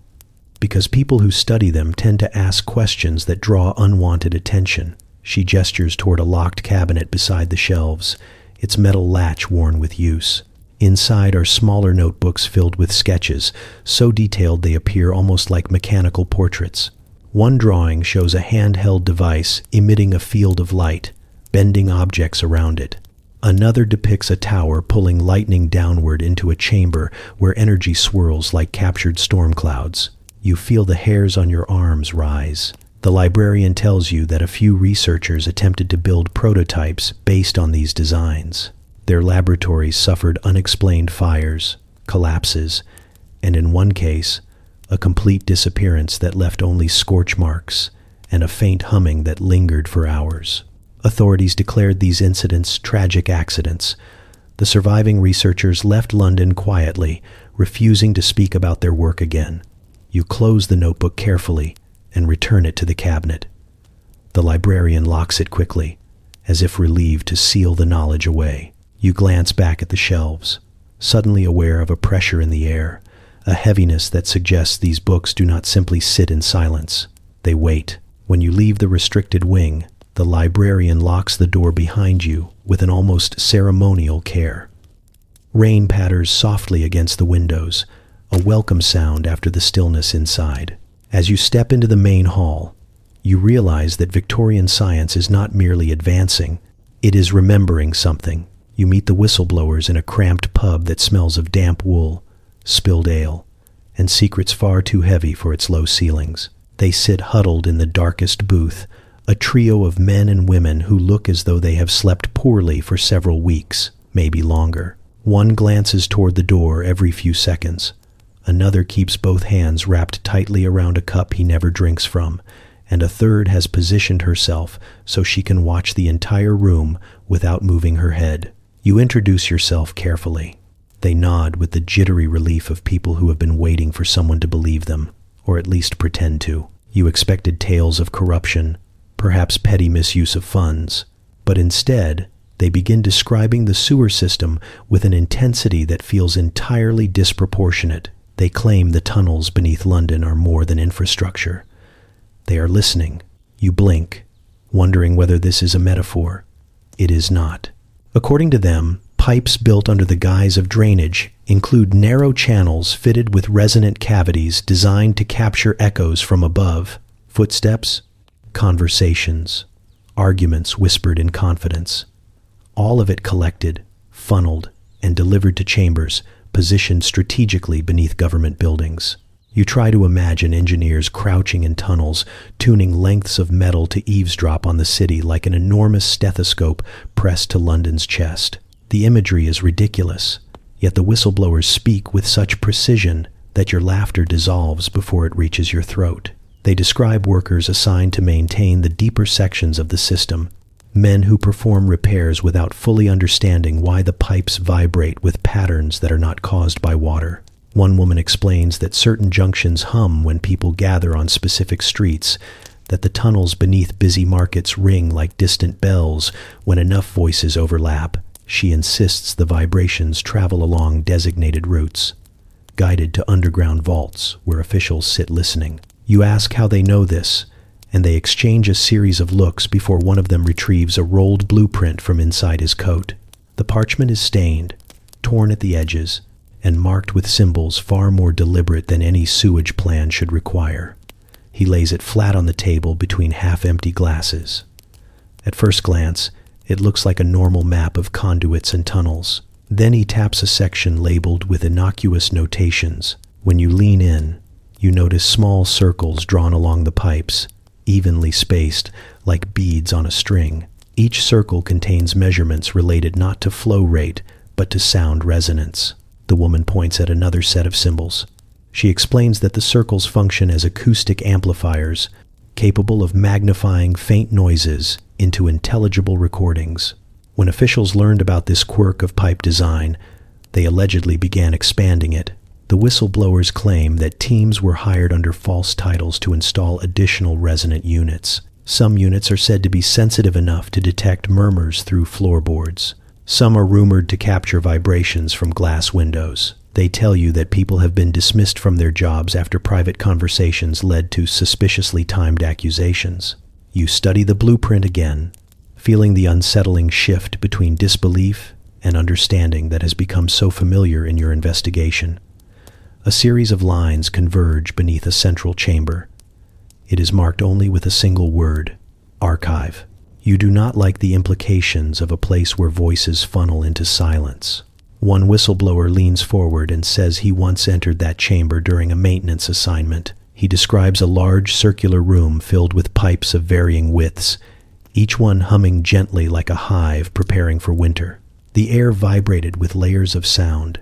Because people who study them tend to ask questions that draw unwanted attention. She gestures toward a locked cabinet beside the shelves, its metal latch worn with use. Inside are smaller notebooks filled with sketches, so detailed they appear almost like mechanical portraits. One drawing shows a handheld device emitting a field of light, bending objects around it. Another depicts a tower pulling lightning downward into a chamber where energy swirls like captured storm clouds. You feel the hairs on your arms rise. The librarian tells you that a few researchers attempted to build prototypes based on these designs. Their laboratories suffered unexplained fires, collapses, and in one case, a complete disappearance that left only scorch marks and a faint humming that lingered for hours. Authorities declared these incidents tragic accidents. The surviving researchers left London quietly, refusing to speak about their work again. You close the notebook carefully and return it to the cabinet. The librarian locks it quickly, as if relieved to seal the knowledge away. You glance back at the shelves, suddenly aware of a pressure in the air, a heaviness that suggests these books do not simply sit in silence. They wait. When you leave the restricted wing, the librarian locks the door behind you with an almost ceremonial care. Rain patters softly against the windows, a welcome sound after the stillness inside. As you step into the main hall, you realize that Victorian science is not merely advancing, it is remembering something. You meet the whistleblowers in a cramped pub that smells of damp wool, spilled ale, and secrets far too heavy for its low ceilings. They sit huddled in the darkest booth, a trio of men and women who look as though they have slept poorly for several weeks, maybe longer. One glances toward the door every few seconds. Another keeps both hands wrapped tightly around a cup he never drinks from, and a third has positioned herself so she can watch the entire room without moving her head. You introduce yourself carefully. They nod with the jittery relief of people who have been waiting for someone to believe them, or at least pretend to. You expected tales of corruption, perhaps petty misuse of funds, but instead, they begin describing the sewer system with an intensity that feels entirely disproportionate. They claim the tunnels beneath London are more than infrastructure. They are listening. You blink, wondering whether this is a metaphor. It is not. According to them, pipes built under the guise of drainage include narrow channels fitted with resonant cavities designed to capture echoes from above, footsteps, conversations, arguments whispered in confidence. All of it collected, funneled, and delivered to chambers positioned strategically beneath government buildings. You try to imagine engineers crouching in tunnels, tuning lengths of metal to eavesdrop on the city like an enormous stethoscope pressed to London's chest. The imagery is ridiculous, yet the whistleblowers speak with such precision that your laughter dissolves before it reaches your throat. They describe workers assigned to maintain the deeper sections of the system, men who perform repairs without fully understanding why the pipes vibrate with patterns that are not caused by water. One woman explains that certain junctions hum when people gather on specific streets, that the tunnels beneath busy markets ring like distant bells when enough voices overlap. She insists the vibrations travel along designated routes, guided to underground vaults where officials sit listening. You ask how they know this, and they exchange a series of looks before one of them retrieves a rolled blueprint from inside his coat. The parchment is stained, torn at the edges, and marked with symbols far more deliberate than any sewage plan should require. He lays it flat on the table between half-empty glasses. At first glance, it looks like a normal map of conduits and tunnels. Then he taps a section labeled with innocuous notations. When you lean in, you notice small circles drawn along the pipes, evenly spaced like beads on a string. Each circle contains measurements related not to flow rate, but to sound resonance. The woman points at another set of symbols. She explains that the circles function as acoustic amplifiers, capable of magnifying faint noises into intelligible recordings. When officials learned about this quirk of pipe design, They allegedly began expanding it. The whistleblowers claim that teams were hired under false titles to install additional resonant units. Some units are said to be sensitive enough to detect murmurs through floorboards. Some are rumored to capture vibrations from glass windows. They tell you that people have been dismissed from their jobs after private conversations led to suspiciously timed accusations. You study the blueprint again, feeling the unsettling shift between disbelief and understanding that has become so familiar in your investigation. A series of lines converge beneath a central chamber. It is marked only with a single word: archive. You do not like the implications of a place where voices funnel into silence. One whistleblower leans forward and says he once entered that chamber during a maintenance assignment. He describes a large circular room filled with pipes of varying widths, each one humming gently like a hive preparing for winter. The air vibrated with layers of sound,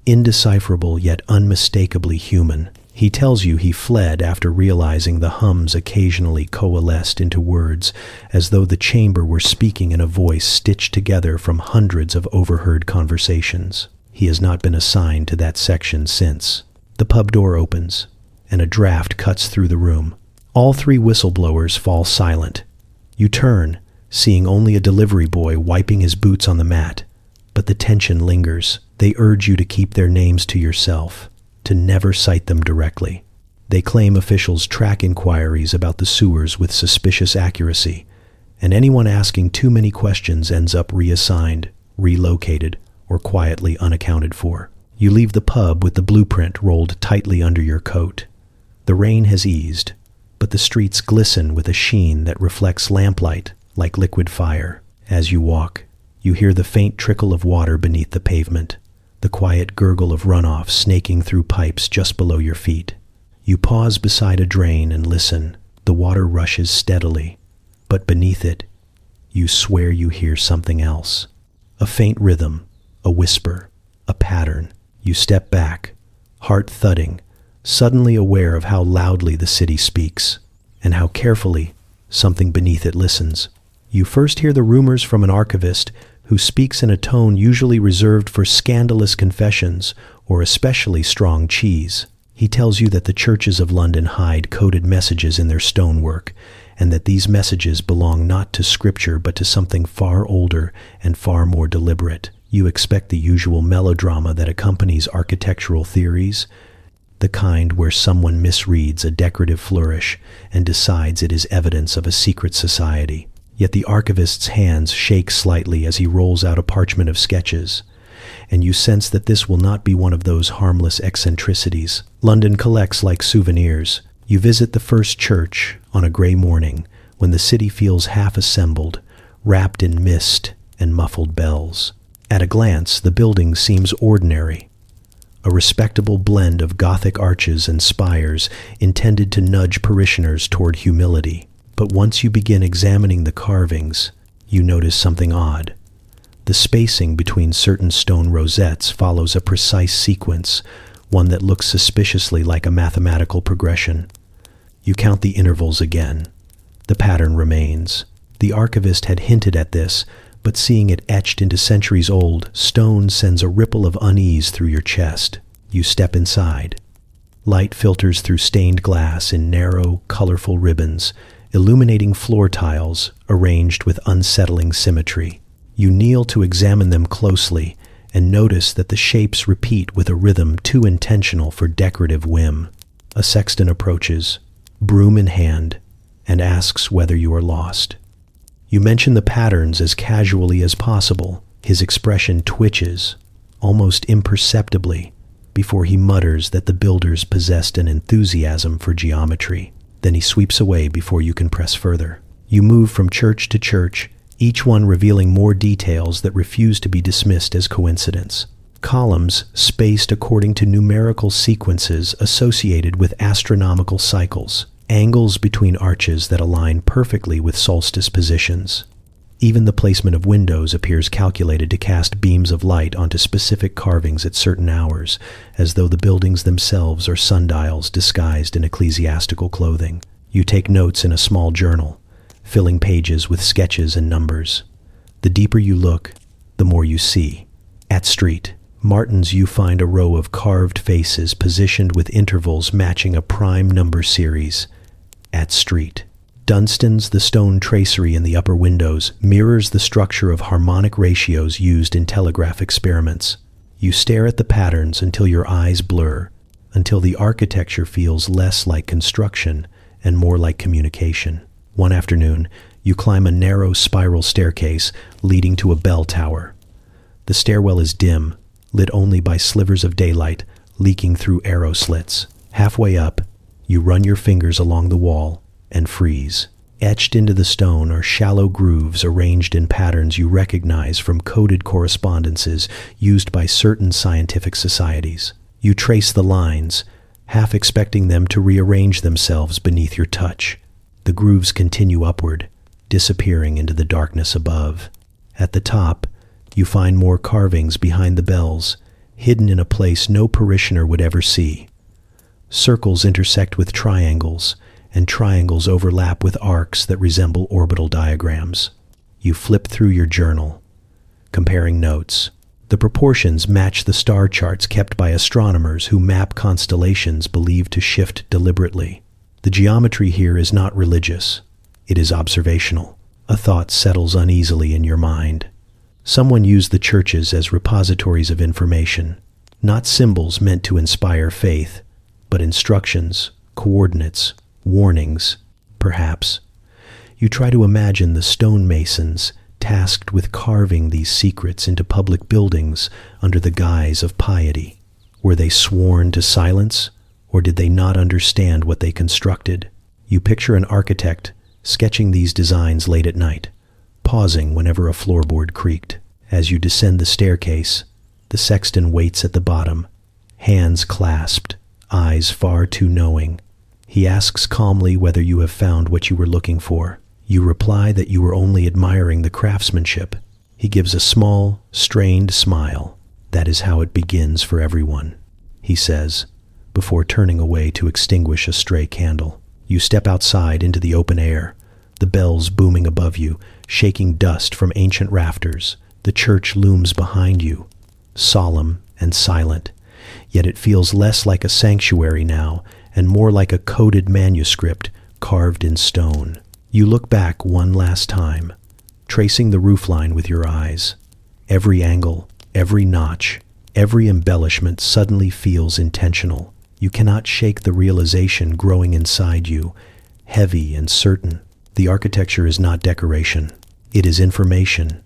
indecipherable yet unmistakably human. He tells you he fled after realizing the hums occasionally coalesced into words, as though the chamber were speaking in a voice stitched together from hundreds of overheard conversations. He has not been assigned to that section since. The pub door opens, and a draft cuts through the room. All three whistleblowers fall silent. You turn, seeing only a delivery boy wiping his boots on the mat, but the tension lingers. They urge you to keep their names to yourself, to never cite them directly. They claim officials track inquiries about the sewers with suspicious accuracy, and anyone asking too many questions ends up reassigned, relocated, or quietly unaccounted for. You leave the pub with the blueprint rolled tightly under your coat. The rain has eased, but the streets glisten with a sheen that reflects lamplight like liquid fire. As you walk, you hear the faint trickle of water beneath the pavement, the quiet gurgle of runoff snaking through pipes just below your feet. You pause beside a drain and listen. The water rushes steadily, but beneath it, you swear you hear something else. A faint rhythm, a whisper, a pattern. You step back, heart thudding, suddenly aware of how loudly the city speaks, and how carefully something beneath it listens. You first hear the rumors from an archivist who speaks in a tone usually reserved for scandalous confessions or especially strong cheese. He tells you that the churches of London hide coded messages in their stonework, and that these messages belong not to scripture but to something far older and far more deliberate. You expect the usual melodrama that accompanies architectural theories, the kind where someone misreads a decorative flourish and decides it is evidence of a secret society. Yet the archivist's hands shake slightly as he rolls out a parchment of sketches, and you sense that this will not be one of those harmless eccentricities London collects like souvenirs. You visit the first church on a gray morning when the city feels half assembled, wrapped in mist and muffled bells. At a glance, the building seems ordinary, a respectable blend of Gothic arches and spires intended to nudge parishioners toward humility. But once you begin examining the carvings, you notice something odd. The spacing between certain stone rosettes follows a precise sequence, one that looks suspiciously like a mathematical progression. You count the intervals again. The pattern remains. The archivist had hinted at this, but seeing it etched into centuries-old stone sends a ripple of unease through your chest. You step inside. Light filters through stained glass in narrow, colorful ribbons, illuminating floor tiles arranged with unsettling symmetry. You kneel to examine them closely and notice that the shapes repeat with a rhythm too intentional for decorative whim. A sexton approaches, broom in hand, and asks whether you are lost. You mention the patterns as casually as possible. His expression twitches, almost imperceptibly, before he mutters that the builders possessed an enthusiasm for geometry. Then he sweeps away before you can press further. You move from church to church, each one revealing more details that refuse to be dismissed as coincidence. Columns spaced according to numerical sequences associated with astronomical cycles. Angles between arches that align perfectly with solstice positions. Even the placement of windows appears calculated to cast beams of light onto specific carvings at certain hours, as though the buildings themselves are sundials disguised in ecclesiastical clothing. You take notes in a small journal, filling pages with sketches and numbers. The deeper you look, the more you see. At street, Martin's, you find a row of carved faces positioned with intervals matching a prime number series. At Street. Dunstan's, the stone tracery in the upper windows, mirrors the structure of harmonic ratios used in telegraph experiments. You stare at the patterns until your eyes blur, until the architecture feels less like construction and more like communication. One afternoon, you climb a narrow spiral staircase leading to a bell tower. The stairwell is dim, lit only by slivers of daylight leaking through arrow slits. Halfway up, you run your fingers along the wall and freeze. Etched into the stone are shallow grooves arranged in patterns you recognize from coded correspondences used by certain scientific societies. You trace the lines, half expecting them to rearrange themselves beneath your touch. The grooves continue upward, disappearing into the darkness above. At the top, you find more carvings behind the bells, hidden in a place no parishioner would ever see. Circles intersect with triangles, and triangles overlap with arcs that resemble orbital diagrams. You flip through your journal, comparing notes. The proportions match the star charts kept by astronomers who map constellations believed to shift deliberately. The geometry here is not religious. It is observational. A thought settles uneasily in your mind. Someone used the churches as repositories of information, not symbols meant to inspire faith, but instructions, coordinates, warnings, perhaps. You try to imagine the stonemasons tasked with carving these secrets into public buildings under the guise of piety. Were they sworn to silence, or did they not understand what they constructed? You picture an architect sketching these designs late at night, pausing whenever a floorboard creaked. As you descend the staircase, the sexton waits at the bottom, hands clasped, eyes far too knowing. He asks calmly whether you have found what you were looking for. You reply that you were only admiring the craftsmanship. He gives a small, strained smile. That is how it begins for everyone, he says, before turning away to extinguish a stray candle. You step outside into the open air, the bells booming above you, shaking dust from ancient rafters. The church looms behind you, solemn and silent, yet it feels less like a sanctuary now and more like a coded manuscript carved in stone. You look back one last time, tracing the roofline with your eyes. Every angle, every notch, every embellishment suddenly feels intentional. You cannot shake the realization growing inside you, heavy and certain. The architecture is not decoration. It is information,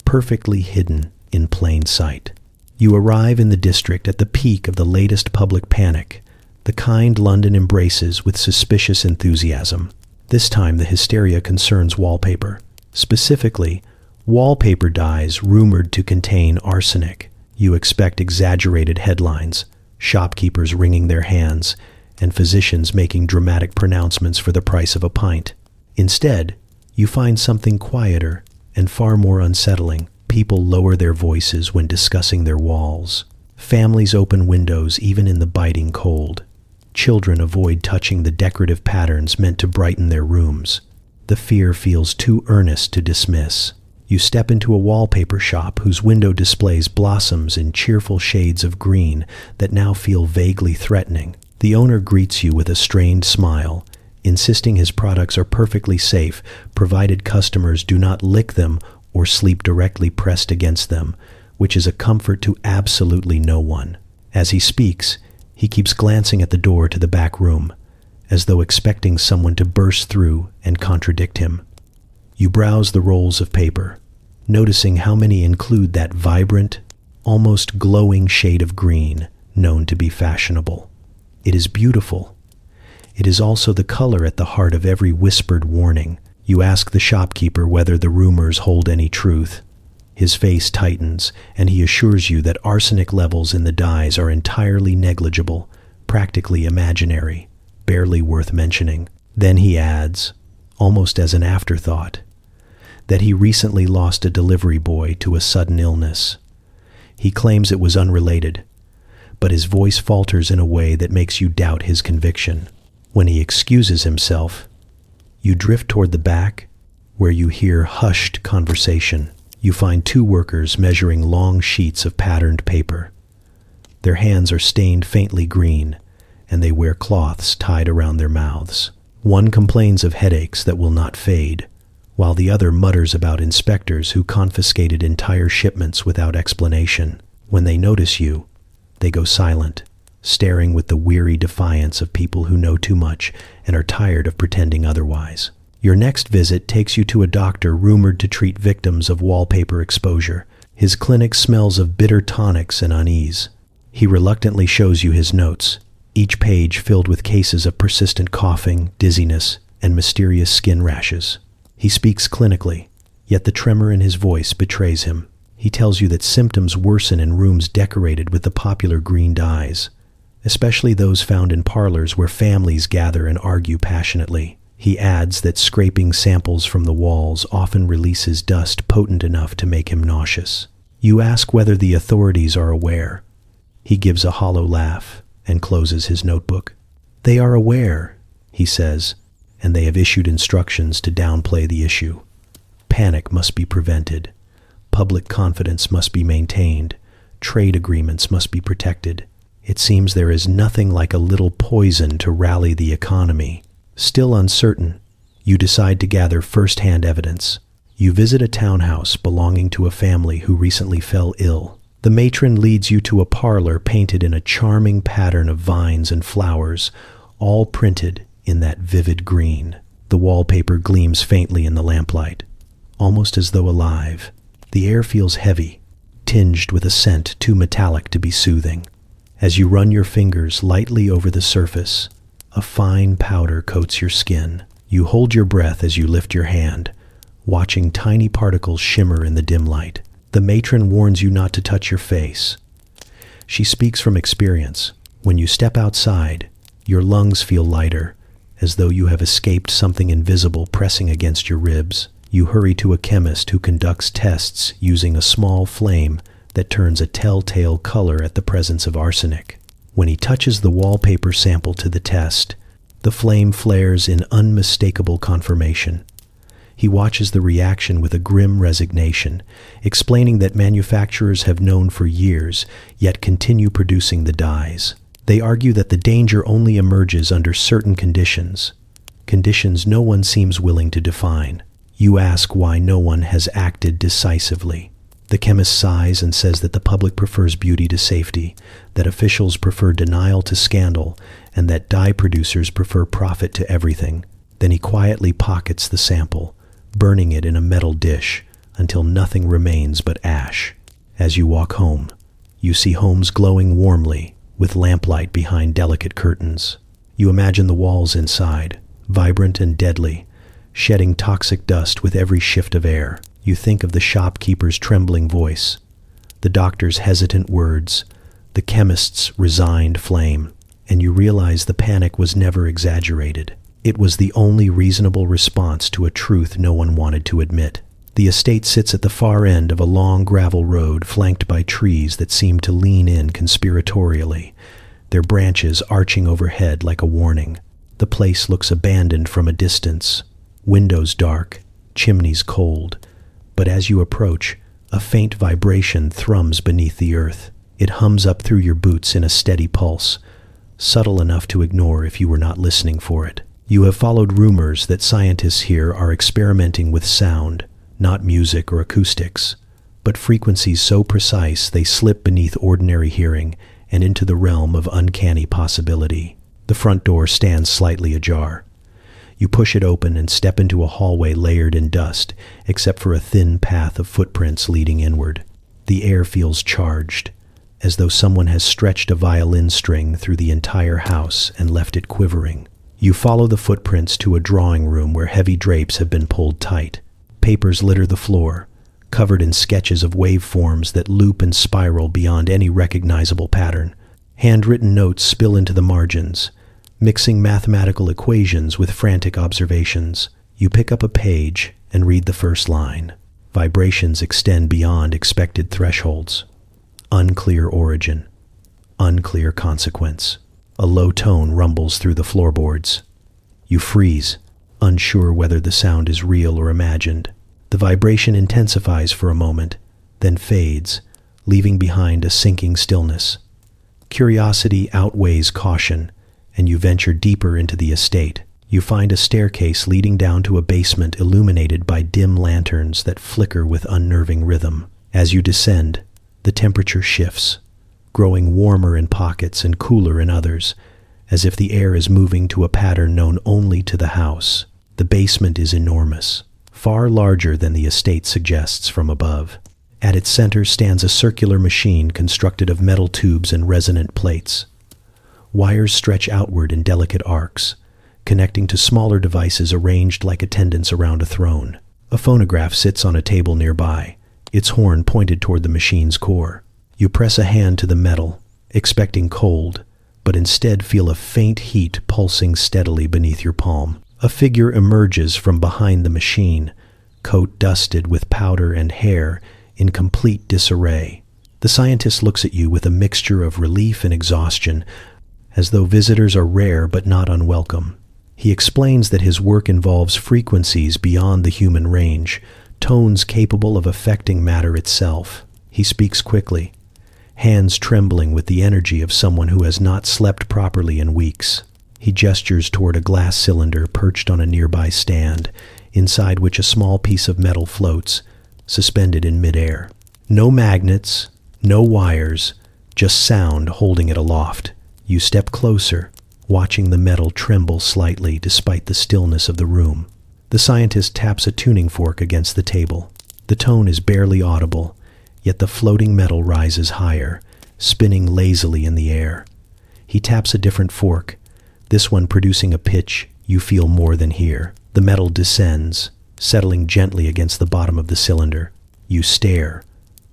perfectly hidden in plain sight. You arrive in the district at the peak of the latest public panic, the kind London embraces with suspicious enthusiasm. This time the hysteria concerns wallpaper. Specifically, wallpaper dyes rumored to contain arsenic. You expect exaggerated headlines, shopkeepers wringing their hands, and physicians making dramatic pronouncements for the price of a pint. Instead, you find something quieter and far more unsettling. People lower their voices when discussing their walls. Families open windows even in the biting cold. Children avoid touching the decorative patterns meant to brighten their rooms. The fear feels too earnest to dismiss. You step into a wallpaper shop whose window displays blossoms in cheerful shades of green that now feel vaguely threatening. The owner greets you with a strained smile, insisting his products are perfectly safe, provided customers do not lick them or sleep directly pressed against them, which is a comfort to absolutely no one. As he speaks, he keeps glancing at the door to the back room, as though expecting someone to burst through and contradict him. You browse the rolls of paper, noticing how many include that vibrant, almost glowing shade of green known to be fashionable. It is beautiful. It is also the color at the heart of every whispered warning. You ask the shopkeeper whether the rumors hold any truth. His face tightens, and he assures you that arsenic levels in the dyes are entirely negligible, practically imaginary, barely worth mentioning. Then he adds, almost as an afterthought, that he recently lost a delivery boy to a sudden illness. He claims it was unrelated, but his voice falters in a way that makes you doubt his conviction. When he excuses himself, you drift toward the back, where you hear hushed conversation. You find two workers measuring long sheets of patterned paper. Their hands are stained faintly green, and they wear cloths tied around their mouths. One complains of headaches that will not fade, while the other mutters about inspectors who confiscated entire shipments without explanation. When they notice you, they go silent, staring with the weary defiance of people who know too much and are tired of pretending otherwise. Your next visit takes you to a doctor rumored to treat victims of wallpaper exposure. His clinic smells of bitter tonics and unease. He reluctantly shows you his notes, each page filled with cases of persistent coughing, dizziness, and mysterious skin rashes. He speaks clinically, yet the tremor in his voice betrays him. He tells you that symptoms worsen in rooms decorated with the popular green dyes, especially those found in parlors where families gather and argue passionately. He adds that scraping samples from the walls often releases dust potent enough to make him nauseous. You ask whether the authorities are aware. He gives a hollow laugh and closes his notebook. They are aware, he says, and they have issued instructions to downplay the issue. Panic must be prevented. Public confidence must be maintained. Trade agreements must be protected. It seems there is nothing like a little poison to rally the economy. Still uncertain, you decide to gather first-hand evidence. You visit a townhouse belonging to a family who recently fell ill. The matron leads you to a parlor painted in a charming pattern of vines and flowers, all printed in that vivid green. The wallpaper gleams faintly in the lamplight, almost as though alive. The air feels heavy, tinged with a scent too metallic to be soothing. As you run your fingers lightly over the surface, a fine powder coats your skin. You hold your breath as you lift your hand, watching tiny particles shimmer in the dim light. The matron warns you not to touch your face. She speaks from experience. When you step outside, your lungs feel lighter, as though you have escaped something invisible pressing against your ribs. You hurry to a chemist who conducts tests using a small flame that turns a telltale color at the presence of arsenic. When he touches the wallpaper sample to the test, the flame flares in unmistakable confirmation. He watches the reaction with a grim resignation, explaining that manufacturers have known for years, yet continue producing the dyes. They argue that the danger only emerges under certain conditions no one seems willing to define. You ask why no one has acted decisively. The chemist sighs and says that the public prefers beauty to safety, that officials prefer denial to scandal, and that dye producers prefer profit to everything. Then he quietly pockets the sample, burning it in a metal dish until nothing remains but ash. As you walk home, you see homes glowing warmly with lamplight behind delicate curtains. You imagine the walls inside, vibrant and deadly, shedding toxic dust with every shift of air. You think of the shopkeeper's trembling voice, the doctor's hesitant words, the chemist's resigned flame, and you realize the panic was never exaggerated. It was the only reasonable response to a truth no one wanted to admit. The estate sits at the far end of a long gravel road flanked by trees that seem to lean in conspiratorially, their branches arching overhead like a warning. The place looks abandoned from a distance, windows dark, chimneys cold. But as you approach, a faint vibration thrums beneath the earth. It hums up through your boots in a steady pulse, subtle enough to ignore if you were not listening for it. You have followed rumors that scientists here are experimenting with sound, not music or acoustics, but frequencies so precise they slip beneath ordinary hearing and into the realm of uncanny possibility. The front door stands slightly ajar. You push it open and step into a hallway layered in dust, except for a thin path of footprints leading inward. The air feels charged, as though someone has stretched a violin string through the entire house and left it quivering. You follow the footprints to a drawing room where heavy drapes have been pulled tight. Papers litter the floor, covered in sketches of waveforms that loop and spiral beyond any recognizable pattern. Handwritten notes spill into the margins, mixing mathematical equations with frantic observations. You pick up a page and read the first line. Vibrations extend beyond expected thresholds. Unclear origin. Unclear consequence. A low tone rumbles through the floorboards. You freeze, unsure whether the sound is real or imagined. The vibration intensifies for a moment, then fades, leaving behind a sinking stillness. Curiosity outweighs caution, and you venture deeper into the estate. You find a staircase leading down to a basement illuminated by dim lanterns that flicker with unnerving rhythm. As you descend, the temperature shifts, growing warmer in pockets and cooler in others, as if the air is moving to a pattern known only to the house. The basement is enormous, far larger than the estate suggests from above. At its center stands a circular machine constructed of metal tubes and resonant plates. Wires stretch outward in delicate arcs, connecting to smaller devices arranged like attendants around a throne. A phonograph sits on a table nearby, its horn pointed toward the machine's core. You press a hand to the metal, expecting cold, but instead feel a faint heat pulsing steadily beneath your palm. A figure emerges from behind the machine, coat dusted with powder and hair in complete disarray. The scientist looks at you with a mixture of relief and exhaustion, as though visitors are rare but not unwelcome. He explains that his work involves frequencies beyond the human range, tones capable of affecting matter itself. He speaks quickly, hands trembling with the energy of someone who has not slept properly in weeks. He gestures toward a glass cylinder perched on a nearby stand, inside which a small piece of metal floats, suspended in midair. No magnets, no wires, just sound holding it aloft. You step closer, watching the metal tremble slightly despite the stillness of the room. The scientist taps a tuning fork against the table. The tone is barely audible, yet the floating metal rises higher, spinning lazily in the air. He taps a different fork, this one producing a pitch you feel more than hear. The metal descends, settling gently against the bottom of the cylinder. You stare,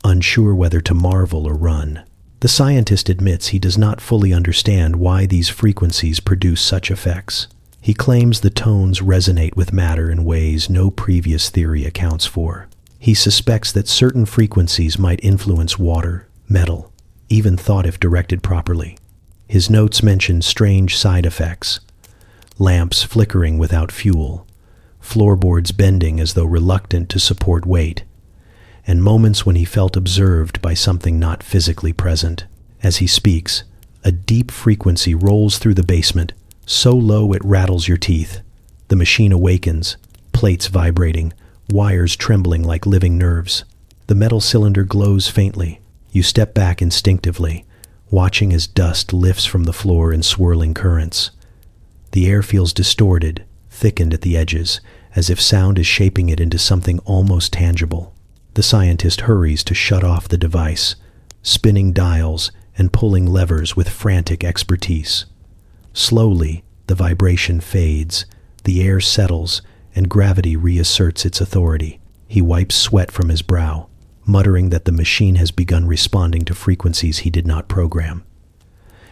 unsure whether to marvel or run. The scientist admits he does not fully understand why these frequencies produce such effects. He claims the tones resonate with matter in ways no previous theory accounts for. He suspects that certain frequencies might influence water, metal, even thought if directed properly. His notes mention strange side effects: lamps flickering without fuel, floorboards bending as though reluctant to support weight, and moments when he felt observed by something not physically present. As he speaks, a deep frequency rolls through the basement, so low it rattles your teeth. The machine awakens, plates vibrating, wires trembling like living nerves. The metal cylinder glows faintly. You step back instinctively, watching as dust lifts from the floor in swirling currents. The air feels distorted, thickened at the edges, as if sound is shaping it into something almost tangible. The scientist hurries to shut off the device, spinning dials and pulling levers with frantic expertise. Slowly, the vibration fades, the air settles, and gravity reasserts its authority. He wipes sweat from his brow, muttering that the machine has begun responding to frequencies he did not program.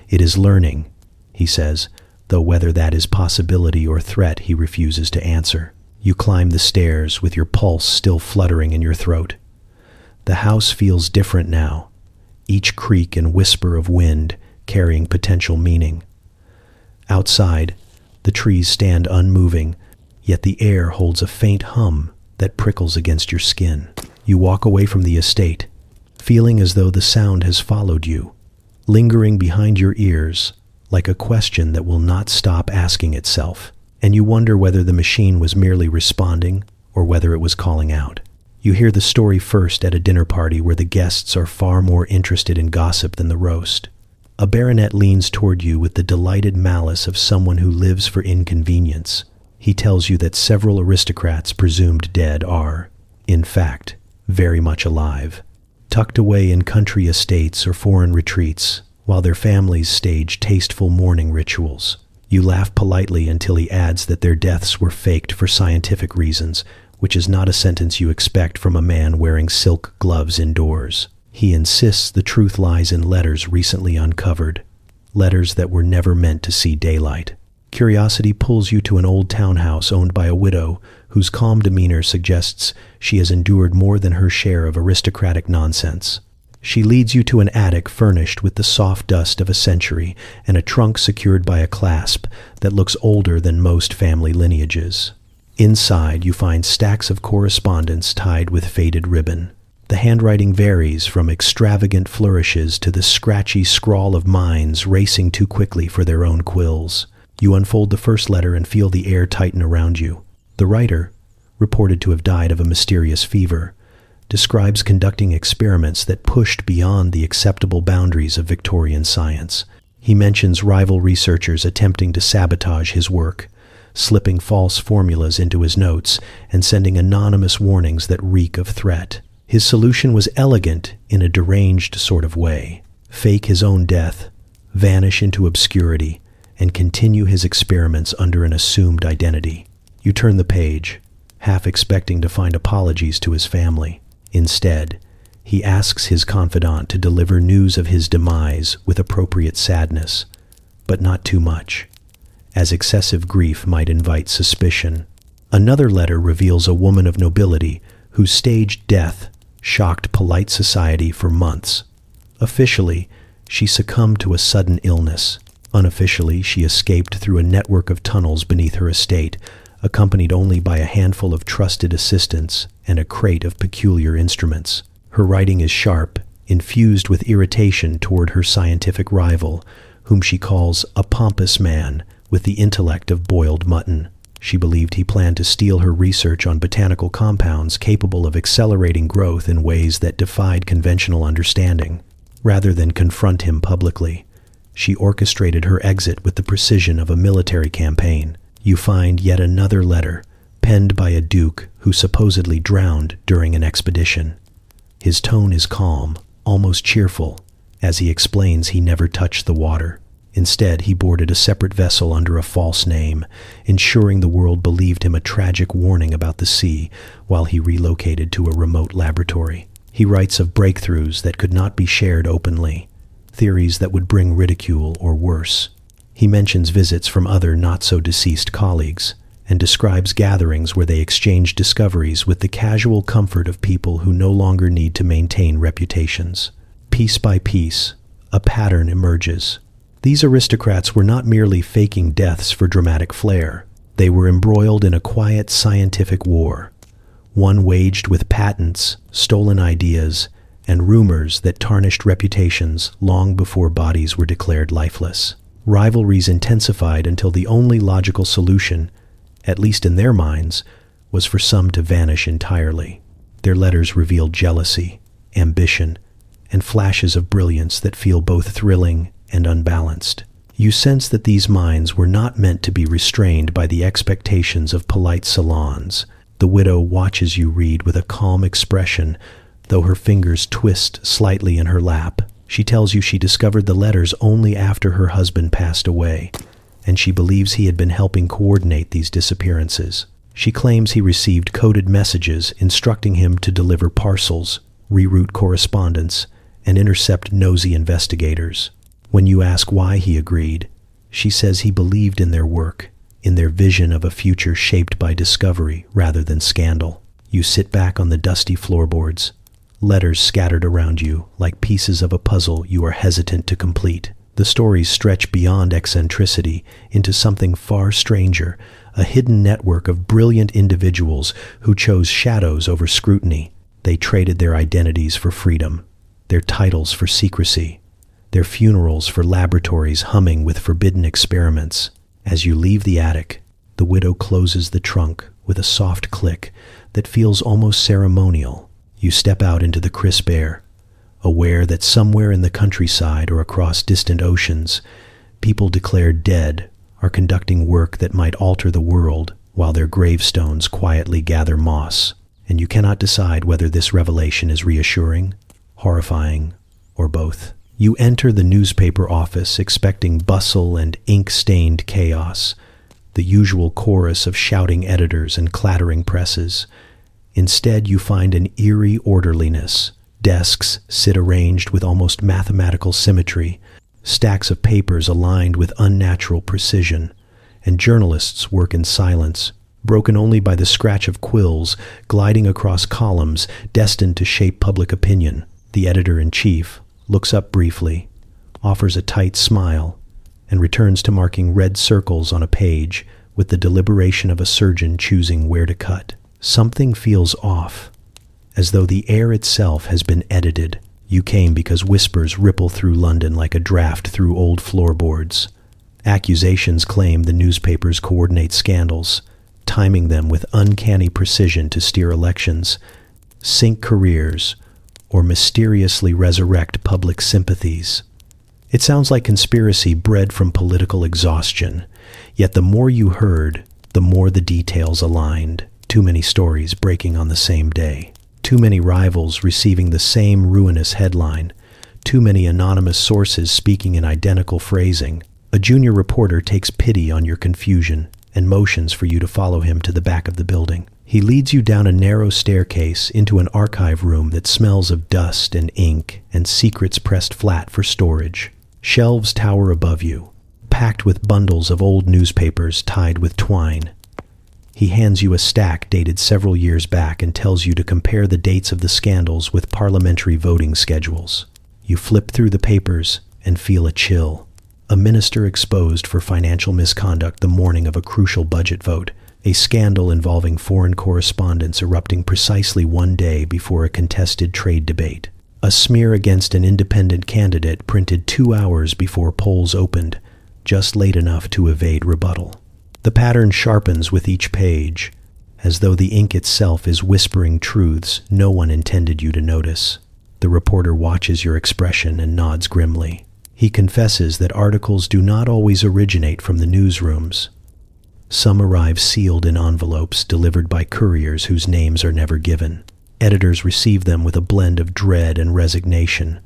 It is learning, he says, though whether that is possibility or threat he refuses to answer. You climb the stairs with your pulse still fluttering in your throat. The house feels different now, each creak and whisper of wind carrying potential meaning. Outside, the trees stand unmoving, yet the air holds a faint hum that prickles against your skin. You walk away from the estate, feeling as though the sound has followed you, lingering behind your ears like a question that will not stop asking itself. And you wonder whether the machine was merely responding or whether it was calling out. You hear the story first at a dinner party where the guests are far more interested in gossip than the roast. A baronet leans toward you with the delighted malice of someone who lives for inconvenience. He tells you that several aristocrats presumed dead are, in fact, very much alive, tucked away in country estates or foreign retreats, while their families stage tasteful mourning rituals. You laugh politely until he adds that their deaths were faked for scientific reasons, which is not a sentence you expect from a man wearing silk gloves indoors. He insists the truth lies in letters recently uncovered, letters that were never meant to see daylight. Curiosity pulls you to an old townhouse owned by a widow whose calm demeanor suggests she has endured more than her share of aristocratic nonsense. She leads you to an attic furnished with the soft dust of a century and a trunk secured by a clasp that looks older than most family lineages. Inside, you find stacks of correspondence tied with faded ribbon. The handwriting varies from extravagant flourishes to the scratchy scrawl of minds racing too quickly for their own quills. You unfold the first letter and feel the air tighten around you. The writer, reported to have died of a mysterious fever, describes conducting experiments that pushed beyond the acceptable boundaries of Victorian science. He mentions rival researchers attempting to sabotage his work, slipping false formulas into his notes and sending anonymous warnings that reek of threat. His solution was elegant in a deranged sort of way: fake his own death, vanish into obscurity, and continue his experiments under an assumed identity. You turn the page, half expecting to find apologies to his family. Instead, he asks his confidant to deliver news of his demise with appropriate sadness, but not too much, as excessive grief might invite suspicion. Another letter reveals a woman of nobility whose staged death shocked polite society for months. Officially, she succumbed to a sudden illness. Unofficially, she escaped through a network of tunnels beneath her estate, accompanied only by a handful of trusted assistants and a crate of peculiar instruments. Her writing is sharp, infused with irritation toward her scientific rival, whom she calls a pompous man with the intellect of boiled mutton. She believed he planned to steal her research on botanical compounds capable of accelerating growth in ways that defied conventional understanding. Rather than confront him publicly, she orchestrated her exit with the precision of a military campaign. You find yet another letter, penned by a duke who supposedly drowned during an expedition. His tone is calm, almost cheerful, as he explains he never touched the water. Instead, he boarded a separate vessel under a false name, ensuring the world believed him a tragic warning about the sea while he relocated to a remote laboratory. He writes of breakthroughs that could not be shared openly, theories that would bring ridicule or worse. He mentions visits from other not-so-deceased colleagues, and describes gatherings where they exchange discoveries with the casual comfort of people who no longer need to maintain reputations. Piece by piece, a pattern emerges. These aristocrats were not merely faking deaths for dramatic flair. They were embroiled in a quiet scientific war, one waged with patents, stolen ideas, and rumors that tarnished reputations long before bodies were declared lifeless. Rivalries intensified until the only logical solution, at least in their minds, was for some to vanish entirely. Their letters revealed jealousy, ambition, and flashes of brilliance that feel both thrilling and unbalanced. You sense that these minds were not meant to be restrained by the expectations of polite salons. The widow watches you read with a calm expression, though her fingers twist slightly in her lap. She tells you she discovered the letters only after her husband passed away, and she believes he had been helping coordinate these disappearances. She claims he received coded messages instructing him to deliver parcels, reroute correspondence, and intercept nosy investigators. When you ask why he agreed, she says he believed in their work, in their vision of a future shaped by discovery rather than scandal. You sit back on the dusty floorboards, letters scattered around you like pieces of a puzzle you are hesitant to complete. The stories stretch beyond eccentricity into something far stranger, a hidden network of brilliant individuals who chose shadows over scrutiny. They traded their identities for freedom, their titles for secrecy, their funerals for laboratories humming with forbidden experiments. As you leave the attic, the widow closes the trunk with a soft click that feels almost ceremonial. You step out into the crisp air, aware that somewhere in the countryside or across distant oceans, people declared dead are conducting work that might alter the world while their gravestones quietly gather moss. And you cannot decide whether this revelation is reassuring, horrifying, or both. You enter the newspaper office expecting bustle and ink-stained chaos, the usual chorus of shouting editors and clattering presses. Instead, you find an eerie orderliness. Desks sit arranged with almost mathematical symmetry, stacks of papers aligned with unnatural precision, and journalists work in silence, broken only by the scratch of quills gliding across columns destined to shape public opinion. The editor-in-chief looks up briefly, offers a tight smile, and returns to marking red circles on a page with the deliberation of a surgeon choosing where to cut. Something feels off, as though the air itself has been edited. You came because whispers ripple through London like a draft through old floorboards. Accusations claim the newspapers coordinate scandals, timing them with uncanny precision to steer elections, sink careers, or mysteriously resurrect public sympathies. It sounds like conspiracy bred from political exhaustion, yet the more you heard, the more the details aligned. Too many stories breaking on the same day. Too many rivals receiving the same ruinous headline. Too many anonymous sources speaking in identical phrasing. A junior reporter takes pity on your confusion and motions for you to follow him to the back of the building. He leads you down a narrow staircase into an archive room that smells of dust and ink and secrets pressed flat for storage. Shelves tower above you, packed with bundles of old newspapers tied with twine. He hands you a stack dated several years back and tells you to compare the dates of the scandals with parliamentary voting schedules. You flip through the papers and feel a chill. A minister exposed for financial misconduct the morning of a crucial budget vote. A scandal involving foreign correspondence erupting precisely one day before a contested trade debate. A smear against an independent candidate printed 2 hours before polls opened, just late enough to evade rebuttal. The pattern sharpens with each page, as though the ink itself is whispering truths no one intended you to notice. The reporter watches your expression and nods grimly. He confesses that articles do not always originate from the newsrooms. Some arrive sealed in envelopes delivered by couriers whose names are never given. Editors receive them with a blend of dread and resignation,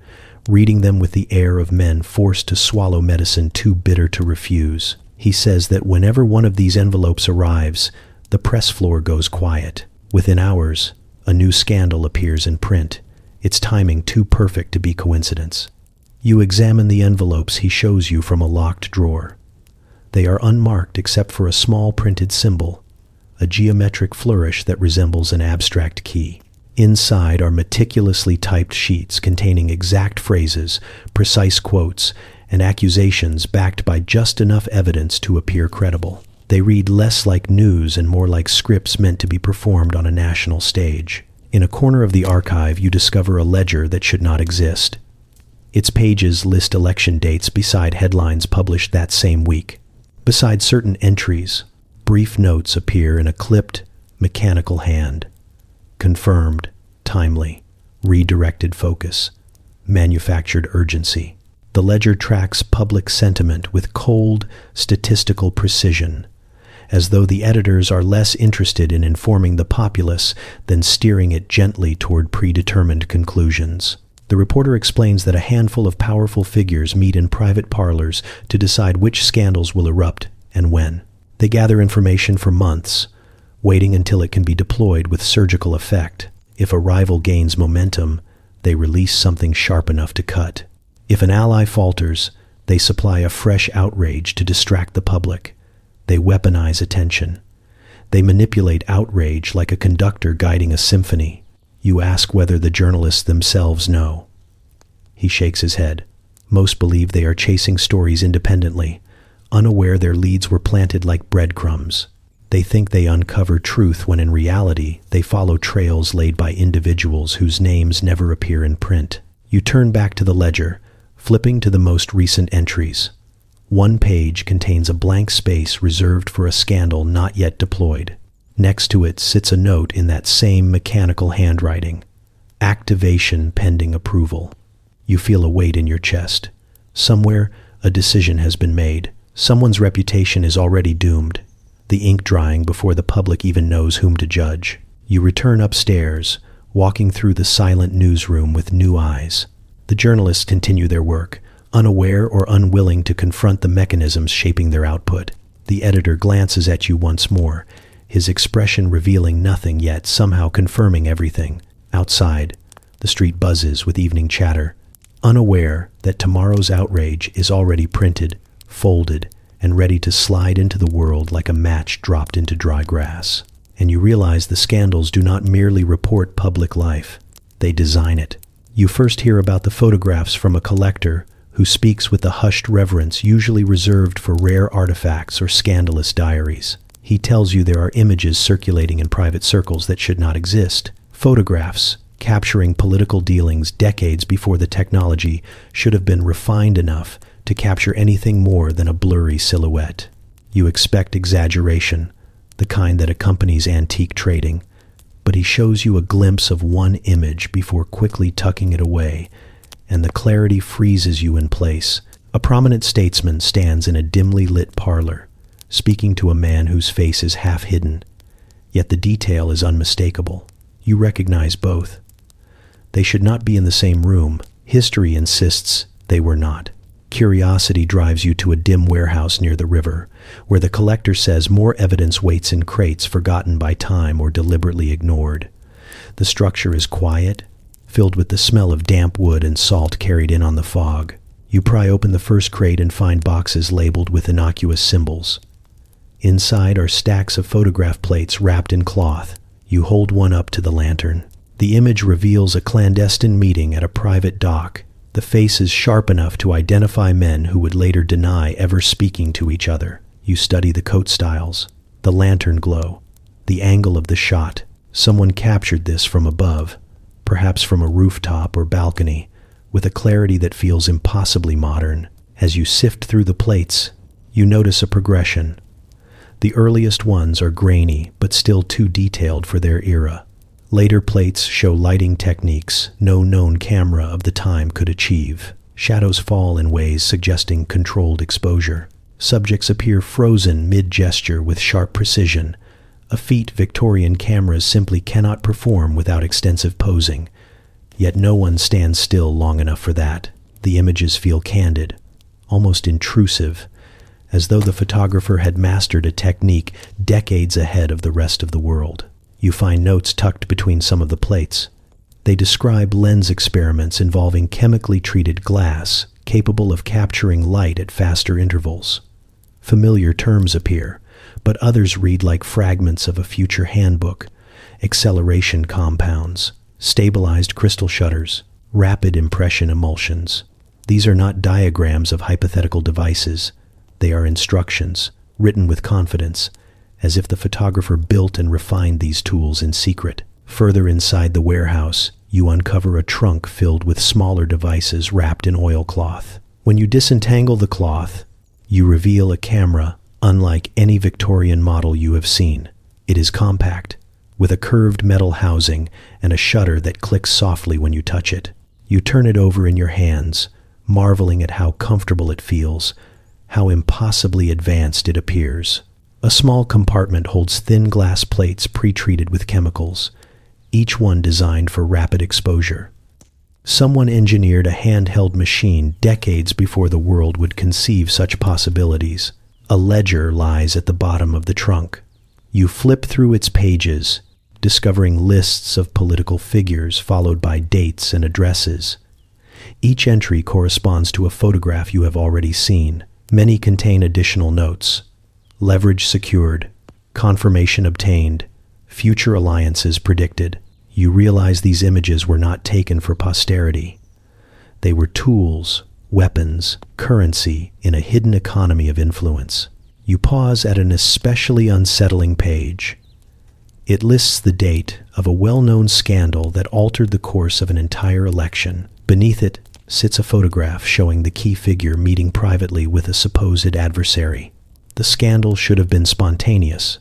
reading them with the air of men forced to swallow medicine too bitter to refuse. He says that whenever one of these envelopes arrives, the press floor goes quiet. Within hours, a new scandal appears in print, its timing too perfect to be coincidence. You examine the envelopes he shows you from a locked drawer. They are unmarked except for a small printed symbol, a geometric flourish that resembles an abstract key. Inside are meticulously typed sheets containing exact phrases, precise quotes, and accusations backed by just enough evidence to appear credible. They read less like news and more like scripts meant to be performed on a national stage. In a corner of the archive, you discover a ledger that should not exist. Its pages list election dates beside headlines published that same week. Beside certain entries, brief notes appear in a clipped, mechanical hand. Confirmed, timely, redirected focus, manufactured urgency. The ledger tracks public sentiment with cold, statistical precision, as though the editors are less interested in informing the populace than steering it gently toward predetermined conclusions. The reporter explains that a handful of powerful figures meet in private parlors to decide which scandals will erupt and when. They gather information for months, waiting until it can be deployed with surgical effect. If a rival gains momentum, they release something sharp enough to cut. If an ally falters, they supply a fresh outrage to distract the public. They weaponize attention. They manipulate outrage like a conductor guiding a symphony. You ask whether the journalists themselves know. He shakes his head. Most believe they are chasing stories independently, unaware their leads were planted like breadcrumbs. They think they uncover truth when in reality they follow trails laid by individuals whose names never appear in print. You turn back to the ledger, flipping to the most recent entries. One page contains a blank space reserved for a scandal not yet deployed. Next to it sits a note in that same mechanical handwriting. Activation pending approval. You feel a weight in your chest. Somewhere, a decision has been made. Someone's reputation is already doomed. The ink drying before the public even knows whom to judge. You return upstairs, walking through the silent newsroom with new eyes. The journalists continue their work, unaware or unwilling to confront the mechanisms shaping their output. The editor glances at you once more, his expression revealing nothing yet somehow confirming everything. Outside, the street buzzes with evening chatter, unaware that tomorrow's outrage is already printed, folded, and ready to slide into the world like a match dropped into dry grass. And you realize the scandals do not merely report public life, they design it. You first hear about the photographs from a collector who speaks with the hushed reverence usually reserved for rare artifacts or scandalous diaries. He tells you there are images circulating in private circles that should not exist, Photographs, capturing political dealings decades before the technology, should have been refined enough to capture anything more than a blurry silhouette. You expect exaggeration, the kind that accompanies antique trading, but he shows you a glimpse of one image before quickly tucking it away, and the clarity freezes you in place. A prominent statesman stands in a dimly lit parlor, speaking to a man whose face is half hidden, yet the detail is unmistakable. You recognize both. They should not be in the same room. History insists they were not. Curiosity drives you to a dim warehouse near the river, where the collector says more evidence waits in crates forgotten by time or deliberately ignored. The structure is quiet, filled with the smell of damp wood and salt carried in on the fog. You pry open the first crate and find boxes labeled with innocuous symbols. Inside are stacks of photograph plates wrapped in cloth. You hold one up to the lantern. The image reveals a clandestine meeting at a private dock. The face is sharp enough to identify men who would later deny ever speaking to each other. You study the coat styles, the lantern glow, the angle of the shot. Someone captured this from above, perhaps from a rooftop or balcony, with a clarity that feels impossibly modern. As you sift through the plates, you notice a progression. The earliest ones are grainy, but still too detailed for their era. Later plates show lighting techniques no known camera of the time could achieve. Shadows fall in ways suggesting controlled exposure. Subjects appear frozen mid-gesture with sharp precision, a feat Victorian cameras simply cannot perform without extensive posing. Yet no one stands still long enough for that. The images feel candid, almost intrusive, as though the photographer had mastered a technique decades ahead of the rest of the world. You find notes tucked between some of the plates. They describe lens experiments involving chemically treated glass, capable of capturing light at faster intervals. Familiar terms appear, but others read like fragments of a future handbook: acceleration compounds, stabilized crystal shutters, rapid impression emulsions. These are not diagrams of hypothetical devices. They are instructions, written with confidence, as if the photographer built and refined these tools in secret. Further inside the warehouse, you uncover a trunk filled with smaller devices wrapped in oilcloth. When you disentangle the cloth, you reveal a camera unlike any Victorian model you have seen. It is compact, with a curved metal housing and a shutter that clicks softly when you touch it. You turn it over in your hands, marveling at how comfortable it feels, how impossibly advanced it appears. A small compartment holds thin glass plates pre-treated with chemicals, each one designed for rapid exposure. Someone engineered a handheld machine decades before the world would conceive such possibilities. A ledger lies at the bottom of the trunk. You flip through its pages, discovering lists of political figures followed by dates and addresses. Each entry corresponds to a photograph you have already seen. Many contain additional notes: leverage secured, confirmation obtained, future alliances predicted. You realize these images were not taken for posterity. They were tools, weapons, currency in a hidden economy of influence. You pause at an especially unsettling page. It lists the date of a well-known scandal that altered the course of an entire election. Beneath it sits a photograph showing the key figure meeting privately with a supposed adversary. The scandal should have been spontaneous.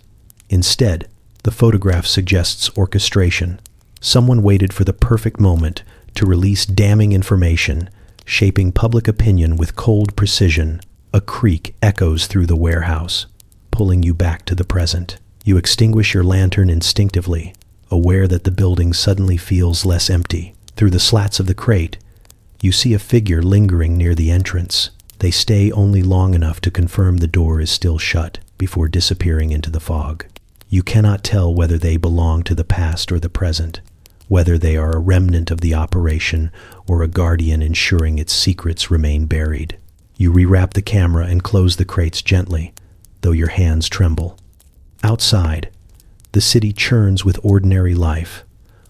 Instead, the photograph suggests orchestration. Someone waited for the perfect moment to release damning information, shaping public opinion with cold precision. A creak echoes through the warehouse, pulling you back to the present. You extinguish your lantern instinctively, aware that the building suddenly feels less empty. Through the slats of the crate, you see a figure lingering near the entrance. They stay only long enough to confirm the door is still shut before disappearing into the fog. You cannot tell whether they belong to the past or the present, whether they are a remnant of the operation or a guardian ensuring its secrets remain buried. You rewrap the camera and close the crates gently, though your hands tremble. Outside, the city churns with ordinary life,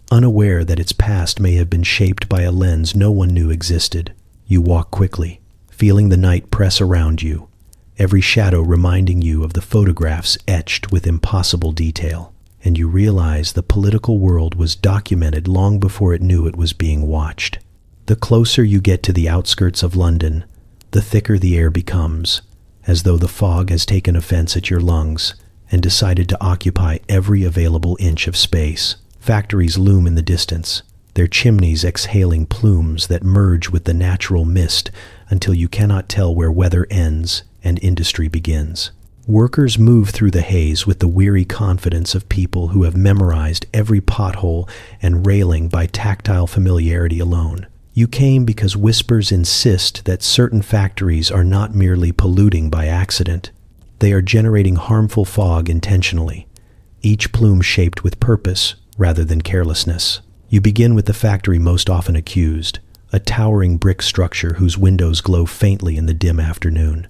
unaware that its past may have been shaped by a lens no one knew existed. You walk quickly, feeling the night press around you, every shadow reminding you of the photographs etched with impossible detail. and you realize the political world was documented long before it knew it was being watched. The closer you get to the outskirts of London, the thicker the air becomes, as though the fog has taken offense at your lungs and decided to occupy every available inch of space. Factories loom in the distance, their chimneys exhaling plumes that merge with the natural mist until you cannot tell where weather ends and industry begins. Workers move through the haze with the weary confidence of people who have memorized every pothole and railing by tactile familiarity alone. You came because whispers insist that certain factories are not merely polluting by accident. They are generating harmful fog intentionally, each plume shaped with purpose rather than carelessness. You begin with the factory most often accused, a towering brick structure whose windows glow faintly in the dim afternoon.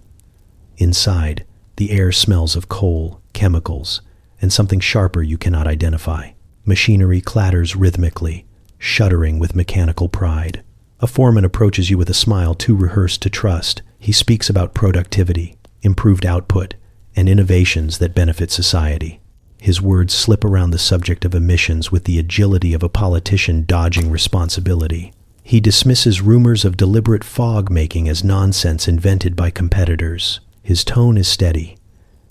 Inside, the air smells of coal, chemicals, and something sharper you cannot identify. Machinery clatters rhythmically, shuddering with mechanical pride. A foreman approaches you with a smile too rehearsed to trust. He speaks about productivity, improved output, and innovations that benefit society. His words slip around the subject of emissions with the agility of a politician dodging responsibility. He dismisses rumors of deliberate fog-making as nonsense invented by competitors. His tone is steady,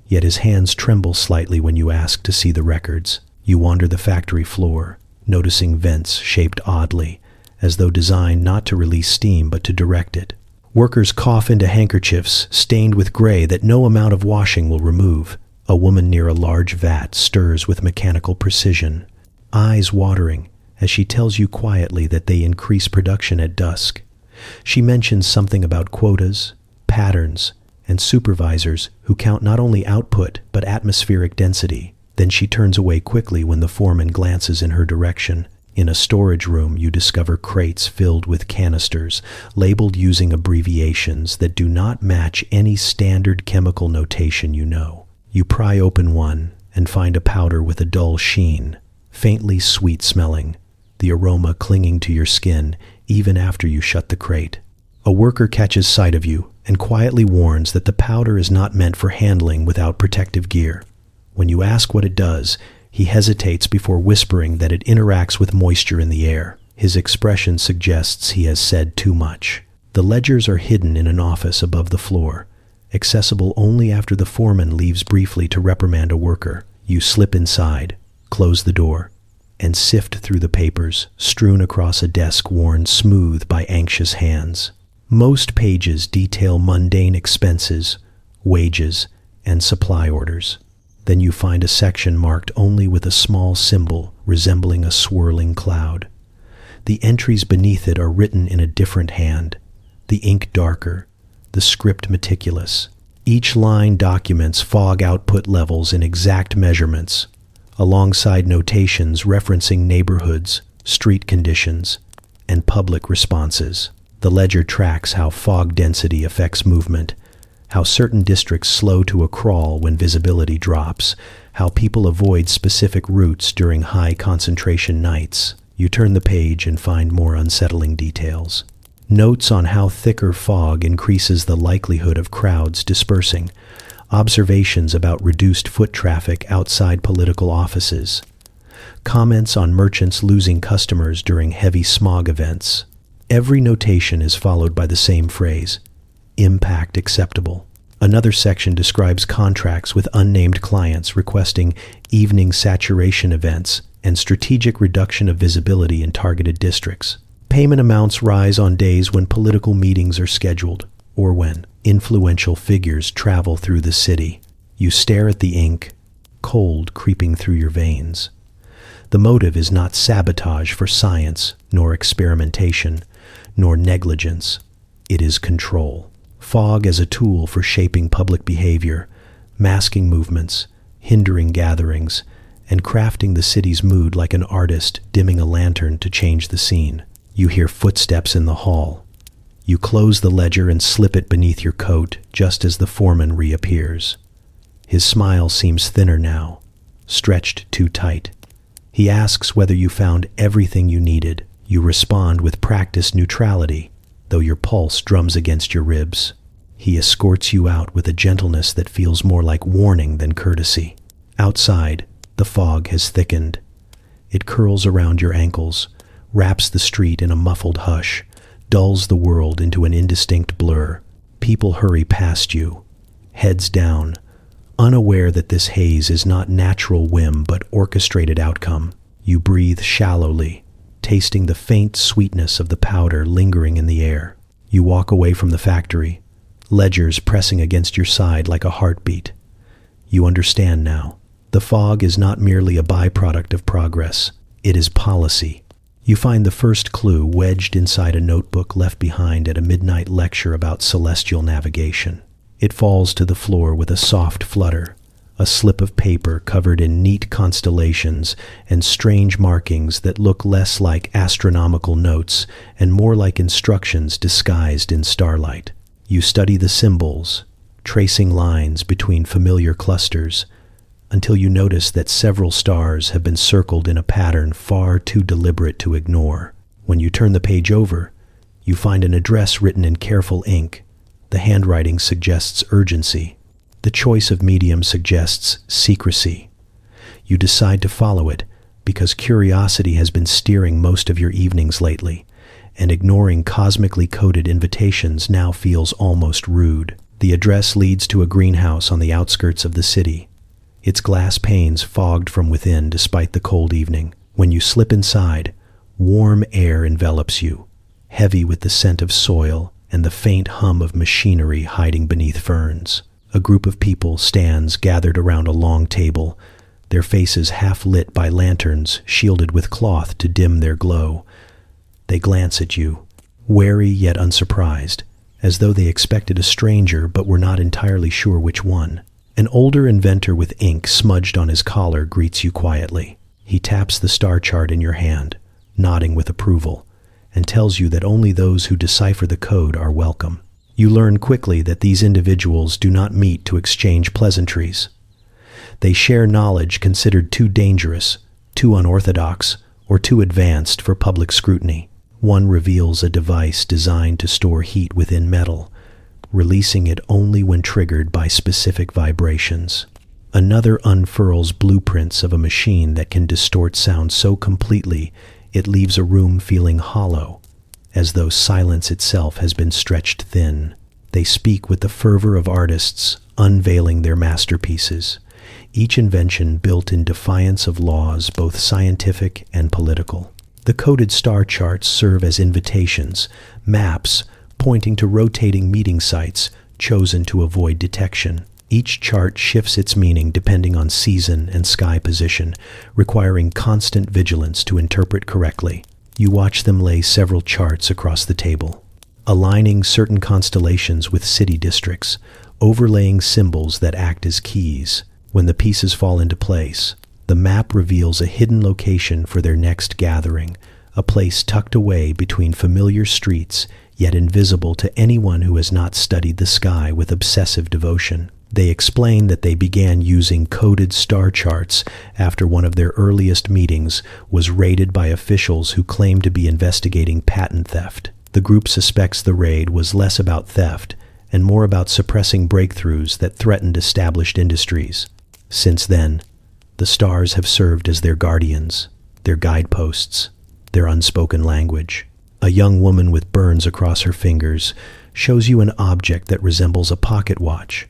yet his hands tremble slightly when you ask to see the records. You wander the factory floor, noticing vents shaped oddly, as though designed not to release steam but to direct it. Workers cough into handkerchiefs stained with gray that no amount of washing will remove. A woman near a large vat stirs with mechanical precision, eyes watering as she tells you quietly that they increase production at dusk. She mentions something about quotas, patterns, and supervisors who count not only output but atmospheric density. Then she turns away quickly when the foreman glances in her direction. In a storage room, you discover crates filled with canisters, labeled using abbreviations that do not match any standard chemical notation you know. You pry open one and find a powder with a dull sheen, faintly sweet-smelling, the aroma clinging to your skin even after you shut the crate. A worker catches sight of you and quietly warns that the powder is not meant for handling without protective gear. When you ask what it does, he hesitates before whispering that it interacts with moisture in the air. His expression suggests he has said too much. The ledgers are hidden in an office above the floor, accessible only after the foreman leaves briefly to reprimand a worker. You slip inside, close the door, and sift through the papers strewn across a desk worn smooth by anxious hands. Most pages detail mundane expenses, wages, and supply orders. Then you find a section marked only with a small symbol resembling a swirling cloud. The entries beneath it are written in a different hand, the ink darker, the script meticulous. Each line documents fog output levels in exact measurements, alongside notations referencing neighborhoods, street conditions, and public responses. The ledger tracks how fog density affects movement, how certain districts slow to a crawl when visibility drops, how people avoid specific routes during high concentration nights. You turn the page and find more unsettling details. Notes on how thicker fog increases the likelihood of crowds dispersing, observations about reduced foot traffic outside political offices, comments on merchants losing customers during heavy smog events. Every notation is followed by the same phrase: impact acceptable. Another section describes contracts with unnamed clients requesting evening saturation events and strategic reduction of visibility in targeted districts. Payment amounts rise on days when political meetings are scheduled or when influential figures travel through the city. You stare at the ink, cold creeping through your veins. The motive is not sabotage for science, nor experimentation, nor negligence. It is control. Fog as a tool for shaping public behavior, masking movements, hindering gatherings, and crafting the city's mood like an artist dimming a lantern to change the scene. You hear footsteps in the hall. You close the ledger and slip it beneath your coat just as the foreman reappears. His smile seems thinner now, stretched too tight. He asks whether you found everything you needed. You respond with practiced neutrality, though your pulse drums against your ribs. He escorts you out with a gentleness that feels more like warning than courtesy. Outside, The fog has thickened. It curls around your ankles, wraps the street in a muffled hush, dulls the world into an indistinct blur. People hurry past you, heads down, unaware that this haze is not natural whim but orchestrated outcome. You breathe shallowly, tasting the faint sweetness of the powder lingering in the air. You walk away from the factory, ledgers pressing against your side like a heartbeat. You understand now. The fog is not merely a byproduct of progress. It is policy. You find the first clue wedged inside a notebook left behind at a midnight lecture about celestial navigation. It falls to the floor with a soft flutter, a slip of paper covered in neat constellations and strange markings that look less like astronomical notes and more like instructions disguised in starlight. You study the symbols, tracing lines between familiar clusters, until you notice that several stars have been circled in a pattern far too deliberate to ignore. When you turn the page over, you find an address written in careful ink. The handwriting suggests urgency. The choice of medium suggests secrecy. You decide to follow it because curiosity has been steering most of your evenings lately, and ignoring cosmically coded invitations now feels almost rude. The address leads to a greenhouse on the outskirts of the city, its glass panes fogged from within despite the cold evening. When you slip inside, warm air envelops you, heavy with the scent of soil and the faint hum of machinery hiding beneath ferns. A group of people stands gathered around a long table, their faces half lit by lanterns shielded with cloth to dim their glow. They glance at you, wary yet unsurprised, as though they expected a stranger but were not entirely sure which one. An older inventor with ink smudged on his collar greets you quietly. He taps the star chart in your hand, nodding with approval, and tells you that only those who decipher the code are welcome. You learn quickly that these individuals do not meet to exchange pleasantries. They share knowledge considered too dangerous, too unorthodox, or too advanced for public scrutiny. One reveals a device designed to store heat within metal, releasing it only when triggered by specific vibrations. Another unfurls blueprints of a machine that can distort sound so completely it leaves a room feeling hollow, as though silence itself has been stretched thin. They speak with the fervor of artists unveiling their masterpieces, each invention built in defiance of laws both scientific and political. The coded star charts serve as invitations, maps pointing to rotating meeting sites chosen to avoid detection. Each chart shifts its meaning depending on season and sky position, requiring constant vigilance to interpret correctly. You watch them lay several charts across the table, aligning certain constellations with city districts, overlaying symbols that act as keys. When the pieces fall into place, the map reveals a hidden location for their next gathering, a place tucked away between familiar streets, yet invisible to anyone who has not studied the sky with obsessive devotion. They explain that they began using coded star charts after one of their earliest meetings was raided by officials who claimed to be investigating patent theft. The group suspects the raid was less about theft and more about suppressing breakthroughs that threatened established industries. Since then, the stars have served as their guardians, their guideposts, their unspoken language. A young woman with burns across her fingers shows you an object that resembles a pocket watch,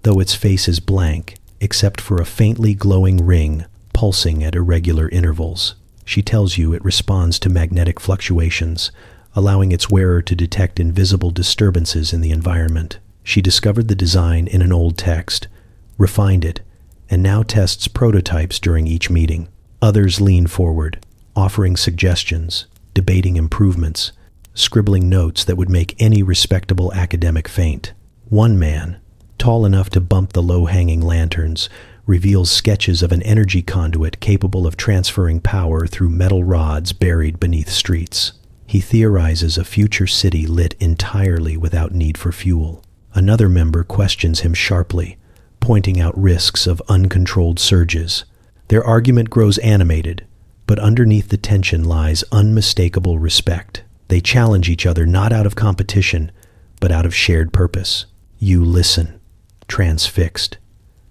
though its face is blank, except for a faintly glowing ring pulsing at irregular intervals. She tells you it responds to magnetic fluctuations, allowing its wearer to detect invisible disturbances in the environment. She discovered the design in an old text, refined it, and now tests prototypes during each meeting. Others lean forward, offering suggestions, debating improvements, scribbling notes that would make any respectable academic faint. One man, tall enough to bump the low-hanging lanterns, reveals sketches of an energy conduit capable of transferring power through metal rods buried beneath streets. He theorizes a future city lit entirely without need for fuel. Another member questions him sharply, pointing out risks of uncontrolled surges. Their argument grows animated, but underneath the tension lies unmistakable respect. They challenge each other not out of competition, but out of shared purpose. You listen, transfixed.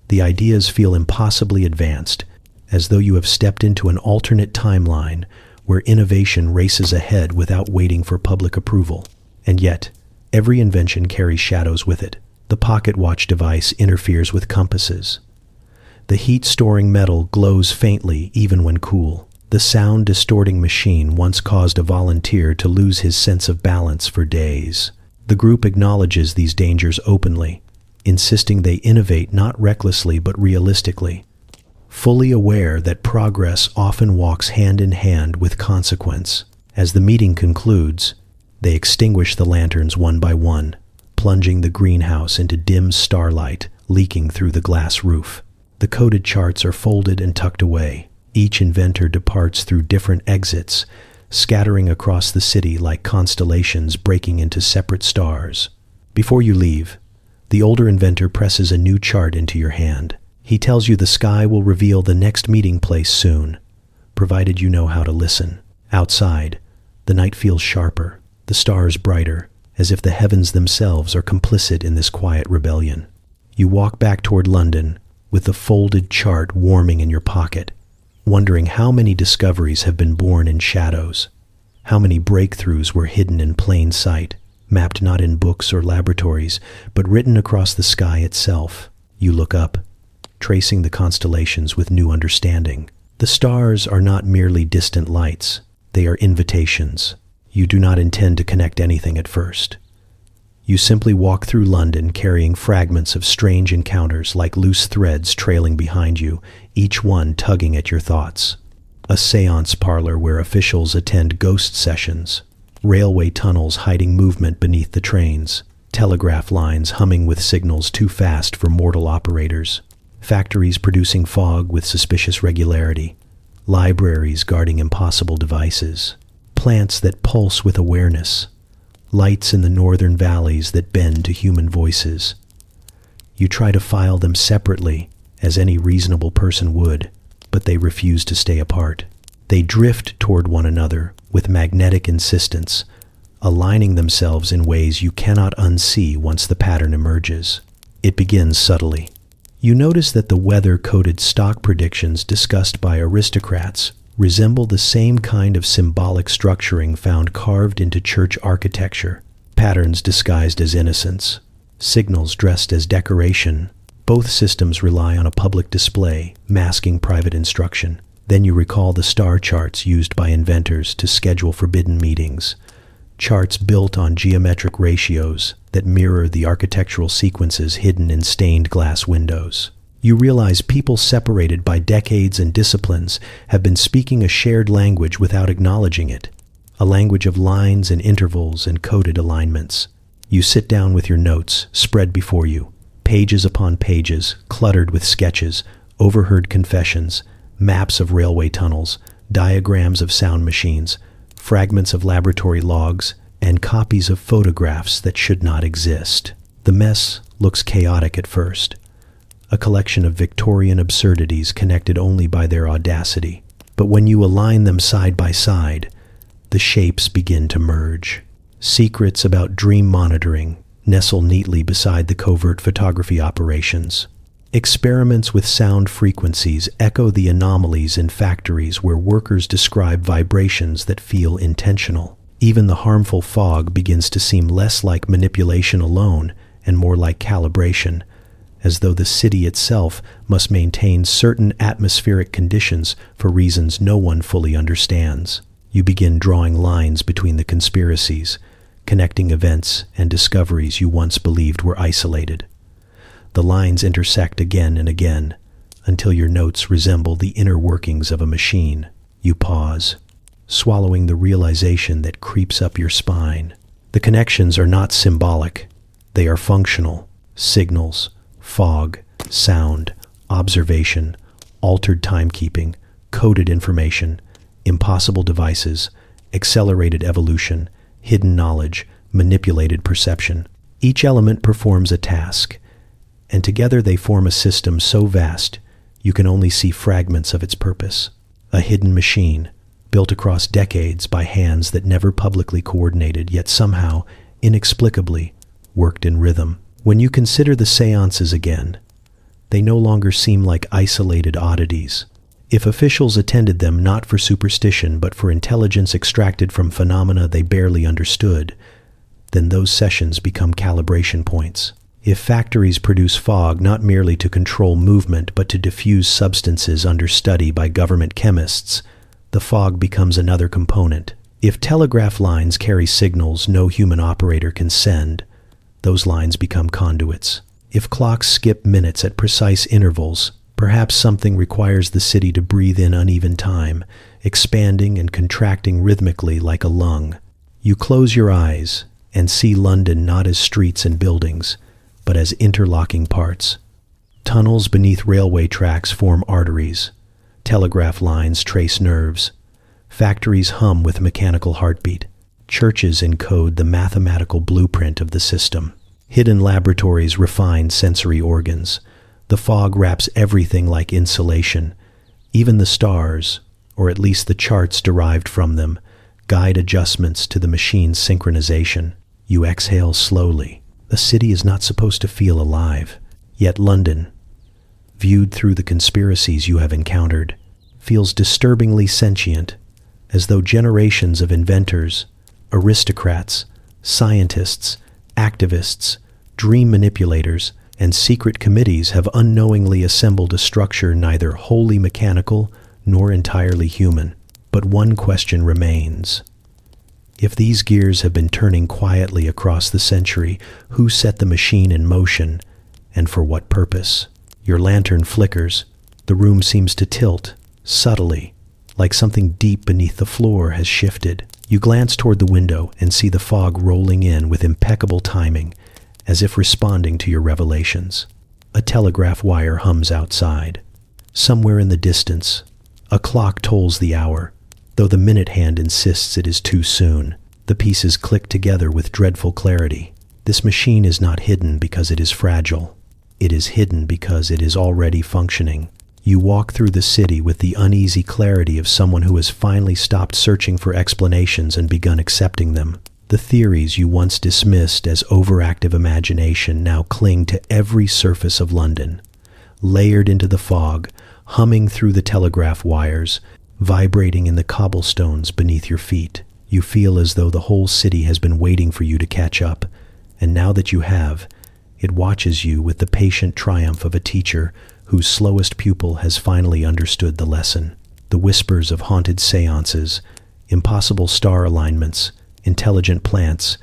The ideas feel impossibly advanced, as though you have stepped into an alternate timeline where innovation races ahead without waiting for public approval. And yet, every invention carries shadows with it. The pocket watch device interferes with compasses. The heat-storing metal glows faintly even when cool. The sound-distorting machine once caused a volunteer to lose his sense of balance for days. The group acknowledges these dangers openly, insisting they innovate not recklessly but realistically, fully aware that progress often walks hand in hand with consequence. As the meeting concludes, they extinguish the lanterns one by one, plunging the greenhouse into dim starlight leaking through the glass roof. The coded charts are folded and tucked away. Each inventor departs through different exits, scattering across the city like constellations breaking into separate stars. Before you leave, the older inventor presses a new chart into your hand. He tells you the sky will reveal the next meeting place soon, provided you know how to listen. Outside, the night feels sharper, the stars brighter, as if the heavens themselves are complicit in this quiet rebellion. You walk back toward London, with the folded chart warming in your pocket, wondering how many discoveries have been born in shadows, how many breakthroughs were hidden in plain sight, mapped not in books or laboratories, but written across the sky itself. You look up, tracing the constellations with new understanding. The stars are not merely distant lights, they are invitations. You do not intend to connect anything at first. You simply walk through London carrying fragments of strange encounters like loose threads trailing behind you, each one tugging at your thoughts. A séance parlor where officials attend ghost sessions, railway tunnels hiding movement beneath the trains, telegraph lines humming with signals too fast for mortal operators, factories producing fog with suspicious regularity, libraries guarding impossible devices, plants that pulse with awareness, lights in the northern valleys that bend to human voices. You try to file them separately, as any reasonable person would, but they refuse to stay apart. They drift toward one another with magnetic insistence, aligning themselves in ways you cannot unsee once the pattern emerges. It begins subtly. You notice that the weather-coded stock predictions discussed by aristocrats resemble the same kind of symbolic structuring found carved into church architecture, patterns disguised as innocence, signals dressed as decoration. Both systems rely on a public display, masking private instruction. Then you recall the star charts used by inventors to schedule forbidden meetings, charts built on geometric ratios that mirror the architectural sequences hidden in stained glass windows. You realize people separated by decades and disciplines have been speaking a shared language without acknowledging it, a language of lines and intervals and coded alignments. You sit down with your notes spread before you, pages upon pages cluttered with sketches, overheard confessions, maps of railway tunnels, diagrams of sound machines, fragments of laboratory logs, and copies of photographs that should not exist. The mess looks chaotic at first, a collection of Victorian absurdities connected only by their audacity. But when you align them side by side, the shapes begin to merge. Secrets about dream monitoring nestle neatly beside the covert photography operations. Experiments with sound frequencies echo the anomalies in factories where workers describe vibrations that feel intentional. Even the harmful fog begins to seem less like manipulation alone and more like calibration, as though the city itself must maintain certain atmospheric conditions for reasons no one fully understands. You begin drawing lines between the conspiracies, connecting events and discoveries you once believed were isolated. The lines intersect again and again, until your notes resemble the inner workings of a machine. You pause, swallowing the realization that creeps up your spine. The connections are not symbolic, they are functional. Signals, fog, sound, observation, altered timekeeping, coded information, impossible devices, accelerated evolution, hidden knowledge, manipulated perception. Each element performs a task, and together they form a system so vast you can only see fragments of its purpose. A hidden machine, built across decades by hands that never publicly coordinated, yet somehow, inexplicably, worked in rhythm. When you consider the seances again, they no longer seem like isolated oddities. If officials attended them not for superstition but for intelligence extracted from phenomena they barely understood, then those sessions become calibration points. If factories produce fog not merely to control movement but to diffuse substances under study by government chemists, the fog becomes another component. If telegraph lines carry signals no human operator can send, those lines become conduits. If clocks skip minutes at precise intervals, perhaps something requires the city to breathe in uneven time, expanding and contracting rhythmically like a lung. You close your eyes and see London not as streets and buildings, but as interlocking parts. Tunnels beneath railway tracks form arteries. Telegraph lines trace nerves. Factories hum with mechanical heartbeat. Churches encode the mathematical blueprint of the system. Hidden laboratories refine sensory organs. The fog wraps everything like insulation. Even the stars, or at least the charts derived from them, guide adjustments to the machine's synchronization. You exhale slowly. The city is not supposed to feel alive. Yet London, viewed through the conspiracies you have encountered, feels disturbingly sentient, as though generations of inventors, aristocrats, scientists, activists, dream manipulators, and secret committees have unknowingly assembled a structure neither wholly mechanical nor entirely human. But one question remains. If these gears have been turning quietly across the century, who set the machine in motion, and for what purpose? Your lantern flickers. The room seems to tilt, subtly, like something deep beneath the floor has shifted. You glance toward the window and see the fog rolling in with impeccable timing, as if responding to your revelations. A telegraph wire hums outside. Somewhere in the distance, a clock tolls the hour, though the minute hand insists it is too soon. The pieces click together with dreadful clarity. This machine is not hidden because it is fragile. It is hidden because it is already functioning. You walk through the city with the uneasy clarity of someone who has finally stopped searching for explanations and begun accepting them. The theories you once dismissed as overactive imagination now cling to every surface of London. Layered into the fog, humming through the telegraph wires, vibrating in the cobblestones beneath your feet, you feel as though the whole city has been waiting for you to catch up, and now that you have, it watches you with the patient triumph of a teacher whose slowest pupil has finally understood the lesson. The whispers of haunted seances, impossible star alignments, intelligent plants,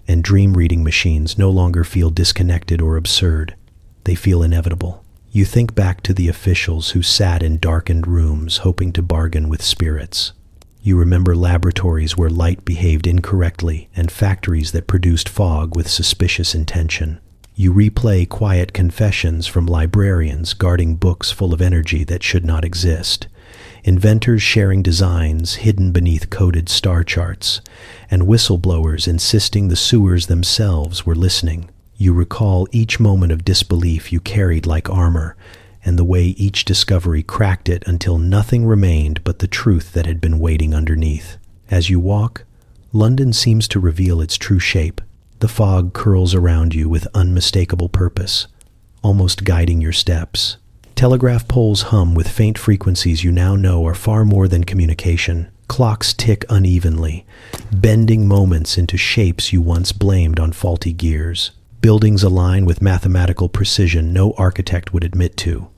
and dream-reading machines no longer feel disconnected or absurd. They feel inevitable. You think back to the officials who sat in darkened rooms hoping to bargain with spirits. You remember laboratories where light behaved incorrectly and factories that produced fog with suspicious intention. You replay quiet confessions from librarians guarding books full of energy that should not exist, inventors sharing designs hidden beneath coded star charts, and whistleblowers insisting the sewers themselves were listening. You recall each moment of disbelief you carried like armor, and the way each discovery cracked it until nothing remained but the truth that had been waiting underneath. As you walk, London seems to reveal its true shape. The fog curls around you with unmistakable purpose, almost guiding your steps. Telegraph poles hum with faint frequencies you now know are far more than communication. Clocks tick unevenly, bending moments into shapes you once blamed on faulty gears. Buildings align with mathematical precision no architect would admit to.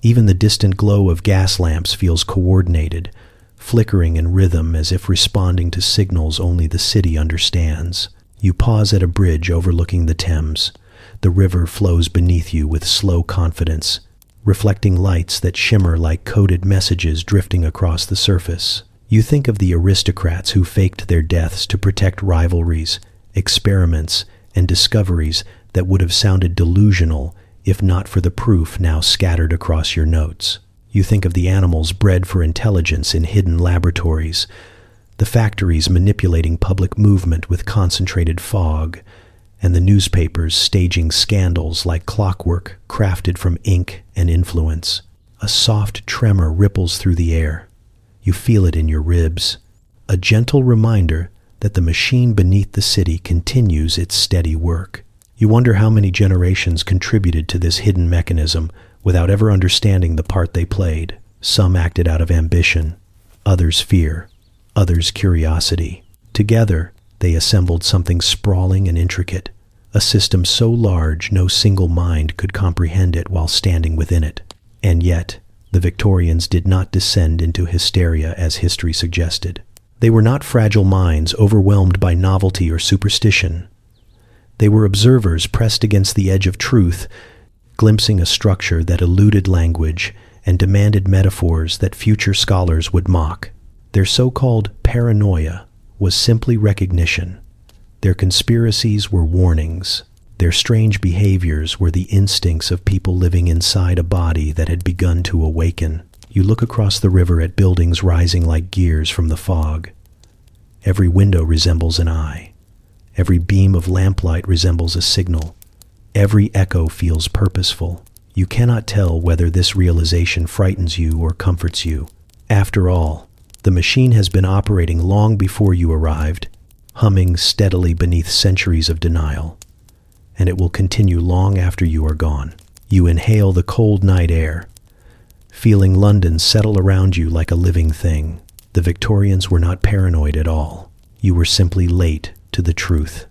Even the distant glow of gas lamps feels coordinated, flickering in rhythm as if responding to signals only the city understands. You pause at a bridge overlooking the Thames. The river flows beneath you with slow confidence, reflecting lights that shimmer like coded messages drifting across the surface. You think of the aristocrats who faked their deaths to protect rivalries, experiments, and discoveries that would have sounded delusional if not for the proof now scattered across your notes. You think of the animals bred for intelligence in hidden laboratories, the factories manipulating public movement with concentrated fog, and the newspapers staging scandals like clockwork crafted from ink and influence. A soft tremor ripples through the air. You feel it in your ribs, a gentle reminder that the machine beneath the city continues its steady work. You wonder how many generations contributed to this hidden mechanism without ever understanding the part they played. Some acted out of ambition, others fear, others curiosity. Together, they assembled something sprawling and intricate, a system so large no single mind could comprehend it while standing within it. And yet, the Victorians did not descend into hysteria as history suggested. They were not fragile minds overwhelmed by novelty or superstition. They were observers pressed against the edge of truth, glimpsing a structure that eluded language and demanded metaphors that future scholars would mock. Their so-called paranoia was simply recognition. Their conspiracies were warnings. Their strange behaviors were the instincts of people living inside a body that had begun to awaken. You look across the river at buildings rising like gears from the fog. Every window resembles an eye. Every beam of lamplight resembles a signal. Every echo feels purposeful. You cannot tell whether this realization frightens you or comforts you. After all, the machine has been operating long before you arrived, humming steadily beneath centuries of denial. And it will continue long after you are gone. You inhale the cold night air, feeling London settle around you like a living thing. The Victorians were not paranoid at all. You were simply late to the truth.